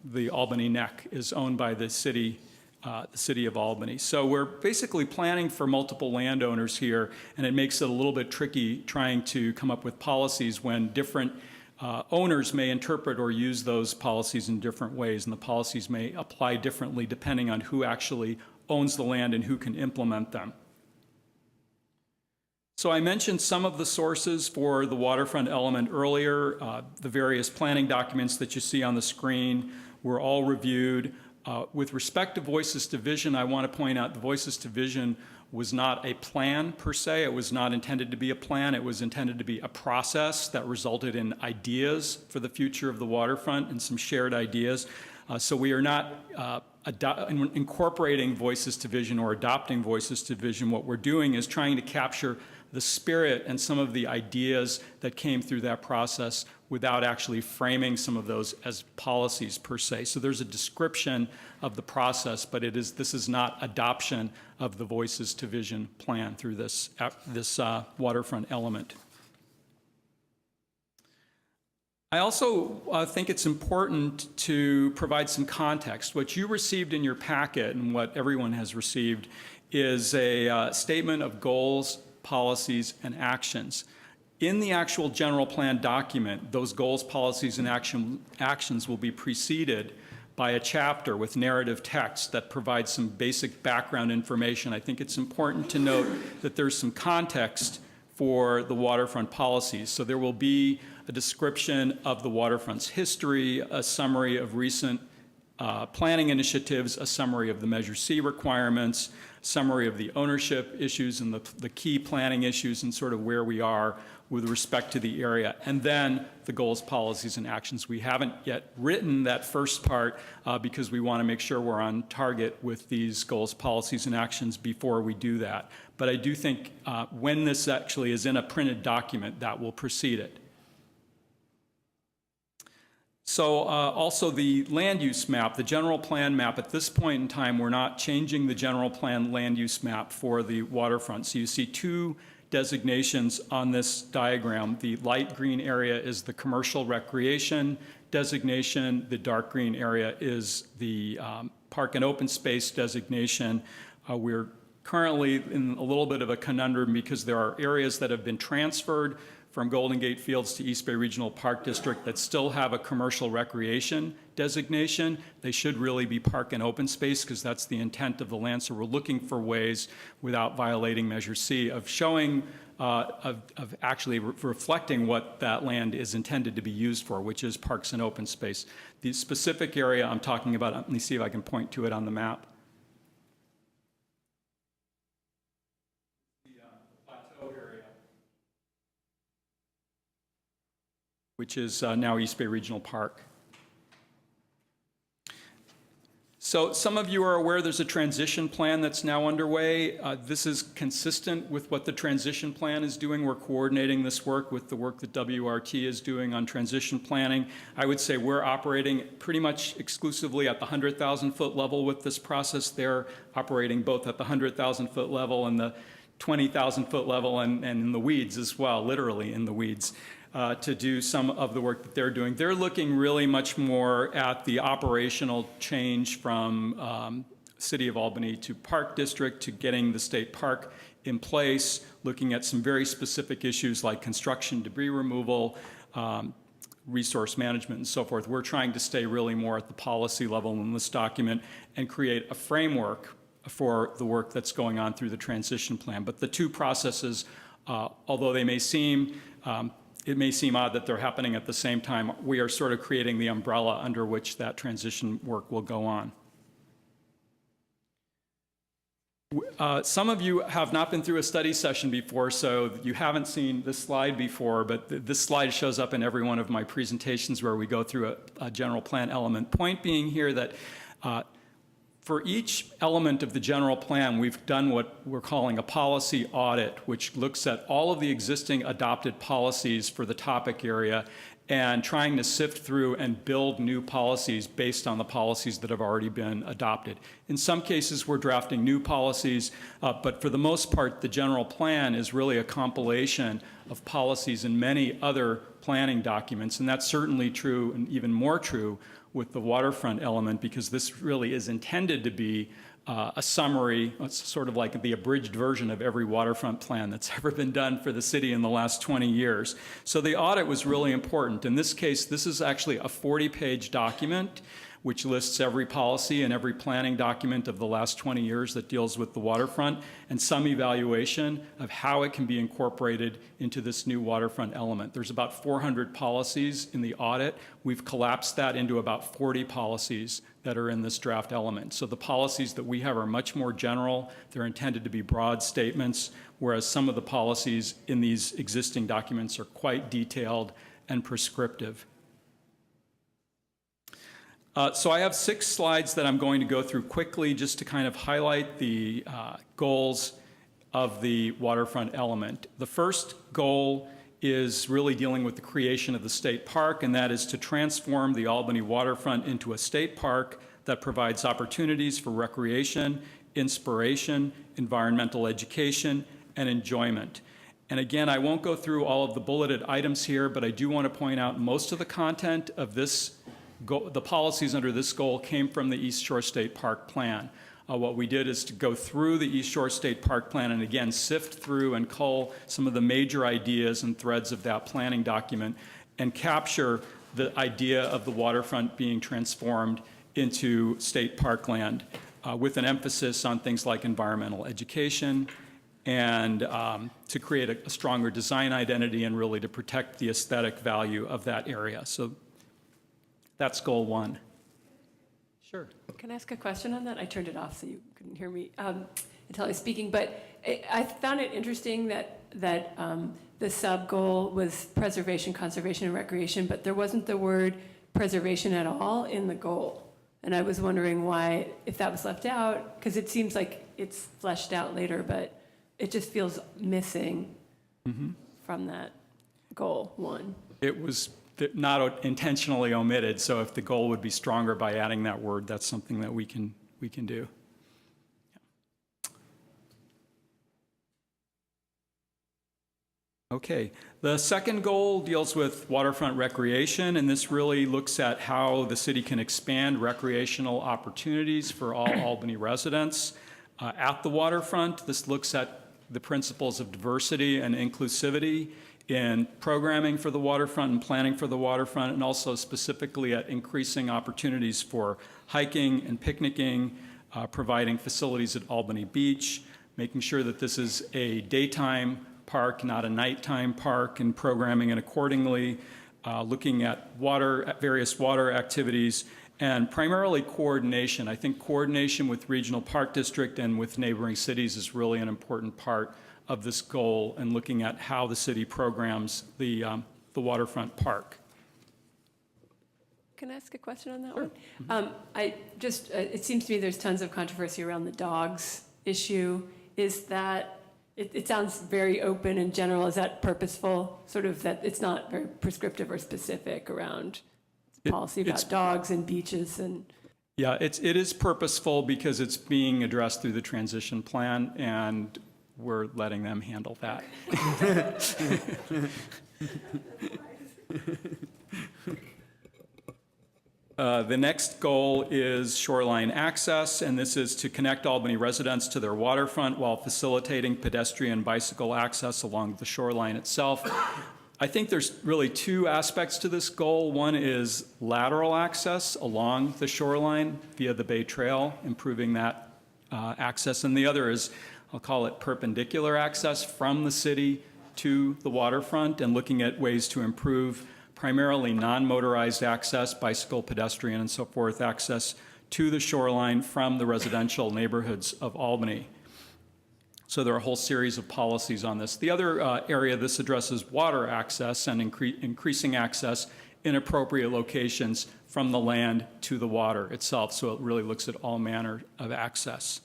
the Albany Neck is owned by the city of Albany. So we're basically planning for multiple landowners here, and it makes it a little bit tricky trying to come up with policies when different owners may interpret or use those policies in different ways, and the policies may apply differently depending on who actually owns the land and who can implement them. So I mentioned some of the sources for the waterfront element earlier. The various planning documents that you see on the screen were all reviewed. With respect to Voices to Vision, I want to point out the Voices to Vision was not a plan per se. It was not intended to be a plan. It was intended to be a process that resulted in ideas for the future of the waterfront and some shared ideas. So we are not incorporating Voices to Vision or adopting Voices to Vision. What we're doing is trying to capture the spirit and some of the ideas that came through that process without actually framing some of those as policies per se. So there's a description of the process, but this is not adoption of the Voices to Vision plan through this waterfront element. I also think it's important to provide some context. What you received in your packet and what everyone has received is a statement of goals, policies, and actions. In the actual general plan document, those goals, policies, and actions will be preceded by a chapter with narrative text that provides some basic background information. I think it's important to note that there's some context for the waterfront policies. So there will be a description of the waterfront's history, a summary of recent planning initiatives, a summary of the Measure C requirements, summary of the ownership issues and the key planning issues and sort of where we are with respect to the area, and then the goals, policies, and actions. We haven't yet written that first part because we want to make sure we're on target with these goals, policies, and actions before we do that. But I do think when this actually is in a printed document, that will precede it. So also the land use map, the general plan map, at this point in time, we're not changing the general plan land use map for the waterfront. So you see two designations on this diagram. The light green area is the commercial recreation designation. The dark green area is the park and open space designation. We're currently in a little bit of a conundrum because there are areas that have been transferred from Golden Gate Fields to East Bay Regional Park District that still have a commercial recreation designation. They should really be park and open space because that's the intent of the land. So we're looking for ways, without violating Measure C, of showing, of actually reflecting what that land is intended to be used for, which is parks and open space. The specific area I'm talking about, let me see if I can point to it on the map. Which is now East Bay Regional Park. So some of you are aware there's a transition plan that's now underway. This is consistent with what the transition plan is doing. We're coordinating this work with the work that WRT is doing on transition planning. I would say we're operating pretty much exclusively at the 100,000-foot level with this process. They're operating both at the 100,000-foot level and the 20,000-foot level and in the weeds as well, literally in the weeds. To do some of the work that they're doing. They're looking really much more at the operational change from City of Albany to Park District to getting the state park in place, looking at some very specific issues like construction, debris removal, resource management, and so forth. We're trying to stay really more at the policy level in this document and create a framework for the work that's going on through the transition plan. But the two processes, although they may seem it may seem odd that they're happening at the same time. We are sort of creating the umbrella under which that transition work will go on. Some of you have not been through a study session before, so you haven't seen this slide before, but this slide shows up in every one of my presentations where we go through a general plan element. Point being here that for each element of the general plan, we've done what we're calling a policy audit, which looks at all of the existing adopted policies for the topic area and trying to sift through and build new policies based on the policies that have already been adopted. In some cases, we're drafting new policies, but for the most part, the general plan is really a compilation of policies in many other planning documents, and that's certainly true and even more true with the waterfront element, because this really is intended to be a summary. It's sort of like the abridged version of every waterfront plan that's ever been done for the city in the last 20 years. So the audit was really important. In this case, this is actually a 40-page document which lists every policy and every planning document of the last 20 years that deals with the waterfront, and some evaluation of how it can be incorporated into this new waterfront element. There's about 400 policies in the audit. We've collapsed that into about 40 policies that are in this draft element. So the policies that we have are much more general. They're intended to be broad statements, whereas some of the policies in these existing documents are quite detailed and prescriptive. So I have 6 slides that I'm going to go through quickly just to kind of highlight the goals of the waterfront element. The first goal is really dealing with the creation of the state park, and that is to transform the Albany waterfront into a state park that provides opportunities for recreation, inspiration, environmental education, and enjoyment. And again, I won't go through all of the bulleted items here, but I do want to point out most of the content of this the policies under this goal came from the East Shore State Park Plan. What we did is to go through the East Shore State Park Plan and again sift through and cull some of the major ideas and threads of that planning document and capture the idea of the waterfront being transformed into state parkland with an emphasis on things like environmental education and to create a stronger design identity and really to protect the aesthetic value of that area. So that's goal one. Sure. Can I ask a question on that? I turned it off so you couldn't hear me until I was speaking, but I found it interesting that the sub-goal was preservation, conservation, and recreation, but there wasn't the word preservation at all in the goal. And I was wondering why, if that was left out, because it seems like it's fleshed out later, but it just feels missing from that goal one. It was not intentionally omitted, so if the goal would be stronger by adding that word, that's something that we can do. Okay, the second goal deals with waterfront recreation, and this really looks at how the city can expand recreational opportunities for all Albany residents. At the waterfront, this looks at the principles of diversity and inclusivity in programming for the waterfront and planning for the waterfront, and also specifically at increasing opportunities for hiking and picnicking, providing facilities at Albany Beach, making sure that this is a daytime park, not a nighttime park, and programming it accordingly, looking at various water activities, and primarily coordination. I think coordination with Regional Park District and with neighboring cities is really an important part of this goal, and looking at how the city programs the waterfront park. Can I ask a question on that one? It seems to me there's tons of controversy around the dogs issue. Is that, it sounds very open and general. Is that purposeful? Sort of that it's not very prescriptive or specific around policy about dogs and beaches and... Yeah, it is purposeful because it's being addressed through the transition plan, and we're letting them handle that. The next goal is shoreline access, and this is to connect Albany residents to their waterfront while facilitating pedestrian bicycle access along the shoreline itself. I think there's really two aspects to this goal. One is lateral access along the shoreline via the Bay Trail, improving that access, and the other is, I'll call it perpendicular access from the city to the waterfront, and looking at ways to improve primarily non-motorized access, bicycle, pedestrian, and so forth, access to the shoreline from the residential neighborhoods of Albany. So there are a whole series of policies on this. The other area this addresses water access and increasing access in appropriate locations from the land to the water itself. So it really looks at all manner of access.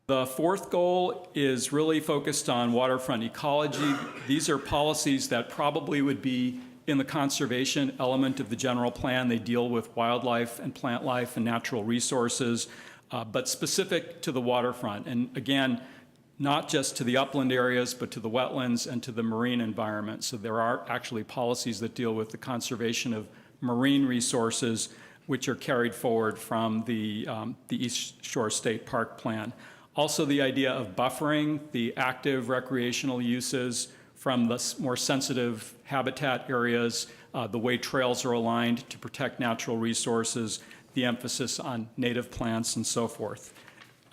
The fourth goal is really focused on waterfront ecology. These are policies that probably would be in the conservation element of the general plan. They deal with wildlife and plant life and natural resources, but specific to the waterfront. And again, not just to the upland areas, but to the wetlands and to the marine environment. So there are actually policies that deal with the conservation of marine resources, which are carried forward from the East Shore State Park Plan. Also, the idea of buffering the active recreational uses from the more sensitive habitat areas, the way trails are aligned to protect natural resources, the emphasis on native plants, and so forth.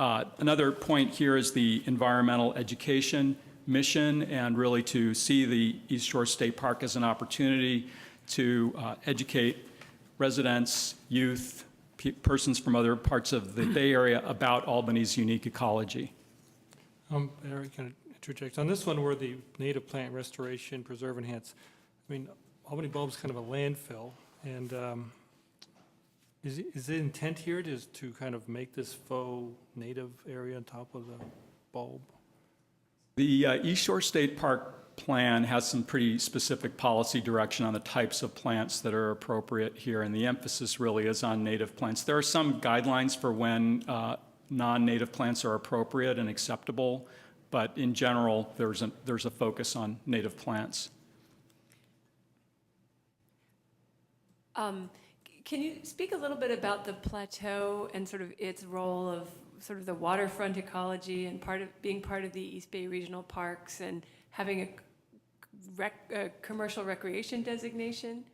Another point here is the environmental education mission, and really to see the East Shore State Park as an opportunity to educate residents, youth, persons from other parts of the Bay Area about Albany's unique ecology. Eric, can I interject? On this one, where the native plant restoration, preserve, enhance, I mean, Albany Bulb's kind of a landfill, and is the intent here to kind of make this faux native area on top of the bulb? The East Shore State Park Plan has some pretty specific policy direction on the types of plants that are appropriate here, and the emphasis really is on native plants. There are some guidelines for when non-native plants are appropriate and acceptable, but in general, there's a focus on native plants. Can you speak a little bit about the plateau and sort of its role of sort of the waterfront ecology and being part of the East Bay Regional Parks and having a commercial recreation designation?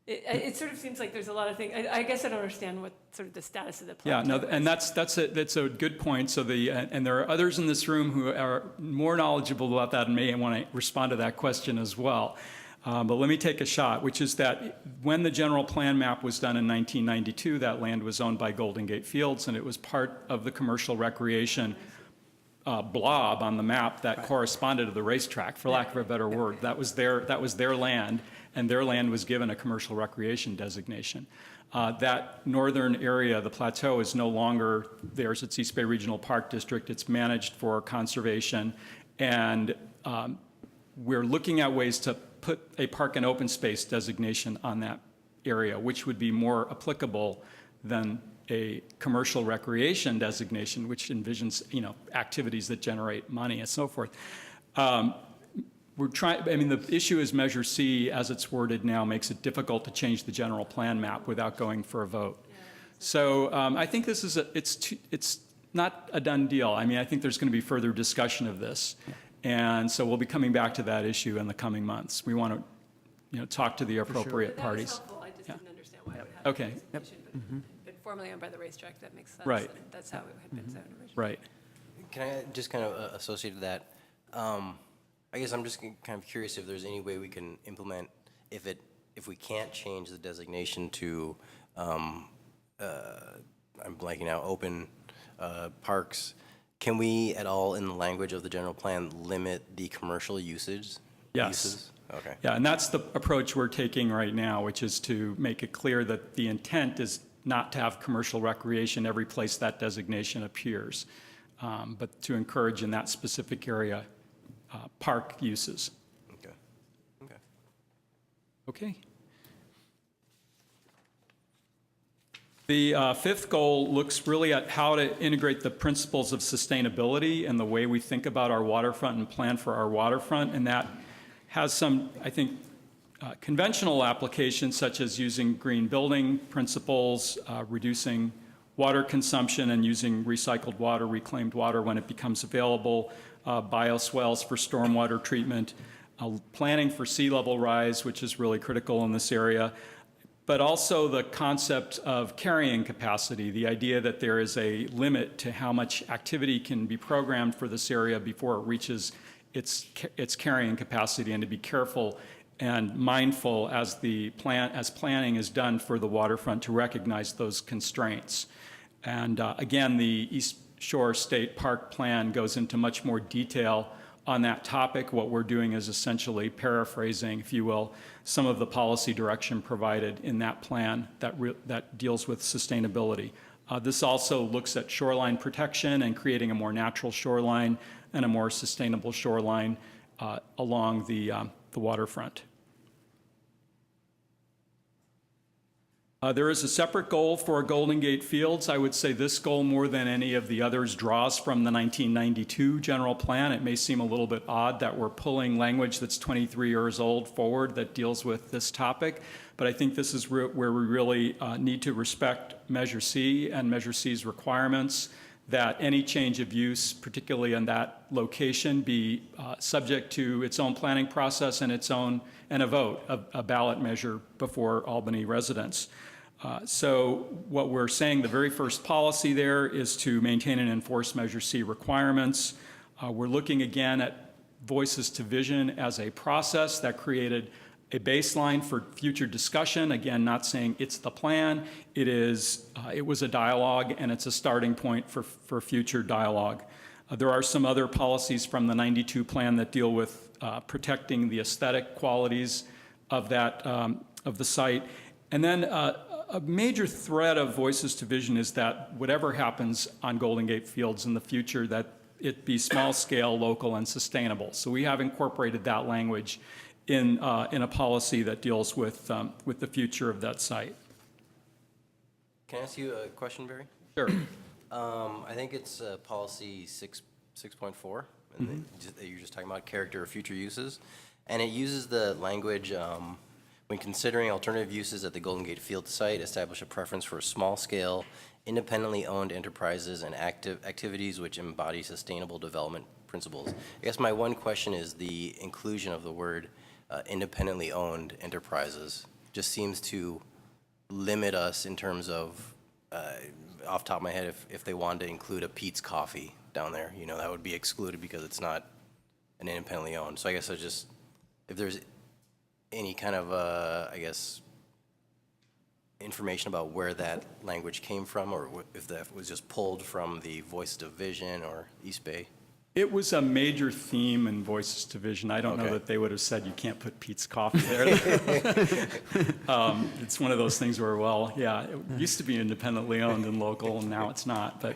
It sort of seems like there's a lot of things. I guess I don't understand what sort of the status of the plateau Yeah, no, is. and that's a good point. So and there are others in this room who are more knowledgeable about that and may want to respond to that question as well. But let me take a shot, which is that when the general plan map was done in 1992, that land was owned by Golden Gate Fields, and it was part of the commercial recreation blob on the map that corresponded to the racetrack, for lack of a better word. That was their land, and their land was given a commercial recreation designation. That northern area, the plateau, is no longer theirs. It's East Bay Regional Park District. It's managed for conservation, and we're looking at ways to put a park and open space designation on that area, which would be more applicable than a commercial recreation designation, which envisions, activities that generate money and so forth. The issue is Measure C, as it's worded now, makes it difficult to change the general plan map without going for a vote. So I think this is it's not a done deal. I think there's going to be further discussion of this. And so we'll be coming back to that issue in the coming months. We want to, talk to the appropriate parties. That was helpful. I just didn't understand why it would have Okay. a designation, but formally owned by the racetrack, that makes sense. Right. And that's how it had been zoned originally. Right. Can I just kind of associate with that? I guess I'm just kind of curious if there's any way we can implement, if we can't change the designation to, I'm blanking out, open parks, can we at all, in the language of the general plan, limit the commercial usage? Yes. Uses? Okay. Yeah, and that's the approach we're taking right now, which is to make it clear that the intent is not to have commercial recreation every place that designation appears, but to encourage in that specific area park uses. Okay. Okay. Okay. The fifth goal looks really at how to integrate the principles of sustainability and the way we think about our waterfront and plan for our waterfront, and that has some, I think, conventional applications such as using green building principles, reducing water consumption and using recycled water, reclaimed water when it becomes available, bioswales for stormwater treatment, planning for sea level rise, which is really critical in this area, but also the concept of carrying capacity, the idea that there is a limit to how much activity can be programmed for this area before it reaches its carrying capacity, and to be careful and mindful as planning is done for the waterfront to recognize those constraints. And again, the East Shore State Park Plan goes into much more detail on that topic. What we're doing is essentially paraphrasing, if you will, some of the policy direction provided in that plan that deals with sustainability. This also looks at shoreline protection and creating a more natural shoreline and a more sustainable shoreline along the waterfront. There is a separate goal for Golden Gate Fields. I would say this goal, more than any of the others, draws from the 1992 general plan. It may seem a little bit odd that we're pulling language that's 23 years old forward that deals with this topic, but I think this is where we really need to respect Measure C and Measure C's requirements, that any change of use, particularly in that location, be subject to its own planning process and a vote, a ballot measure before Albany residents. So what we're saying, the very first policy there is to maintain and enforce Measure C requirements. We're looking again at Voices to Vision as a process that created a baseline for future discussion. Again, not saying it's the plan. It was a dialogue, and it's a starting point for future dialogue. There are some other policies from the 92 plan that deal with protecting the aesthetic qualities of the site. And then a major thread of Voices to Vision is that whatever happens on Golden Gate Fields in the future, that it be small scale, local, and sustainable. So we have incorporated that language in a policy that deals with the future of that site. Can I ask you a question, Barry? Sure. I think it's policy 6.4, and you're just talking about character of future uses, and it uses the language When considering alternative uses at the Golden Gate Field site, establish a preference for small-scale, independently owned enterprises and activities which embody sustainable development principles. I guess my one question is the inclusion of the word independently owned enterprises just seems to limit us in terms of, off the top of my head, if they wanted to include a Pete's Coffee down there, you know, that would be excluded because it's not an independently owned. So I guess if there's any kind of, I guess, information about where that language came from, or if that was just pulled from the Voices of Vision or East Bay? It was a major theme in Voices to Vision. I don't know that they would have said you can't put Pete's Coffee there. It's one of those things where, well, yeah, it used to be independently owned and local, and now it's not. But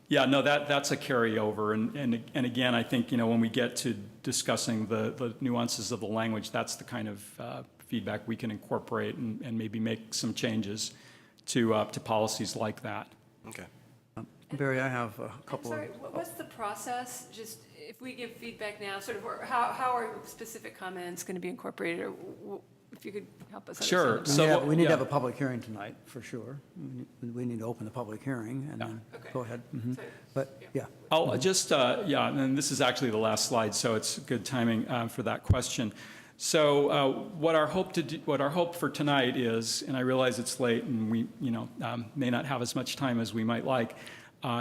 yeah, no, that's a carryover. And again, I think, you know, when we get to discussing the nuances of the language, that's the kind of feedback we can incorporate and maybe make some changes to policies like that. Okay. Barry, I have a couple I'm sorry, what's the process? Just if we give feedback now, sort of, how are specific comments going to be incorporated? Or if you could help us understand. Sure. We need to have a public hearing tonight, for sure. We need to open the public hearing, and then, go ahead. But, yeah. I'll just, and this is actually the last slide, so it's good timing for that question. So what our hope for tonight is, and I realize it's late and we, may not have as much time as we might like,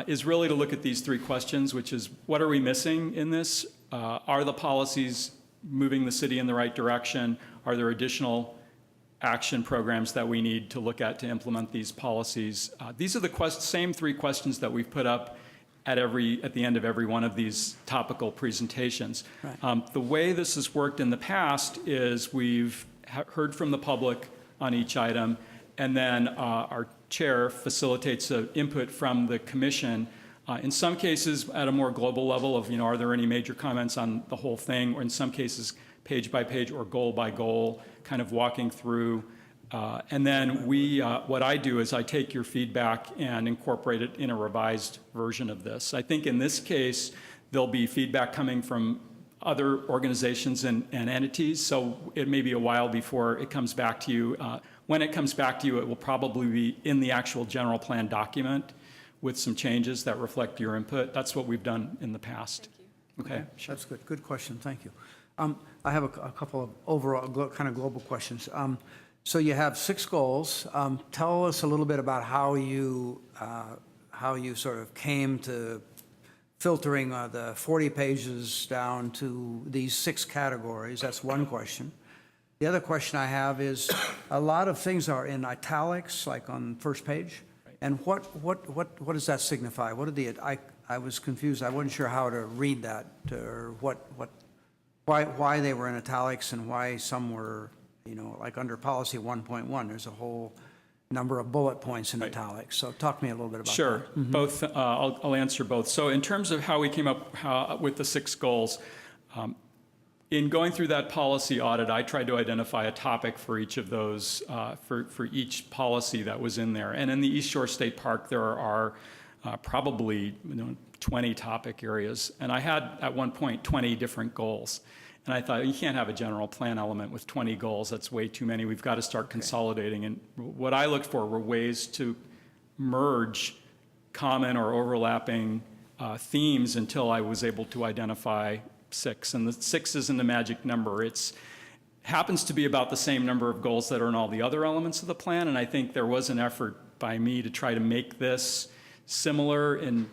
is really to look at these three questions, which is, what are we missing in this? Are the policies moving the city in the right direction? Are there additional action programs that we need to look at to implement these policies? These are the same three questions that we've put up at the end of every one of these topical presentations. Right. The way this has worked in the past is we've heard from the public on each item, and then our chair facilitates input from the commission. In some cases, at a more global level of, are there any major comments on the whole thing, or in some cases, page by page or goal by goal, kind of walking through. And then what I do is I take your feedback and incorporate it in a revised version of this. I think in this case, there'll be feedback coming from other organizations and entities, so it may be a while before it comes back to you. When it comes back to you, it will probably be in the actual general plan document with some changes that reflect your input. That's what we've done in the past. Okay, sure. That's good. Good question. Thank you. I have a couple of overall kind of global questions. So you have 6 goals. Tell us a little bit about how you sort of came to filtering the 40 pages down to these 6 categories. That's one question. The other question I have is, a lot of things are in italics, like on first page. Right. And what does that signify? What did I was confused. I wasn't sure how to read that, or why they were in italics and why some were, like under policy 1.1, there's a whole number of bullet points in italics. So talk to me a little bit about that. Sure. Both. I'll answer both. So in terms of how we came up with the 6 goals, in going through that policy audit, I tried to identify a topic for each of those, for each policy that was in there. And in the East Shore State Park, there are probably 20 topic areas. And I had, at one point, 20 different goals. And I thought, you can't have a general plan element with 20 goals. That's way too many. We've got to start consolidating. And what I looked for were ways to merge common or overlapping themes until I was able to identify 6. And the 6 isn't a magic number. It happens to be about the same number of goals that are in all the other elements of the plan. And I think there was an effort by me to try to make this similar in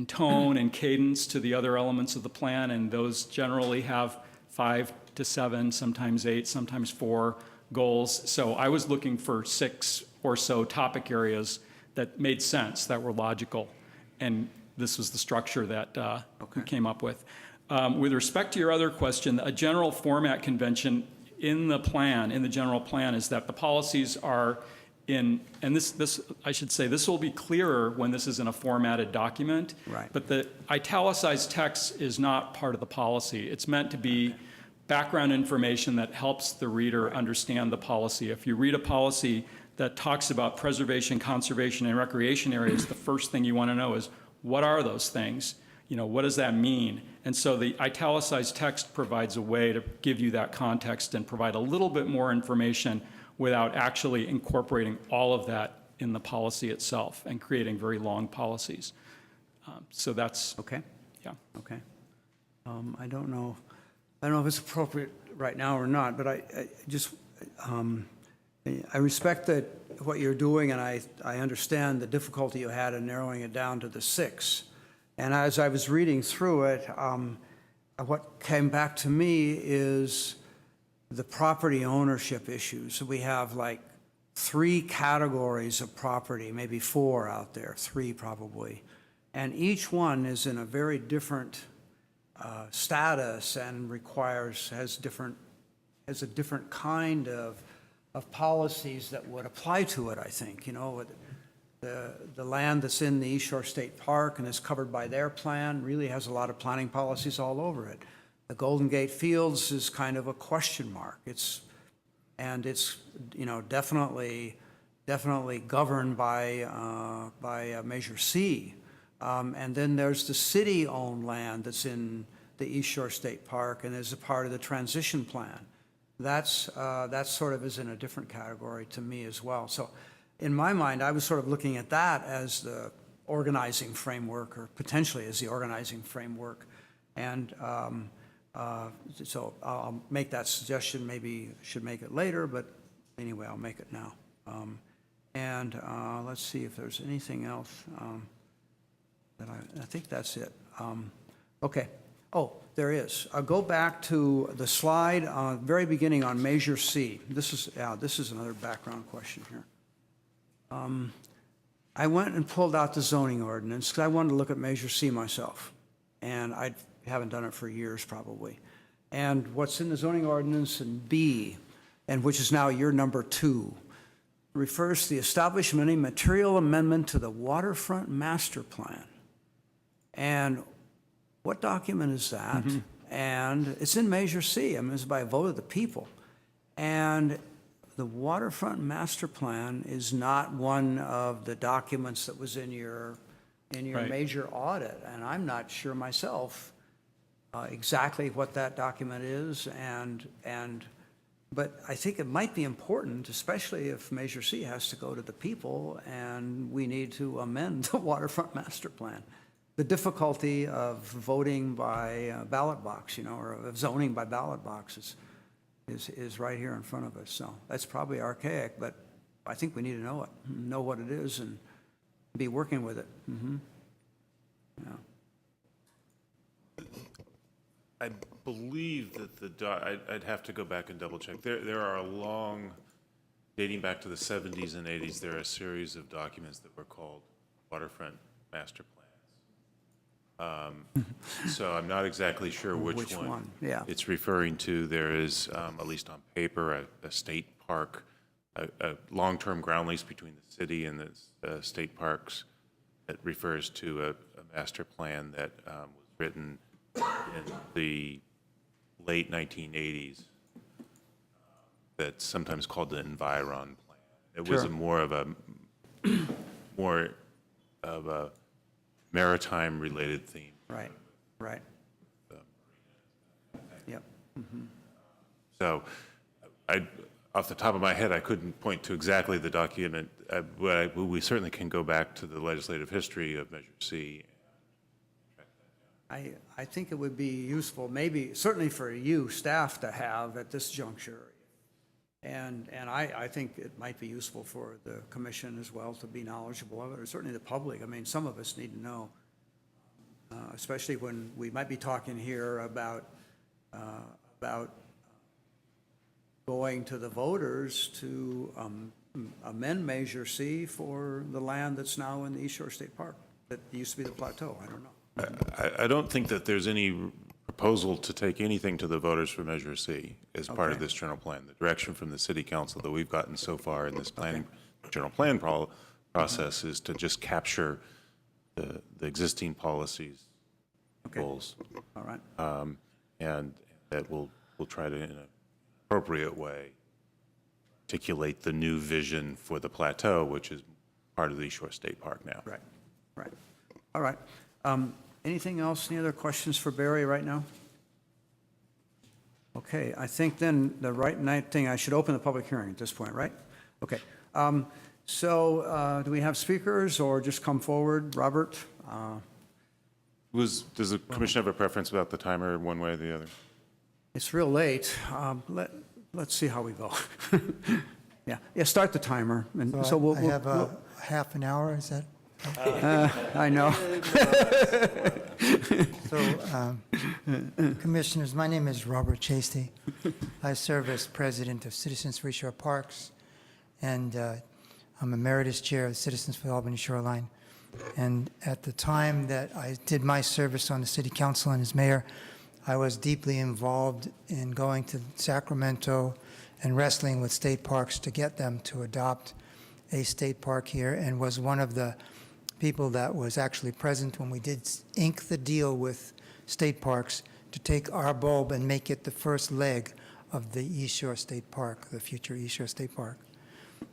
tone and cadence to the other elements of the plan, and those generally have 5 to 7, sometimes 8, sometimes 4 goals. So I was looking for 6 or so topic areas that made sense, that were logical, and this was the structure that we came up with. With respect to your other question, a general format convention in the plan, in the general plan, is that the policies are and this I should say, this will be clearer when this is in a formatted document. Right. But the italicized text is not part of the policy. It's meant to be background information that helps the reader understand the policy. If you read a policy that talks about preservation, conservation, and recreation areas, the first thing you want to know is, what are those things? what does that mean? And so the italicized text provides a way to give you that context and provide a little bit more information without actually incorporating all of that in the policy itself and creating very long policies. So that's... Okay. Yeah. Okay. I don't know if it's appropriate right now or not, but I respect that what you're doing, and I understand the difficulty you had in narrowing it down to the 6. And as I was reading through it, what came back to me is the property ownership issues. We have like 3 categories of property, maybe 4 out there, 3 probably. And each one is in a very different status and has a different kind of policies that would apply to it, I think. The land that's in the East Shore State Park and is covered by their plan really has a lot of planning policies all over it. The Golden Gate Fields is kind of a question mark. It's definitely governed by Measure C. And then there's the city-owned land that's in the East Shore State Park and is a part of the transition plan. That sort of is in a different category to me as well. So in my mind, I was sort of looking at that as the organizing framework, or potentially as the organizing framework. And so I'll make that suggestion. Maybe I should make it later, but anyway, I'll make it now. Let's see if there's anything else. I think that's it. Okay. Oh, there is. I'll go back to the slide very beginning on Measure C. This is another background question here. I went and pulled out the zoning ordinance because I wanted to look at Measure C myself, and I haven't done it for years probably. And what's in the zoning ordinance in B, and which is now your number 2, refers to the establishment of any material amendment to the Waterfront Master Plan. And what document is that? Mm-hmm. And it's in Measure C. I mean, it's by a vote of the people. And the Waterfront Master Plan is not one of the documents that was in your Right. major audit. And I'm not sure myself exactly what that document is. But I think it might be important, especially if Measure C has to go to the people and we need to amend the Waterfront Master Plan. The difficulty of voting by ballot box, or of zoning by ballot boxes is right here in front of us. So that's probably archaic, but I think we need to know what it is and be working with it. Mm-hmm. Yeah. I believe that I'd have to go back and double check. There are dating back to the 70s and 80s, there are a series of documents that were called Waterfront Master Plans. So I'm not exactly sure which one it's referring to. There is, at least on paper, a state park, a long-term ground lease between the city and the state parks that refers to a master plan that was written in the late 1980s that's sometimes called the Environ Plan. It was more of a maritime-related theme. Right. Yep. Mm-hmm. So, off the top of my head, I couldn't point to exactly the document, but we certainly can go back to the legislative history of Measure C. I think it would be useful, maybe, certainly for you, staff, to have at this juncture. And I think it might be useful for the commission as well to be knowledgeable of it, or certainly the public. I mean, some of us need to know, especially when we might be talking here about going to the voters to amend Measure C for the land that's now in the East Shore State Park that used to be the plateau. I don't know. I don't think that there's any proposal to take anything to the voters for Measure C as part of this general plan. The direction from the city council that we've gotten so far in this general plan process is to just capture the existing policies, goals. All right. And that we'll try to, in an appropriate way, articulate the new vision for the plateau, which is part of the East Shore State Park now. Right. All right. Anything else? Any other questions for Barry right now? Okay, I think then the right night thing, I should open the public hearing at this point, right? Okay. Do we have speakers or just come forward? Robert? Does the commission have a preference about the timer one way or the other? It's real late. Let's see how we go. Yeah, start the timer. And so we'll. I have a half an hour, is that? I know. So, Commissioners, my name is Robert Chasty. I serve as president of Citizens for East Shore Parks, and I'm emeritus chair of Citizens for the Albany Shoreline. And at the time that I did my service on the city council and as mayor, I was deeply involved in going to Sacramento and wrestling with state parks to get them to adopt a state park here, and was one of the people that was actually present when we did ink the deal with state parks to take our bulb and make it the first leg of the East Shore State Park, the future East Shore State Park.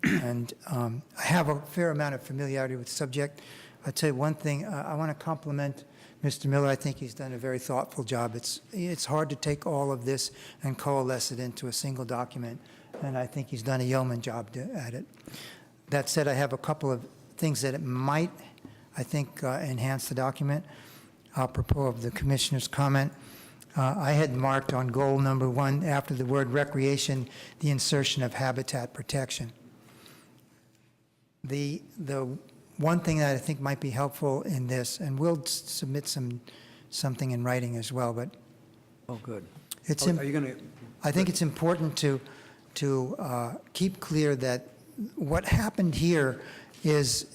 And I have a fair amount of familiarity with the subject. I'll tell you one thing, I want to compliment Mr. Miller. I think he's done a very thoughtful job. It's hard to take all of this and coalesce it into a single document, and I think he's done a yeoman job at it. That said, I have a couple of things that it might, I think, enhance the document. Apropos of the commissioner's comment, I had marked on goal number 1, after the word recreation, the insertion of habitat protection. The one thing that I think might be helpful in this, and we'll submit something in writing as well, but Oh, good. it's Are you going to? I think it's important to keep clear that what happened here is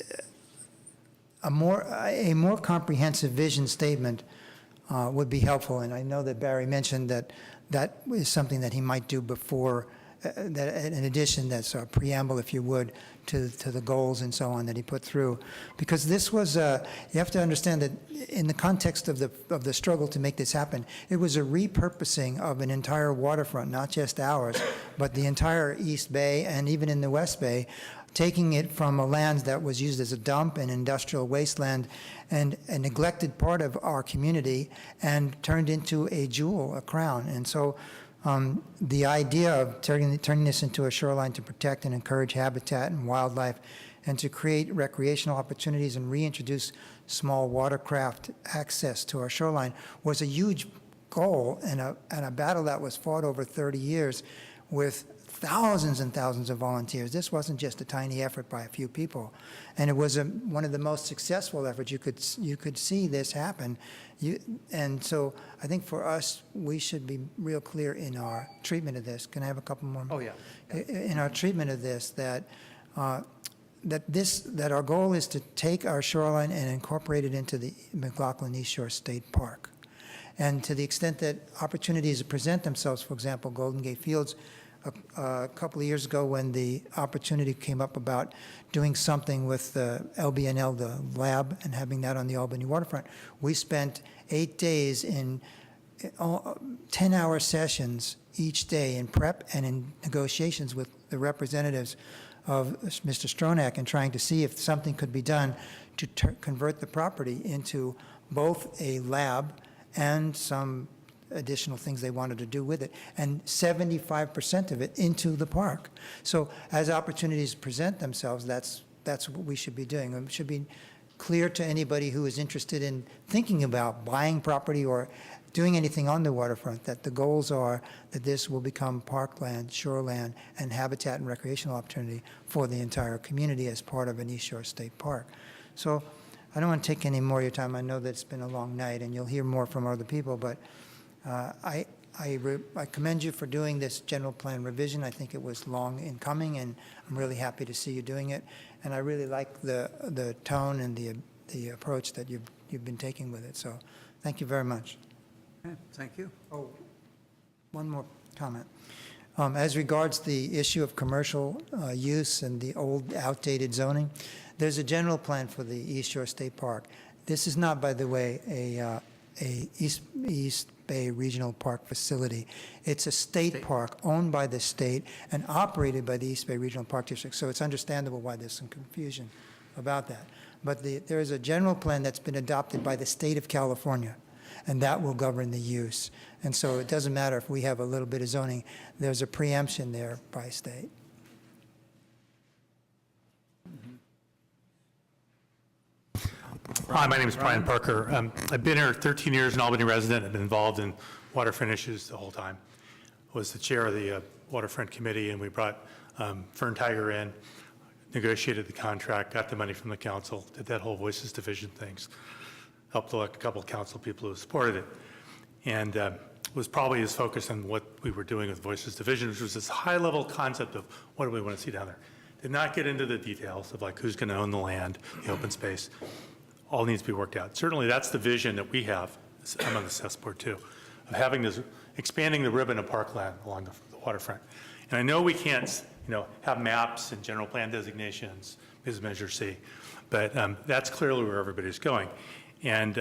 a more comprehensive vision statement would be helpful. And I know that Barry mentioned that is something that he might do before, that in addition, that's a preamble, if you would, to the goals and so on that he put through. Because this was, you have to understand that in the context of the struggle to make this happen, it was a repurposing of an entire waterfront, not just ours, but the entire East Bay and even in the West Bay, taking it from a land that was used as a dump and industrial wasteland and a neglected part of our community and turned into a jewel, a crown. And so the idea of turning this into a shoreline to protect and encourage habitat and wildlife and to create recreational opportunities and reintroduce small watercraft access to our shoreline was a huge goal and a battle that was fought over 30 years with thousands and thousands of volunteers. This wasn't just a tiny effort by a few people, and it was one of the most successful efforts. You could see this happen, and so I think for us, we should be real clear in our treatment of this. Can I have a couple more? Oh, yeah. In our treatment of this, that our goal is to take our shoreline and incorporate it into the McLaughlin East Shore State Park, and to the extent that opportunities present themselves, for example, Golden Gate Fields. A couple of years ago, when the opportunity came up about doing something with the LBNL, the lab, and having that on the Albany waterfront, we spent 8 days in 10-hour sessions each day in prep and in negotiations with the representatives of Mr. Stronach and trying to see if something could be done to convert the property into both a lab and some additional things they wanted to do with it, and 75% of it into the park. So as opportunities present themselves, that's what we should be doing. It should be clear to anybody who is interested in thinking about buying property or doing anything on the waterfront that the goals are that this will become parkland, shoreland, and habitat and recreational opportunity for the entire community as part of an East Shore State Park. So I don't want to take any more of your time. I know that it's been a long night and you'll hear more from other people, but I commend you for doing this general plan revision. I think it was long in coming, and I'm really happy to see you doing it. And I really like the tone and the approach that you've been taking with it. So thank you very much. Okay, thank you. Oh, one more comment. As regards the issue of commercial use and the old outdated zoning, there's a general plan for the East Shore State Park. This is not, by the way, a East Bay Regional Park facility. It's a state park owned by the state and operated by the East Bay Regional Park District, so it's understandable why there's some confusion about that. But there is a general plan that's been adopted by the state of California, and that will govern the use. And so it doesn't matter if we have a little bit of zoning, there's a preemption there by state. Hi, my name is Brian Parker. I've been here 13 years, an Albany resident. I've been involved in waterfront issues the whole time. Was the chair of the Waterfront Committee, and we brought Fern Tiger in, negotiated the contract, got the money from the council, did that whole Voices Division things, helped elect a couple of council people who supported it, and was probably as focused on what we were doing with Voices Division, which was this high-level concept of what do we want to see down there. Did not get into the details of like who's going to own the land, the open space. All needs to be worked out. Certainly that's the vision that we have, I'm on the CES board too, of having this, expanding the ribbon of parkland along the waterfront. And I know we can't, have maps and general plan designations, is Measure C, but that's clearly where everybody's going. And,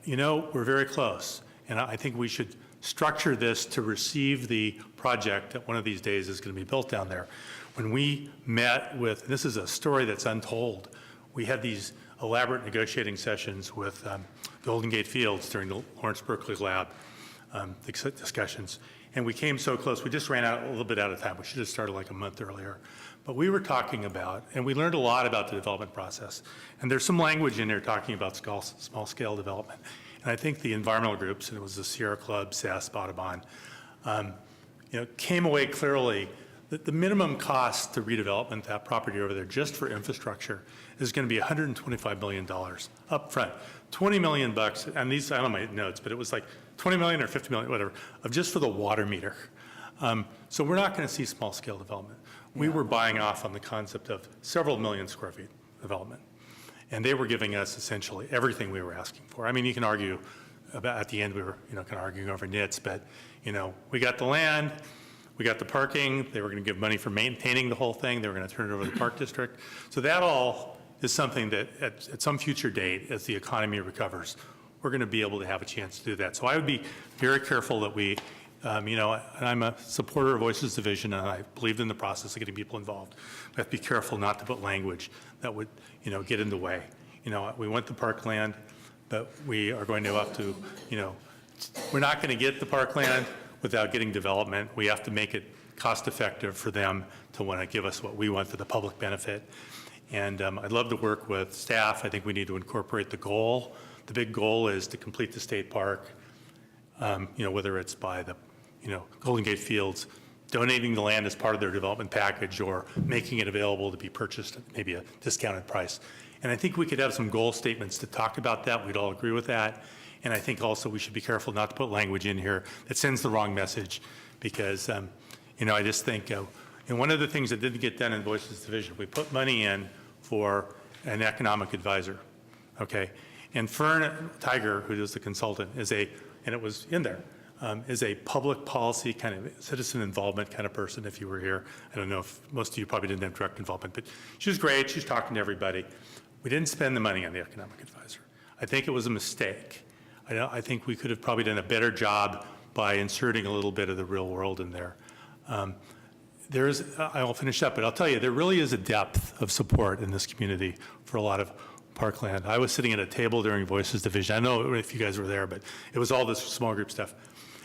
we're very close. And I think we should structure this to receive the project that one of these days is going to be built down there. When we met with, this is a story that's untold, we had these elaborate negotiating sessions with Golden Gate Fields during the Lawrence Berkeley Lab discussions. And we came so close, we just ran out a little bit out of time. We should have started like a month earlier. But we were talking about, and we learned a lot about the development process. And there's some language in there talking about small scale development. And I think the environmental groups, and it was the Sierra Club, SAS, Audubon, came away clearly that the minimum cost to redevelopment that property over there just for infrastructure is going to be $125 million up front. 20 million bucks, and these, I don't know my notes, but it was like 20 million or 50 million, whatever, of just for the water meter. So we're not going to see small scale development. We were buying off on the concept of several million square feet development. And they were giving us essentially everything we were asking for. I mean, you can argue about, at the end we were, kind of arguing over nits, but, we got the land, we got the parking, they were going to give money for maintaining the whole thing, they were going to turn it over to the park district. So that all is something that at some future date, as the economy recovers, we're going to be able to have a chance to do that. So I would be very careful that we, and I'm a supporter of Voices Division, and I believed in the process of getting people involved. We have to be careful not to put language that would, get in the way. We want the parkland, but we are going to have to, we're not going to get the parkland without getting development. We have to make it cost effective for them to want to give us what we want for the public benefit. And I'd love to work with staff. I think we need to incorporate the goal. The big goal is to complete the state park, whether it's by the, Golden Gate Fields, donating the land as part of their development package or making it available to be purchased at maybe a discounted price. And I think we could have some goal statements to talk about that. We'd all agree with that. And I think also we should be careful not to put language in here that sends the wrong message because, I just think, and one of the things that didn't get done in Voices Division, we put money in for an economic advisor, okay? And Fern Tiger, who is the consultant, and it was in there, is a public policy kind of citizen involvement kind of person if you were here. I don't know if most of you probably didn't have direct involvement, but she was great. She was talking to everybody. We didn't spend the money on the economic advisor. I think it was a mistake. I think we could have probably done a better job by inserting a little bit of the real world in there. I will finish up, but I'll tell you, there really is a depth of support in this community for a lot of parkland. I was sitting at a table during Voices Division. I know if you guys were there, but it was all this small group stuff.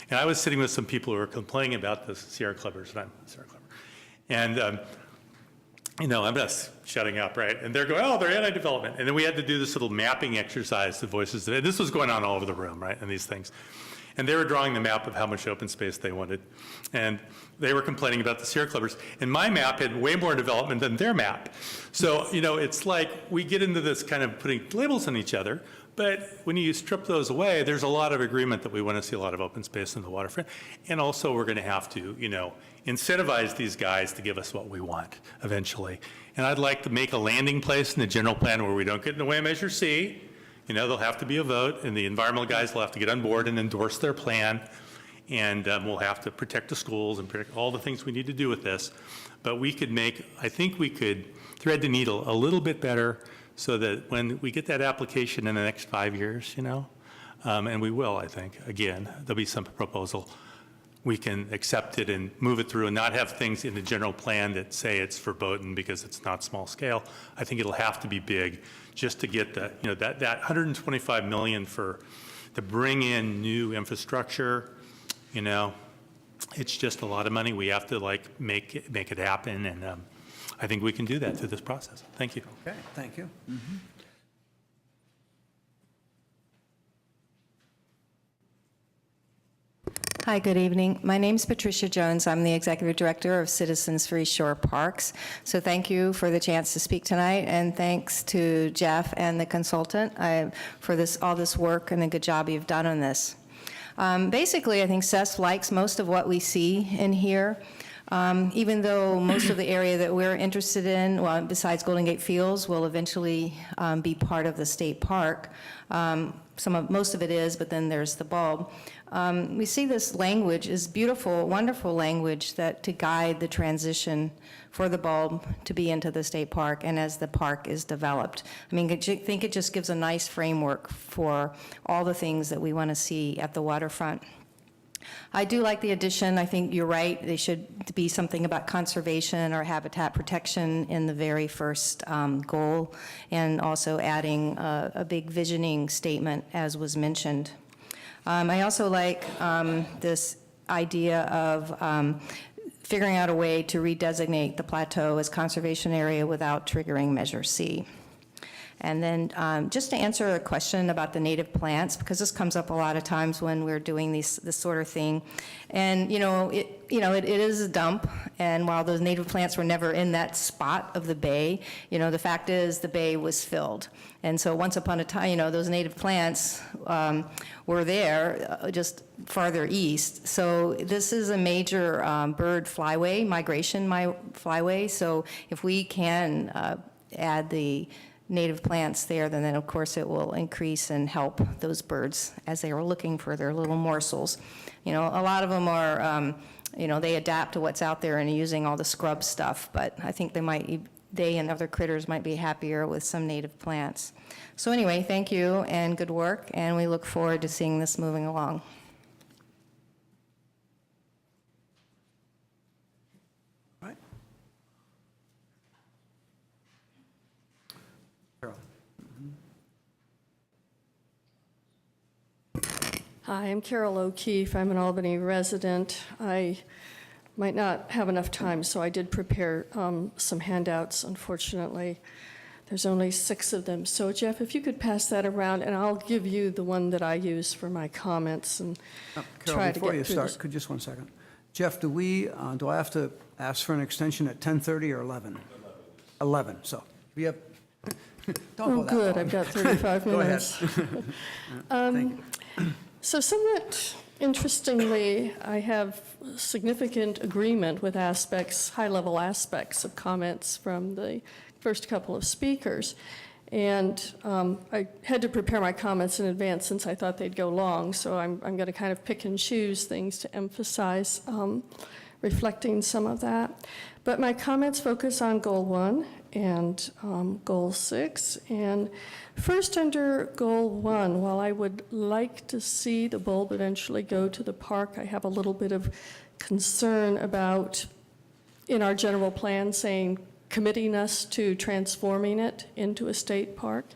And I was sitting with some people who were complaining about the Sierra Clubbers, and I'm a Sierra Clubber. And, I'm just shutting up, right? And they're going, oh, they're anti-development. And then we had to do this little mapping exercise to Voices. And this was going on all over the room, right, and these things. And they were drawing the map of how much open space they wanted. And they were complaining about the Sierra Clubbers. And my map had way more development than their map. So, it's like we get into this kind of putting labels on each other. But when you strip those away, there's a lot of agreement that we want to see a lot of open space in the waterfront. And also we're going to have to, incentivize these guys to give us what we want eventually. And I'd like to make a landing place in the general plan where we don't get in the way of Measure C. There'll have to be a vote, and the environmental guys will have to get on board and endorse their plan. And we'll have to protect the schools and protect all the things we need to do with this. But I think we could thread the needle a little bit better so that when we get that application in the next 5 years, and we will, I think, again, there'll be some proposal. we can accept it and move it through and not have things in the general plan that say it's verboten because it's not small scale. I think it'll have to be big just to get the, that 125 million to bring in new infrastructure, it's just a lot of money. We have to make it happen, and I think we can do that through this process. Thank you. Okay, thank you. Hi, good evening. My name's Patricia Jones. I'm the Executive Director of Citizens for East Shore Parks. So thank you for the chance to speak tonight, and thanks to Jeff and the consultant for all this work and the good job you've done on this. Basically, I think Seth likes most of what we see in here. Even though most of the area that we're interested in, well, besides Golden Gate Fields, will eventually be part of the state park. Most of it is, but then there's the bulb. We see this language is beautiful, wonderful language to guide the transition for the bulb to be into the state park and as the park is developed. I mean, I think it just gives a nice framework for all the things that we want to see at the waterfront. I do like the addition. I think you're right. There should be something about conservation or habitat protection in the very first goal, and also adding a big visioning statement, as was mentioned. I also like this idea of figuring out a way to redesignate the plateau as conservation area without triggering Measure C. And then just to answer a question about the native plants, because this comes up a lot of times when we're doing this sort of thing. And, it is a dump, and while those native plants were never in that spot of the bay, the fact is the bay was filled. And so once upon a time, those native plants were there just farther east. So this is a major bird flyway, migration flyway. So if we can add the native plants there, then of course it will increase and help those birds as they are looking for their little morsels. A lot of them are, they adapt to what's out there and using all the scrub stuff, but I think they and other critters might be happier with some native plants. So anyway, thank you and good work, and we look forward to seeing this moving along. Hi, I'm Carol O'Keefe. I'm an Albany resident. I might not have enough time, so I did prepare some handouts. Unfortunately, there's only 6 of them. So Jeff, if you could pass that around, and I'll give you the one that I use for my comments and Carol, before you start, just 1 second. Jeff, do I have to ask for an extension at 10:30 or 11? 11, so we have, don't go that good, long. I've got 35 minutes. Go ahead. Thank you. So somewhat interestingly, I have significant agreement with high-level aspects of comments from the first couple of speakers. And I had to prepare my comments in advance since I thought they'd go long, so I'm going to kind of pick and choose things to emphasize, reflecting some of that. But my comments focus on Goal 1 and Goal 6. And first, under Goal 1, while I would like to see the bulb eventually go to the park, I have a little bit of concern about, in our general plan, saying committing us to transforming it into a state park.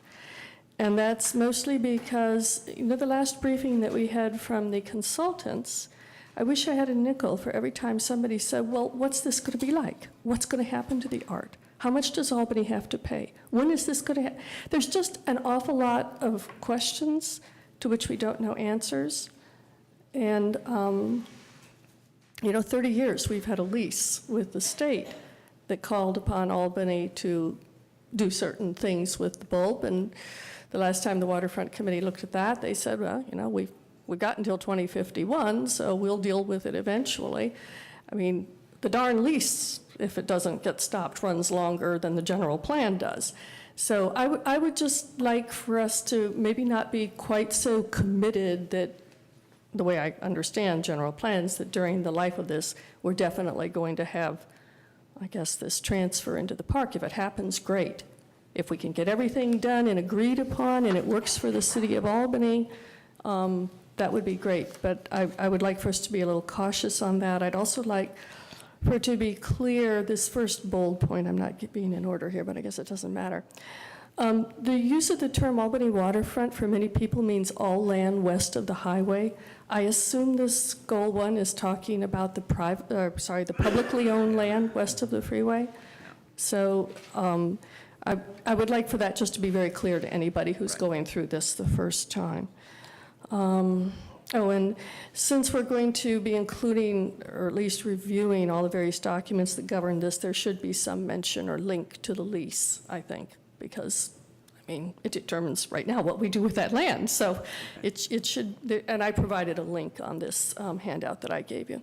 And that's mostly because, the last briefing that we had from the consultants, I wish I had a nickel for every time somebody said, well, what's this going to be like? What's going to happen to the art? How much does Albany have to pay? When is this going to happen? There's just an awful lot of questions to which we don't know answers. And, 30 years we've had a lease with the state that called upon Albany to do certain things with the bulb. And the last time the Waterfront Committee looked at that, they said, well, we've got until 2051, so we'll deal with it eventually. I mean, the darn lease, if it doesn't get stopped, runs longer than the general plan does. So I would just like for us to maybe not be quite so committed that, the way I understand general plans, that during the life of this, we're definitely going to have, I guess, this transfer into the park. If it happens, great. If we can get everything done and agreed upon and it works for the city of Albany, that would be great, but I would like for us to be a little cautious on that. I'd also like for it to be clear, this first bold point, I'm not being in order here, but I guess it doesn't matter. The use of the term Albany waterfront for many people means all land west of the highway. I assume this goal 1 is talking about the the publicly owned land west of the freeway. So I would like for that just to be very clear to anybody who's going through this the first time. And since we're going to be including, or at least reviewing all the various documents that govern this, there should be some mention or link to the lease, I think, because, I mean, it determines right now what we do with that land. So it should, and I provided a link on this handout that I gave you.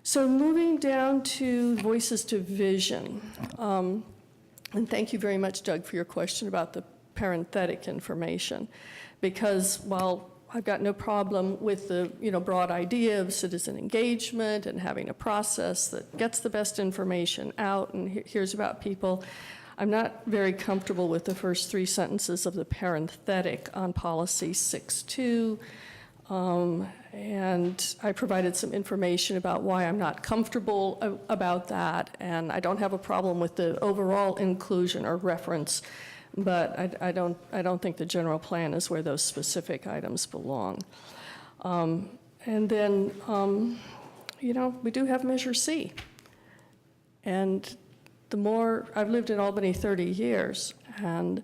So moving down to Voices to Vision. And thank you very much, Doug, for your question about the parenthetic information. Because while I've got no problem with the broad idea of citizen engagement and having a process that gets the best information out and hears about people, I'm not very comfortable with the first 3 sentences of the parenthetic on policy 6.2. And I provided some information about why I'm not comfortable about that, and I don't have a problem with the overall inclusion or reference, but I don't think the general plan is where those specific items belong. And then, we do have Measure C. And the more, I've lived in Albany 30 years, and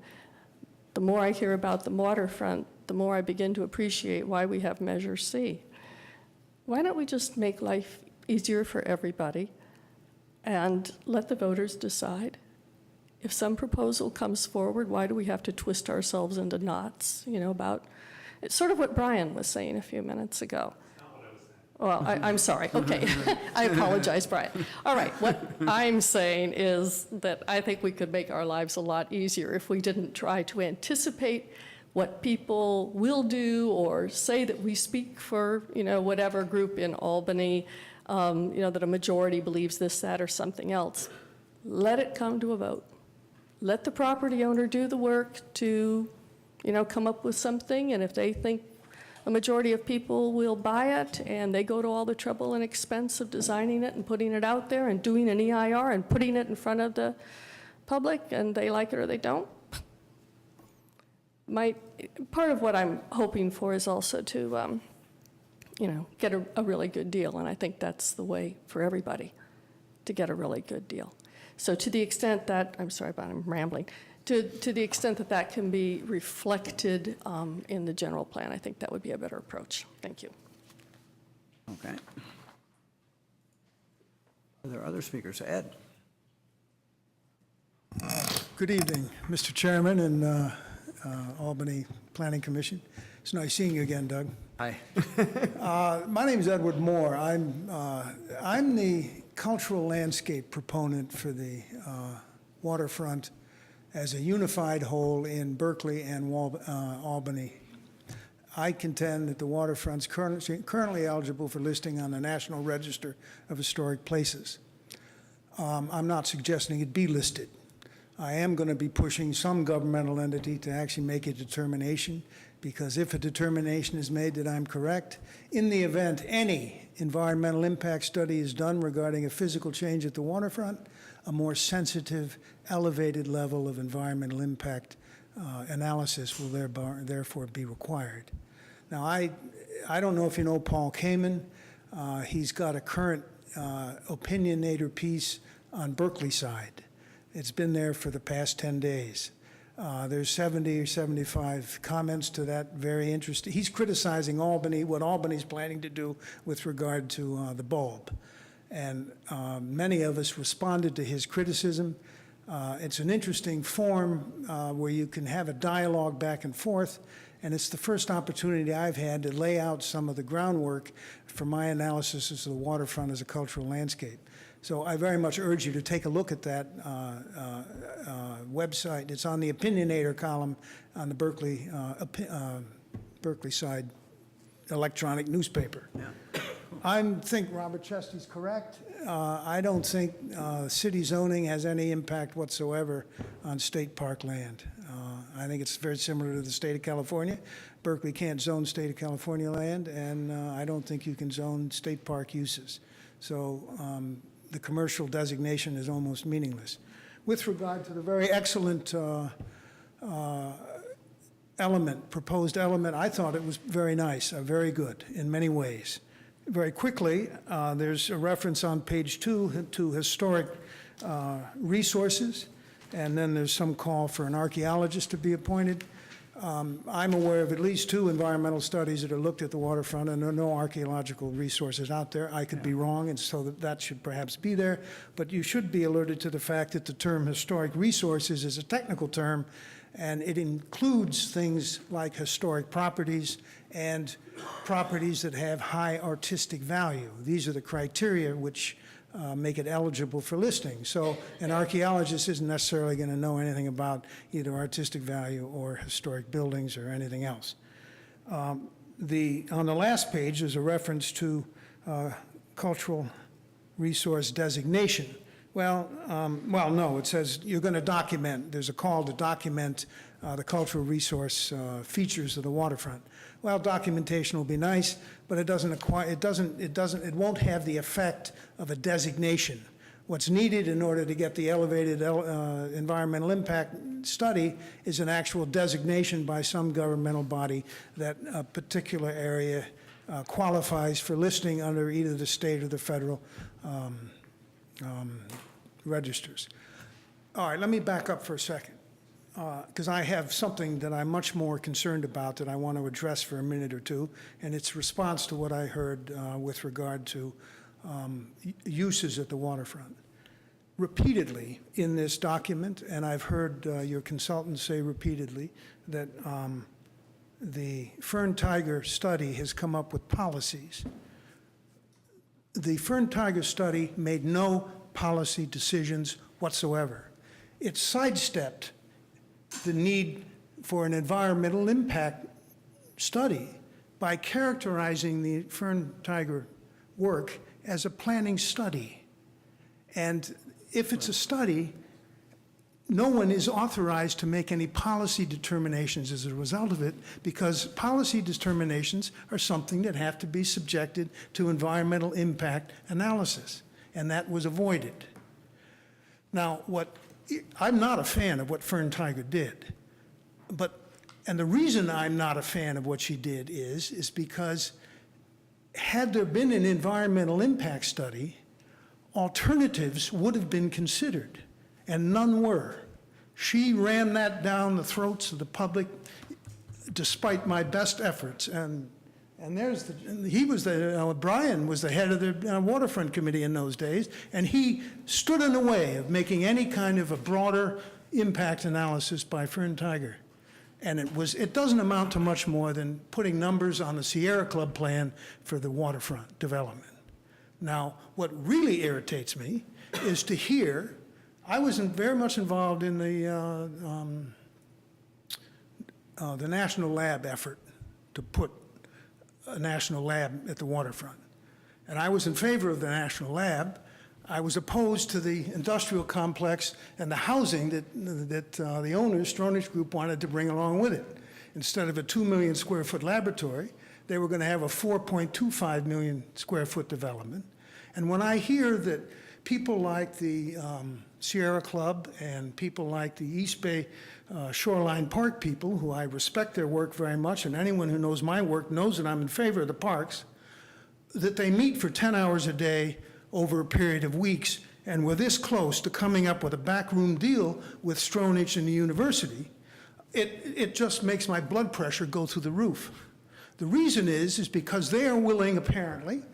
the more I hear about the waterfront, the more I begin to appreciate why we have Measure C. Why don't we just make life easier for everybody and let the voters decide? If some proposal comes forward, why do we have to twist ourselves into knots, about, it's sort of what Brian was saying a few minutes ago. Well, I'm sorry, okay. I apologize, Brian. All right, what I'm saying is that I think we could make our lives a lot easier if we didn't try to anticipate what people will do or say that we speak for, whatever group in Albany, that a majority believes this, that, or something else. Let it come to a vote. Let the property owner do the work to, come up with something, and if they think a majority of people will buy it, and they go to all the trouble and expense of designing it and putting it out there and doing an EIR and putting it in front of the public, and they like it or they don't. Part of what I'm hoping for is also to, get a really good deal, and I think that's the way for everybody to get a really good deal. So to the extent that, I'm sorry, but I'm rambling, to the extent that that can be reflected in the general plan, I think that would be a better approach. Thank you. Okay. Are there other speakers? Ed? Good evening, Mr. Chairman and Albany Planning Commission. It's nice seeing you again, Doug. Hi. My name is Edward Moore. I'm the cultural landscape proponent for the waterfront as a unified whole in Berkeley and Albany. I contend that the waterfront's currently eligible for listing on the National Register of Historic Places. I'm not suggesting it be listed. I am going to be pushing some governmental entity to actually make a determination, because if a determination is made that I'm correct, in the event any environmental impact study is done regarding a physical change at the waterfront, a more sensitive, elevated level of environmental impact analysis will therefore be required. Now, I don't know if you know Paul Kamen. He's got a current opinionator piece on Berkeley side. It's been there for the past 10 days. There's 70 or 75 comments to that, very interesting. He's criticizing Albany, what Albany's planning to do with regard to the bulb. And many of us responded to his criticism. It's an interesting forum where you can have a dialogue back and forth, and it's the first opportunity I've had to lay out some of the groundwork for my analysis of the waterfront as a cultural landscape. So I very much urge you to take a look at that website. It's on the Opinionator column on the Berkeley side electronic newspaper. Yeah. I think Robert Chesty's correct. I don't think city zoning has any impact whatsoever on state park land. I think it's very similar to the state of California. Berkeley can't zone state of California land, and I don't think you can zone state park uses. So the commercial designation is almost meaningless. With regard to the very excellent proposed element, I thought it was very nice, very good in many ways. Very quickly, there's a reference on page 2 to historic resources, and then there's some call for an archaeologist to be appointed. I'm aware of at least 2 environmental studies that have looked at the waterfront, and there are no archaeological resources out there. I could be wrong, and so that should perhaps be there. But you should be alerted to the fact that the term historic resources is a technical term, and it includes things like historic properties and properties that have high artistic value. These are the criteria which make it eligible for listing. So an archaeologist isn't necessarily going to know anything about either artistic value or historic buildings or anything else. On the last page, there's a reference to cultural resource designation. Well, no, it says you're going to document, there's a call to document the cultural resource features of the waterfront. Well, documentation will be nice, but it won't have the effect of a designation. What's needed in order to get the elevated environmental impact study is an actual designation by some governmental body that a particular area qualifies for listing under either the state or the federal registers. All right, let me back up for a second, because I have something that I'm much more concerned about that I want to address for a minute or two, and it's response to what I heard with regard to uses at the waterfront. Repeatedly in this document, and I've heard your consultant say repeatedly that the Fern Tiger study has come up with policies. The Fern Tiger study made no policy decisions whatsoever. It sidestepped the need for an environmental impact study by characterizing the Fern Tiger work as a planning study. And if it's a study, no one is authorized to make any policy determinations as a result of it, because policy determinations are something that have to be subjected to environmental impact analysis, and that was avoided. Now, I'm not a fan of what Fern Tiger did, and the reason I'm not a fan of what she did is because had there been an environmental impact study, alternatives would have been considered, and none were. She ran that down the throats of the public despite my best efforts, and Brian was the head of the Waterfront Committee in those days, and he stood in the way of making any kind of a broader impact analysis by Fern Tiger. And it doesn't amount to much more than putting numbers on the Sierra Club plan for the waterfront development. Now, what really irritates me is to hear, I was very much involved in the national lab effort to put a national lab at the waterfront. And I was in favor of the national lab. I was opposed to the industrial complex and the housing that the owners, Stronach Group, wanted to bring along with it. Instead of a 2 million square foot laboratory, they were going to have a 4.25 million square foot development. And when I hear that people like the Sierra Club and people like the East Bay Shoreline Park people, who I respect their work very much, and anyone who knows my work knows that I'm in favor of the parks, that they meet for 10 hours a day over a period of weeks, and we're this close to coming up with a backroom deal with Stronach and the university, it just makes my blood pressure go through the roof. The reason is because they are willing, apparently,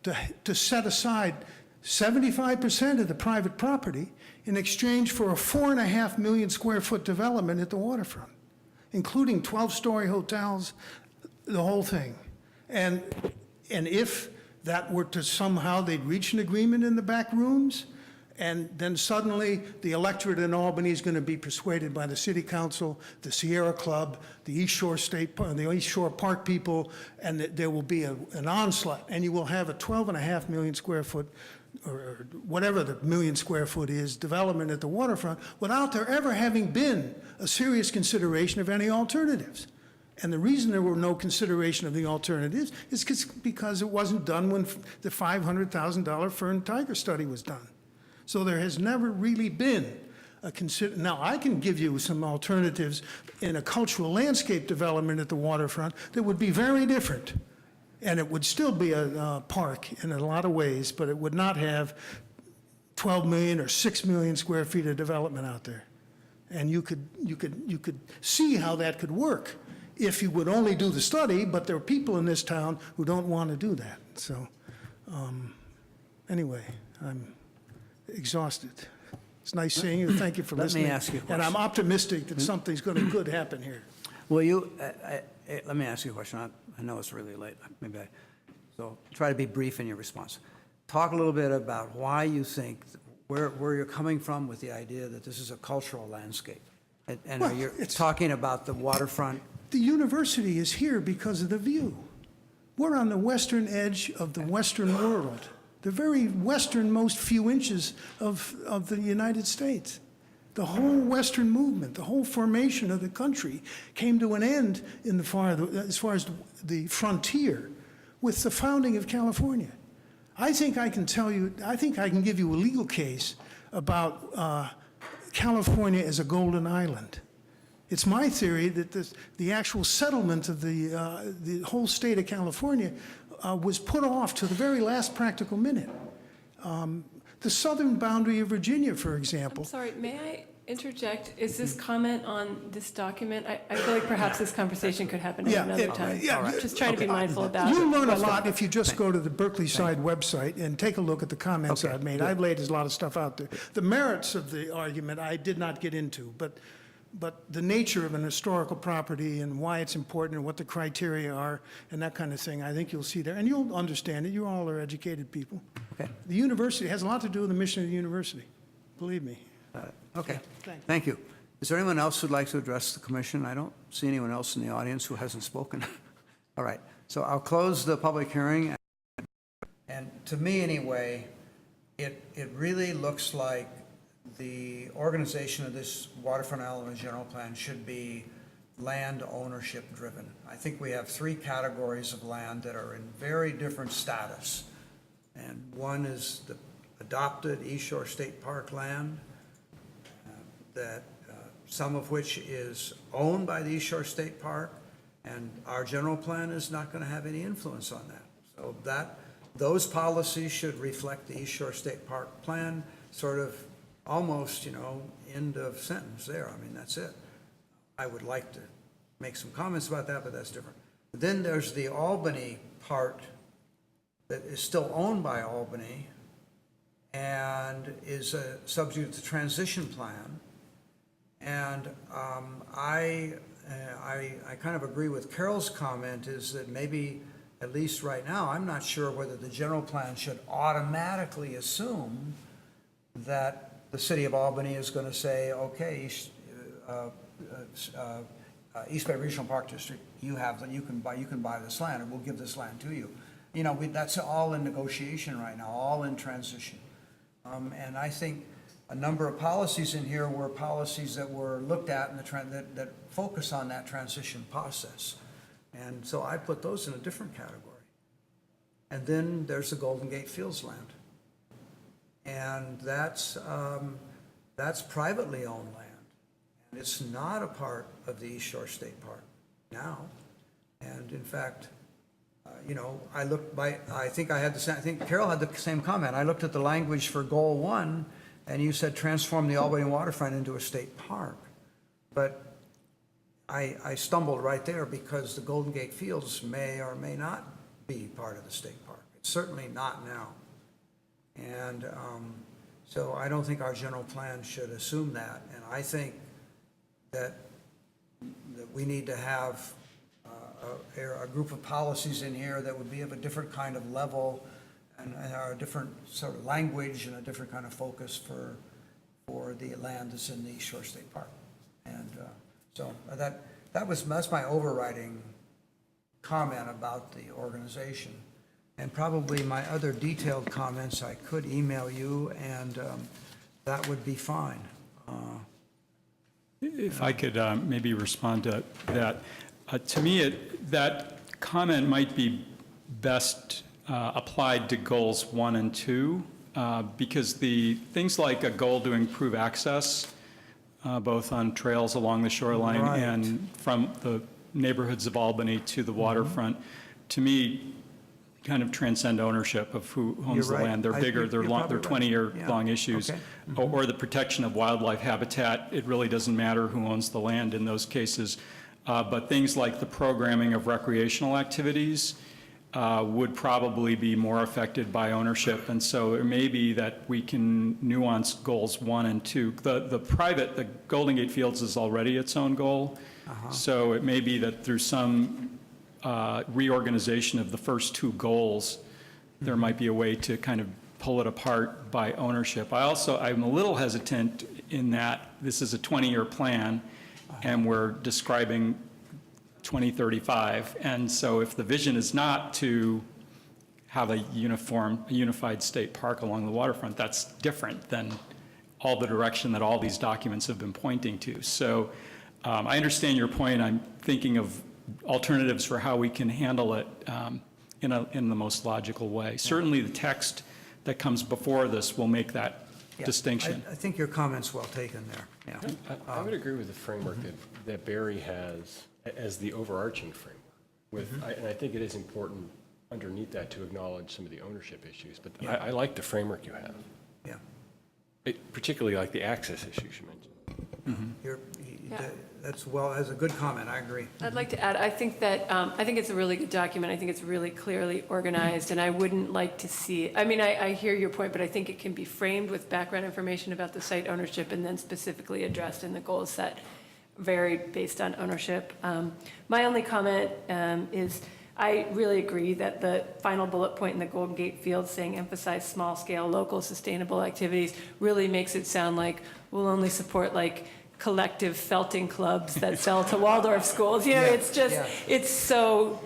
to set aside 75% of the private property in exchange for a 4.5 million square foot development at the waterfront, including 12-story hotels, the whole thing. And if that were to somehow, they'd reach an agreement in the back rooms, and then suddenly the electorate in Albany is going to be persuaded by the city council, the Sierra Club, the East Shore Park people, and there will be an onslaught, and you will have a 12.5 million square foot or whatever the million square foot is, development at the waterfront, without there ever having been a serious consideration of any alternatives. And the reason there were no consideration of the alternatives is because it wasn't done when the $500,000 Fern Tiger study was done. So there has never really been a now I can give you some alternatives in a cultural landscape development at the waterfront that would be very different. And it would still be a park in a lot of ways, but it would not have 12 million or 6 million square feet of development out there. And you could see how that could work if you would only do the study, but there are people in this town who don't want to do that. So anyway, I'm exhausted. It's nice seeing you. Thank you for listening. Let me ask you a question. And I'm optimistic that something's going to good happen here. Will you, let me ask you a question. I know it's really late. So try to be brief in your response. Talk a little bit about why you think, where you're coming from with the idea that this is a cultural landscape. And Well, you're talking about the waterfront. The university is here because of the view. We're on the western edge of the western world, the very westernmost few inches of the United States. The whole Western movement, the whole formation of the country came to an end as far as the frontier with the founding of California. I think I can give you a legal case about California as a golden island. It's my theory that the actual settlement of the whole state of California was put off to the very last practical minute. The southern boundary of Virginia, for example. I'm sorry, may I interject? Is this comment on this document? I feel like perhaps this conversation could happen at another time. Just trying to be mindful about it. You'll learn a lot if you just go to the Berkeley Side website and take a look at the comments I've made. I've laid a lot of stuff out there. The merits of the argument I did not get into, but the nature of an historical property and why it's important and what the criteria are and that kind of thing, I think you'll see there. And you'll understand it. You all are educated people. Okay. The university has a lot to do with the mission of the university, believe me. Okay, thank you. Is there anyone else who'd like to address the commission? I don't see anyone else in the audience who hasn't spoken. All right, so I'll close the public hearing. And to me, anyway, it really looks like the organization of this waterfront element general plan should be land ownership driven. I think we have three categories of land that are in very different status. And one is the adopted East Shore State Park land, some of which is owned by the East Shore State Park, and our general plan is not going to have any influence on that. So those policies should reflect the East Shore State Park plan, sort of almost, end of sentence there. I mean, that's it. I would like to make some comments about that, but that's different. But then there's the Albany part that is still owned by Albany and is subject to the transition plan. And I kind of agree with Carol's comment is that maybe, at least right now, I'm not sure whether the general plan should automatically assume that the city of Albany is going to say, okay, East Bay Regional Park District, you can buy this land, or we'll give this land to you. That's all in negotiation right now, all in transition. And I think a number of policies in here were policies that were looked at in that focus on that transition process. And so I put those in a different category. And then there's the Golden Gate Fields land. And that's privately owned land. And it's not a part of the East Shore State Park now. And in fact, I think Carol had the same comment. I looked at the language for Goal 1, and you said transform the Albany waterfront into a state park. But I stumbled right there because the Golden Gate Fields may or may not be part of the state park. It's certainly not now. And so I don't think our general plan should assume that. And I think that we need to have a group of policies in here that would be of a different kind of level and a different sort of language and a different kind of focus for the land that's in the East Shore State Park. And so that's my overriding comment about the organization. And probably my other detailed comments, I could email you, and that would be fine. If I could maybe respond to that. To me, that comment might be best applied to goals 1 and 2, because the things like a goal to improve access, both on trails along the shoreline Right. and from the neighborhoods of Albany to the waterfront, to me, kind of transcend ownership of who owns You're the right. land. They're bigger, they're you're probably right. 20-year-long Yeah. issues. Okay. Or the protection of wildlife habitat. It really doesn't matter who owns the land in those cases. But things like the programming of recreational activities would probably be more affected by ownership. And so it may be that we can nuance goals 1 and 2. The Golden Gate Fields is already its own goal. So it may be that through some reorganization of the first 2 goals, there might be a way to kind of pull it apart by ownership. I'm a little hesitant in that this is a 20-year plan, and we're describing 2035. And so if the vision is not to have a unified state park along the waterfront, that's different than all the direction that all these documents have been pointing to. So I understand your point. I'm thinking of alternatives for how we can handle it in the most logical way. Certainly the text that comes before this will make that Yeah. distinction. I think your comment's well taken there, yeah. I would agree with the framework that Barry has as the overarching framework. And I think it is important underneath that to acknowledge some of the ownership issues. But Yeah. I like the framework you have. Yeah. Particularly like the access issues you mentioned. That's a good comment, I agree. I'd like to add, I think it's a really good document. I think it's really clearly organized, and I wouldn't like to see, I hear your point, but I think it can be framed with background information about the site ownership and then specifically addressed in the goals that vary based on ownership. My only comment is I really agree that the final bullet point in the Golden Gate Fields saying emphasize small-scale, local, sustainable activities really makes it sound like we'll only support like collective felting clubs that sell to Waldorf schools. It's just, it's so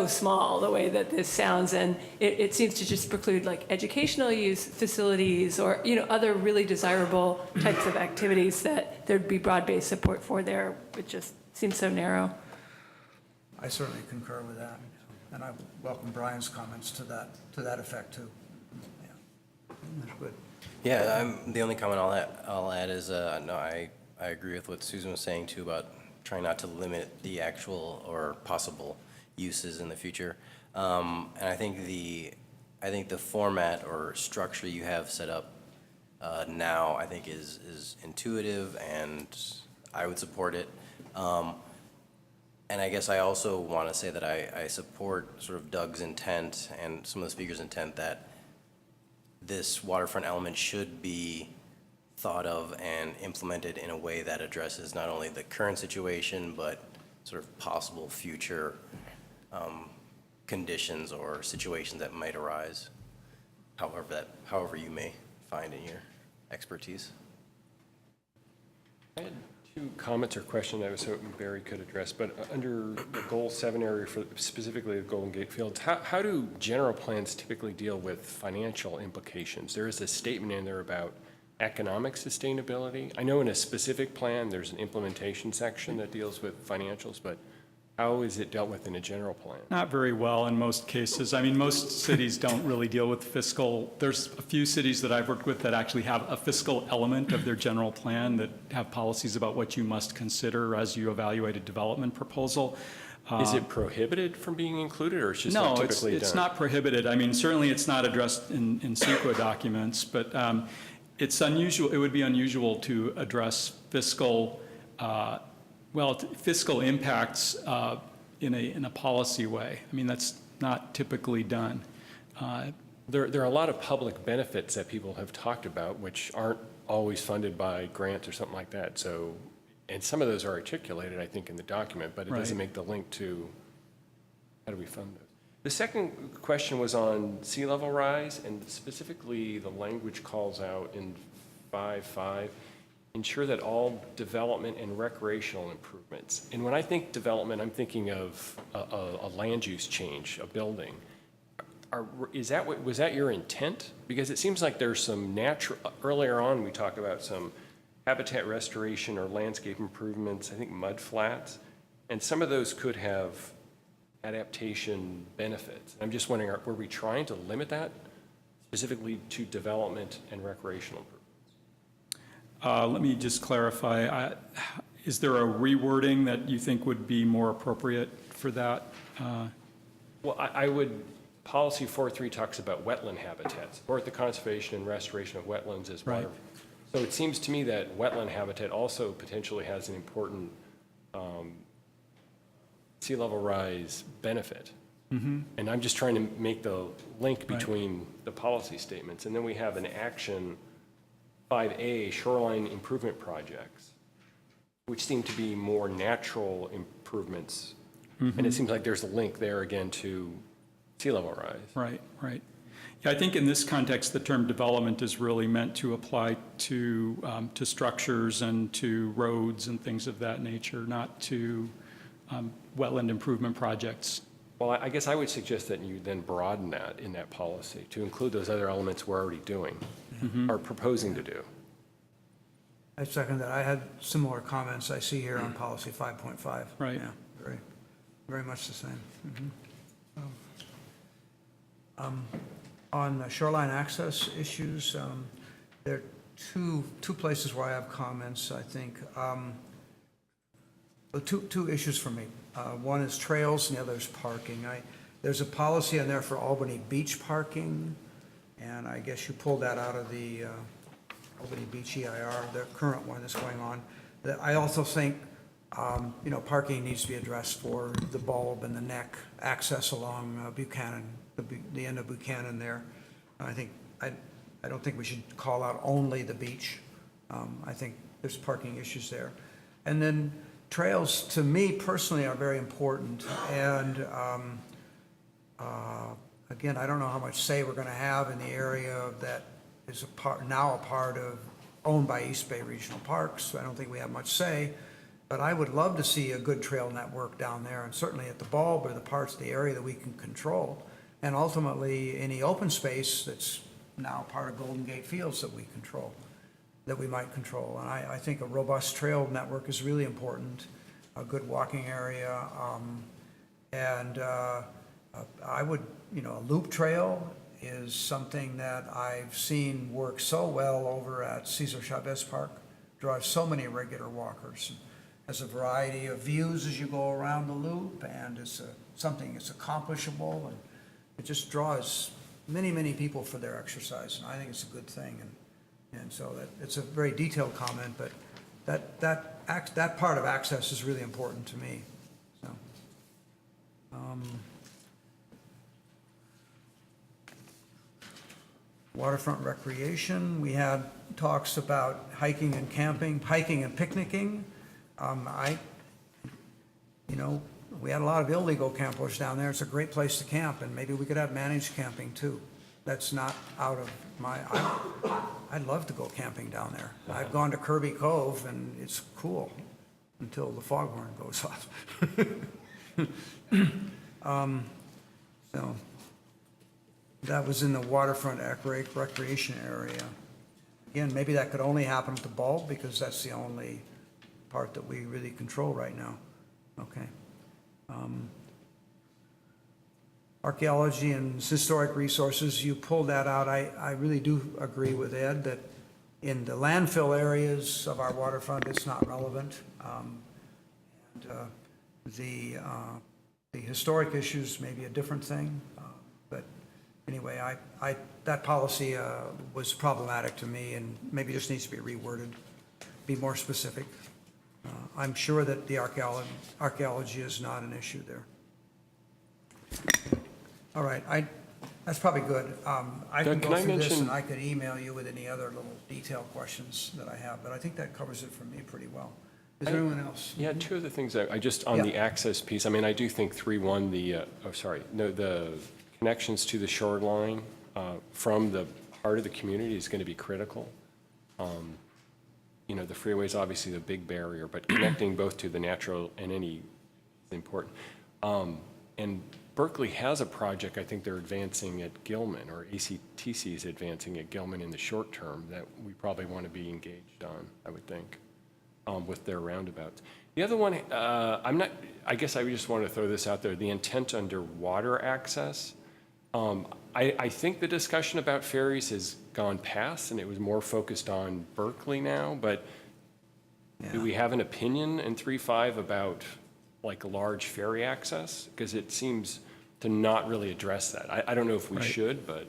small the way that this sounds, and it seems to just preclude like educational use facilities or, other really desirable types of activities that there'd be broad-based support for there. It just seems so narrow. I certainly concur with that, and I welcome Brian's comments to that effect, too. Yeah, that's good. Yeah, the only comment I'll add is, no, I agree with what Susan was saying too about trying not to limit the actual or possible uses in the future. And I think the format or structure you have set up now, I think is intuitive, and I would support it. And I guess I also want to say that I support sort of Doug's intent and some of the speakers' intent that this waterfront element should be thought of and implemented in a way that addresses not only the current situation, but sort of possible future conditions or situations that might arise, however you may find in your expertise. I had 2 comments or questions I was hoping Barry could address, but under the Goal 7 area for specifically the Golden Gate Fields, how do general plans typically deal with financial implications? There is a statement in there about economic sustainability. I know in a specific plan, there's an implementation section that deals with financials, but how is it dealt with in a general plan? Not very well in most cases. Most cities don't really deal with fiscal. There's a few cities that I've worked with that actually have a fiscal element of their general plan that have policies about what you must consider as you evaluate a development proposal. Is it prohibited from being included, or it's just not typically done? No, it's not prohibited. Certainly it's not addressed in CEQA documents, but it's unusual. It would be unusual to address fiscal impacts in a policy way. That's not typically done. There are a lot of public benefits that people have talked about, which aren't always funded by grants or something like that. So, and some of those are articulated, I think, in the document, but it doesn't make the link to how do we fund those. The second question was on sea level rise, and specifically the language calls out in 5.5, ensure that all development and recreational improvements. And when I think development, I'm thinking of a land use change, a building. was that your intent? Because it seems like there's some natural, earlier on, we talked about some habitat restoration or landscape improvements, I think mud flats, and some of those could have adaptation benefits. I'm just wondering, were we trying to limit that specifically to development and recreational improvements? Let me just clarify. Is there a rewording that you think would be more appropriate for that? Well, I would, policy 4.3 talks about wetland habitats, support the conservation and restoration of wetlands as water. So it seems to me that wetland habitat also potentially has an important sea level rise benefit. And I'm just trying to make the link between the policy statements. And then we have an action 5A, shoreline improvement projects, which seem to be more natural improvements. And it seems like there's a link there again to sea level rise. Right. Yeah, I think in this context, the term development is really meant to apply to structures and to roads and things of that nature, not to wetland improvement projects. Well, I guess I would suggest that you then broaden that in that policy to include those other elements we're already doing or proposing to do. I second that. I had similar comments I see here on policy 5.5. Right. Yeah, very much the same. On the shoreline access issues, there are two places where I have comments, I think. Two issues for me. One is trails and the other is parking. There's a policy in there for Albany beach parking, and I guess you pulled that out of the Albany Beach EIR, the current one that's going on. I also think, parking needs to be addressed for the bulb and the neck access along Buchanan, the end of Buchanan there. I don't think we should call out only the beach. I think there's parking issues there. And then trails, to me personally, are very important. And again, I don't know how much say we're going to have in the area that is now a part of, owned by East Bay Regional Parks. So I don't think we have much say. But I would love to see a good trail network down there, and certainly at the bulb or the parts of the area that we can control. And ultimately, any open space that's now part of Golden Gate Fields that we control, that we might control. And I think a robust trail network is really important, a good walking area. And I would, a loop trail is something that I've seen work so well over at Cesar Chavez Park, drives so many regular walkers. Has a variety of views as you go around the loop, and it's something that's accomplishable, and it just draws many, many people for their exercise, and I think it's a good thing. And so it's a very detailed comment, but that part of access is really important to me. So, waterfront recreation, we had talks about hiking and camping, hiking and picnicking. We had a lot of illegal campers down there. It's a great place to camp, and maybe we could have managed camping too. That's not out of my, I'd love to go camping down there. I've gone to Kirby Cove, and it's cool until the foghorn goes off. So that was in the waterfront recreation area. Again, maybe that could only happen at the bulb, because that's the only part that we really control right now. Okay. Archaeology and historic resources, you pulled that out. I really do agree with Ed that in the landfill areas of our waterfront, it's not relevant. The historic issues may be a different thing. But anyway, that policy was problematic to me, and maybe just needs to be reworded, be more specific. I'm sure that the archaeology is not an issue there. All right, that's probably good. I can go through this, and I could email you with any other little detailed questions that I have, but I think that covers it for me pretty well. Is there anyone else? Yeah, two other things. I just, on the access piece, I do think 3.1, the connections to the shoreline from the heart of the community is going to be critical. The freeway is obviously the big barrier, but connecting both to the natural and any is important. And Berkeley has a project I think they're advancing at Gilman, or ACTC is advancing at Gilman in the short term that we probably want to be engaged on, I would think, with their roundabouts. The other one, I guess I just want to throw this out there, the intent under water access. I think the discussion about ferries has gone past and it was more focused on Berkeley now, but do we have an opinion in 3.5 about like a large ferry access? Because it seems to not really address that. I don't know if we should, but.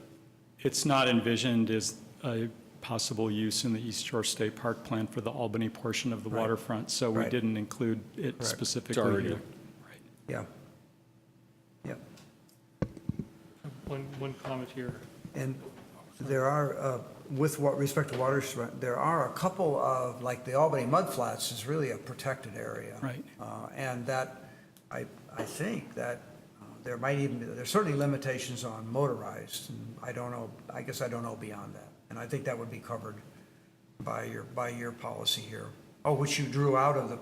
It's not envisioned as a possible use in the East Shore State Park plan for the Albany portion of the waterfront, so we didn't include it specifically here. Yeah. Yeah. One comment here. And there are, with what respect to waterfront, there are a couple of, like the Albany mudflats is really a protected area. Right. And that, I think that there might even be, there's certainly limitations on motorized, and I don't know, I guess I don't know beyond that. And I think that would be covered by your policy here. Oh, which you drew out of the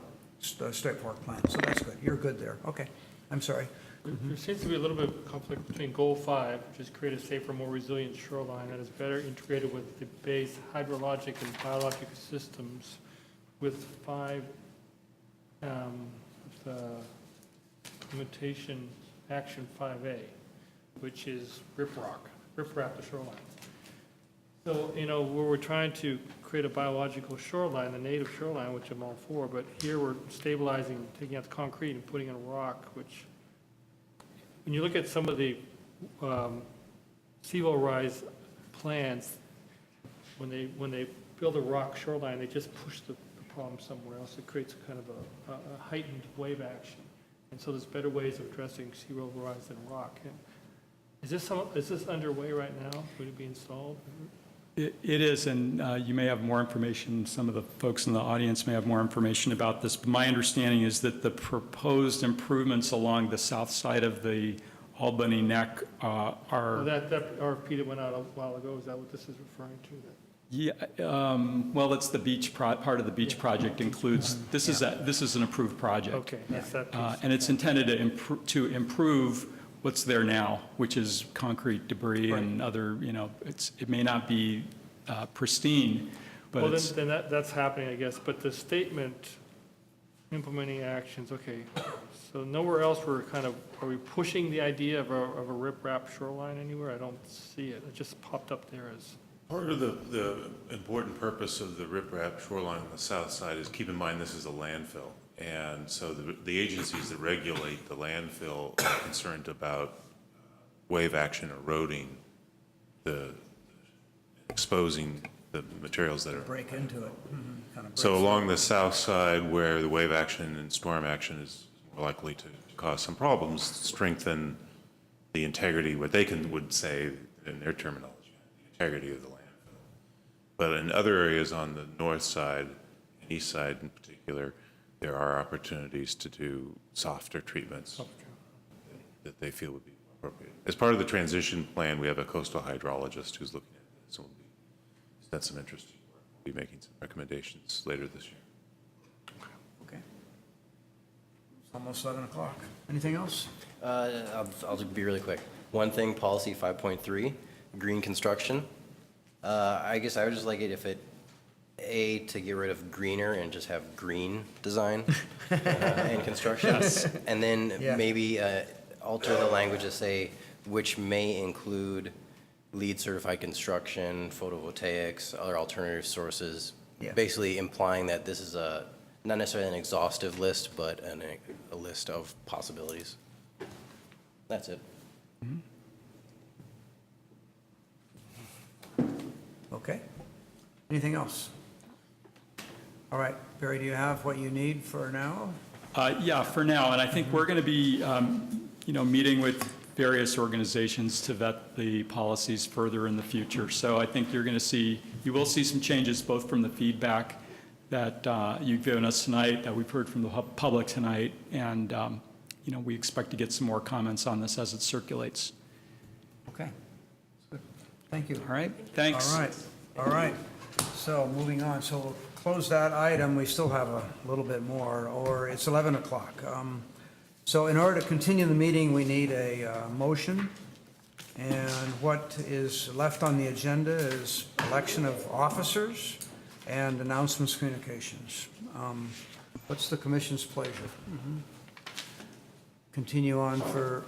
state park plan, so that's good. You're good there. Okay, I'm sorry. There seems to be a little bit of conflict between Goal 5, which is create a safer, more resilient shoreline that is better integrated with the bay's hydrologic and biological systems, with 5, the limitation action 5A, which is rip-wrap the shoreline. So, you know, where we're trying to create a biological shoreline, the native shoreline, which I'm all for, but here we're stabilizing, taking out the concrete and putting in rock, which, when you look at some of the seawall rise plans, when they build a rock shoreline, they just push the problem somewhere else. It creates kind of a heightened wave action. And so there's better ways of addressing seawall rise than rock. And is this underway right now? Would it be installed? It is, and you may have more information, some of the folks in the audience may have more information about this, but my understanding is that the proposed improvements along the south side of the Albany neck are... Well, that RFP that went out a while ago, is that what this is referring to? Yeah, well, it's the beach, part of the beach project includes, this is an approved project. Okay, that's that piece. And it's intended to improve what's there now, which is concrete debris and other, you know, it may not be pristine, but well, it's... then that's happening, I guess. But the statement, implementing actions, okay. So nowhere else are we pushing the idea of a rip-wrap shoreline anywhere? I don't see it. It just popped up there as... Part of the important purpose of the riprap shoreline on the south side is, keep in mind, this is a landfill. And so the agencies that regulate the landfill are concerned about wave action eroding exposing the materials that are. Break into it. So along the south side, where the wave action and storm action is more likely to cause some problems, strengthen the integrity, what they would say in their terminology, the integrity of the landfill. But in other areas on the north side and east side in particular, there are opportunities to do softer treatments that they feel would be appropriate. As part of the transition plan, we have a coastal hydrologist who's looking at this, and that's some interest. We'll be making some recommendations later this year. Okay. It's almost 7 o'clock. Anything else? I'll be really quick. One thing, policy 5.3, green construction. I guess I would just like it if to get rid of greener and just have green design in construction. Yes. And then maybe alter the language to say which may include LEED certified construction, photovoltaics, other alternative sources. Yeah. Basically implying that this is not necessarily an exhaustive list, but a list of possibilities. That's it. Okay. Anything else? All right, Barry, do you have what you need for now? Yeah, for now, and I think we're going to be, meeting with various organizations to vet the policies further in the future. So I think you will see some changes both from the feedback that you've given us tonight, that we've heard from the public tonight, and we expect to get some more comments on this as it circulates. Okay. Good. Thank you. All right, thanks. All right. So moving on, so we'll close that item. We still have a little bit more, or it's 11 o'clock. So in order to continue the meeting, we need a motion. And what is left on the agenda is election of officers and announcements, communications. What's the commission's pleasure? Continue on for,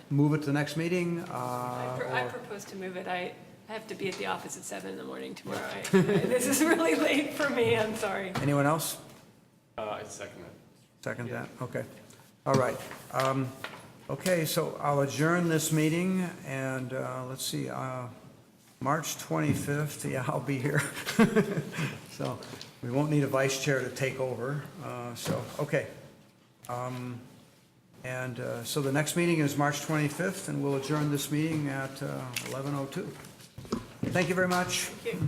move it to the next meeting? I propose to move it. I have to be at the office at 7 in the morning tomorrow. This is really late for me, I'm sorry. Anyone else? I second it. Second that, okay. All right. Okay, so I'll adjourn this meeting, and let's see, March 25th, yeah, I'll be here. So we won't need a vice chair to take over, so, okay. So the next meeting is March 25th, and we'll adjourn this meeting at 11:02. Thank you very much. Thank you.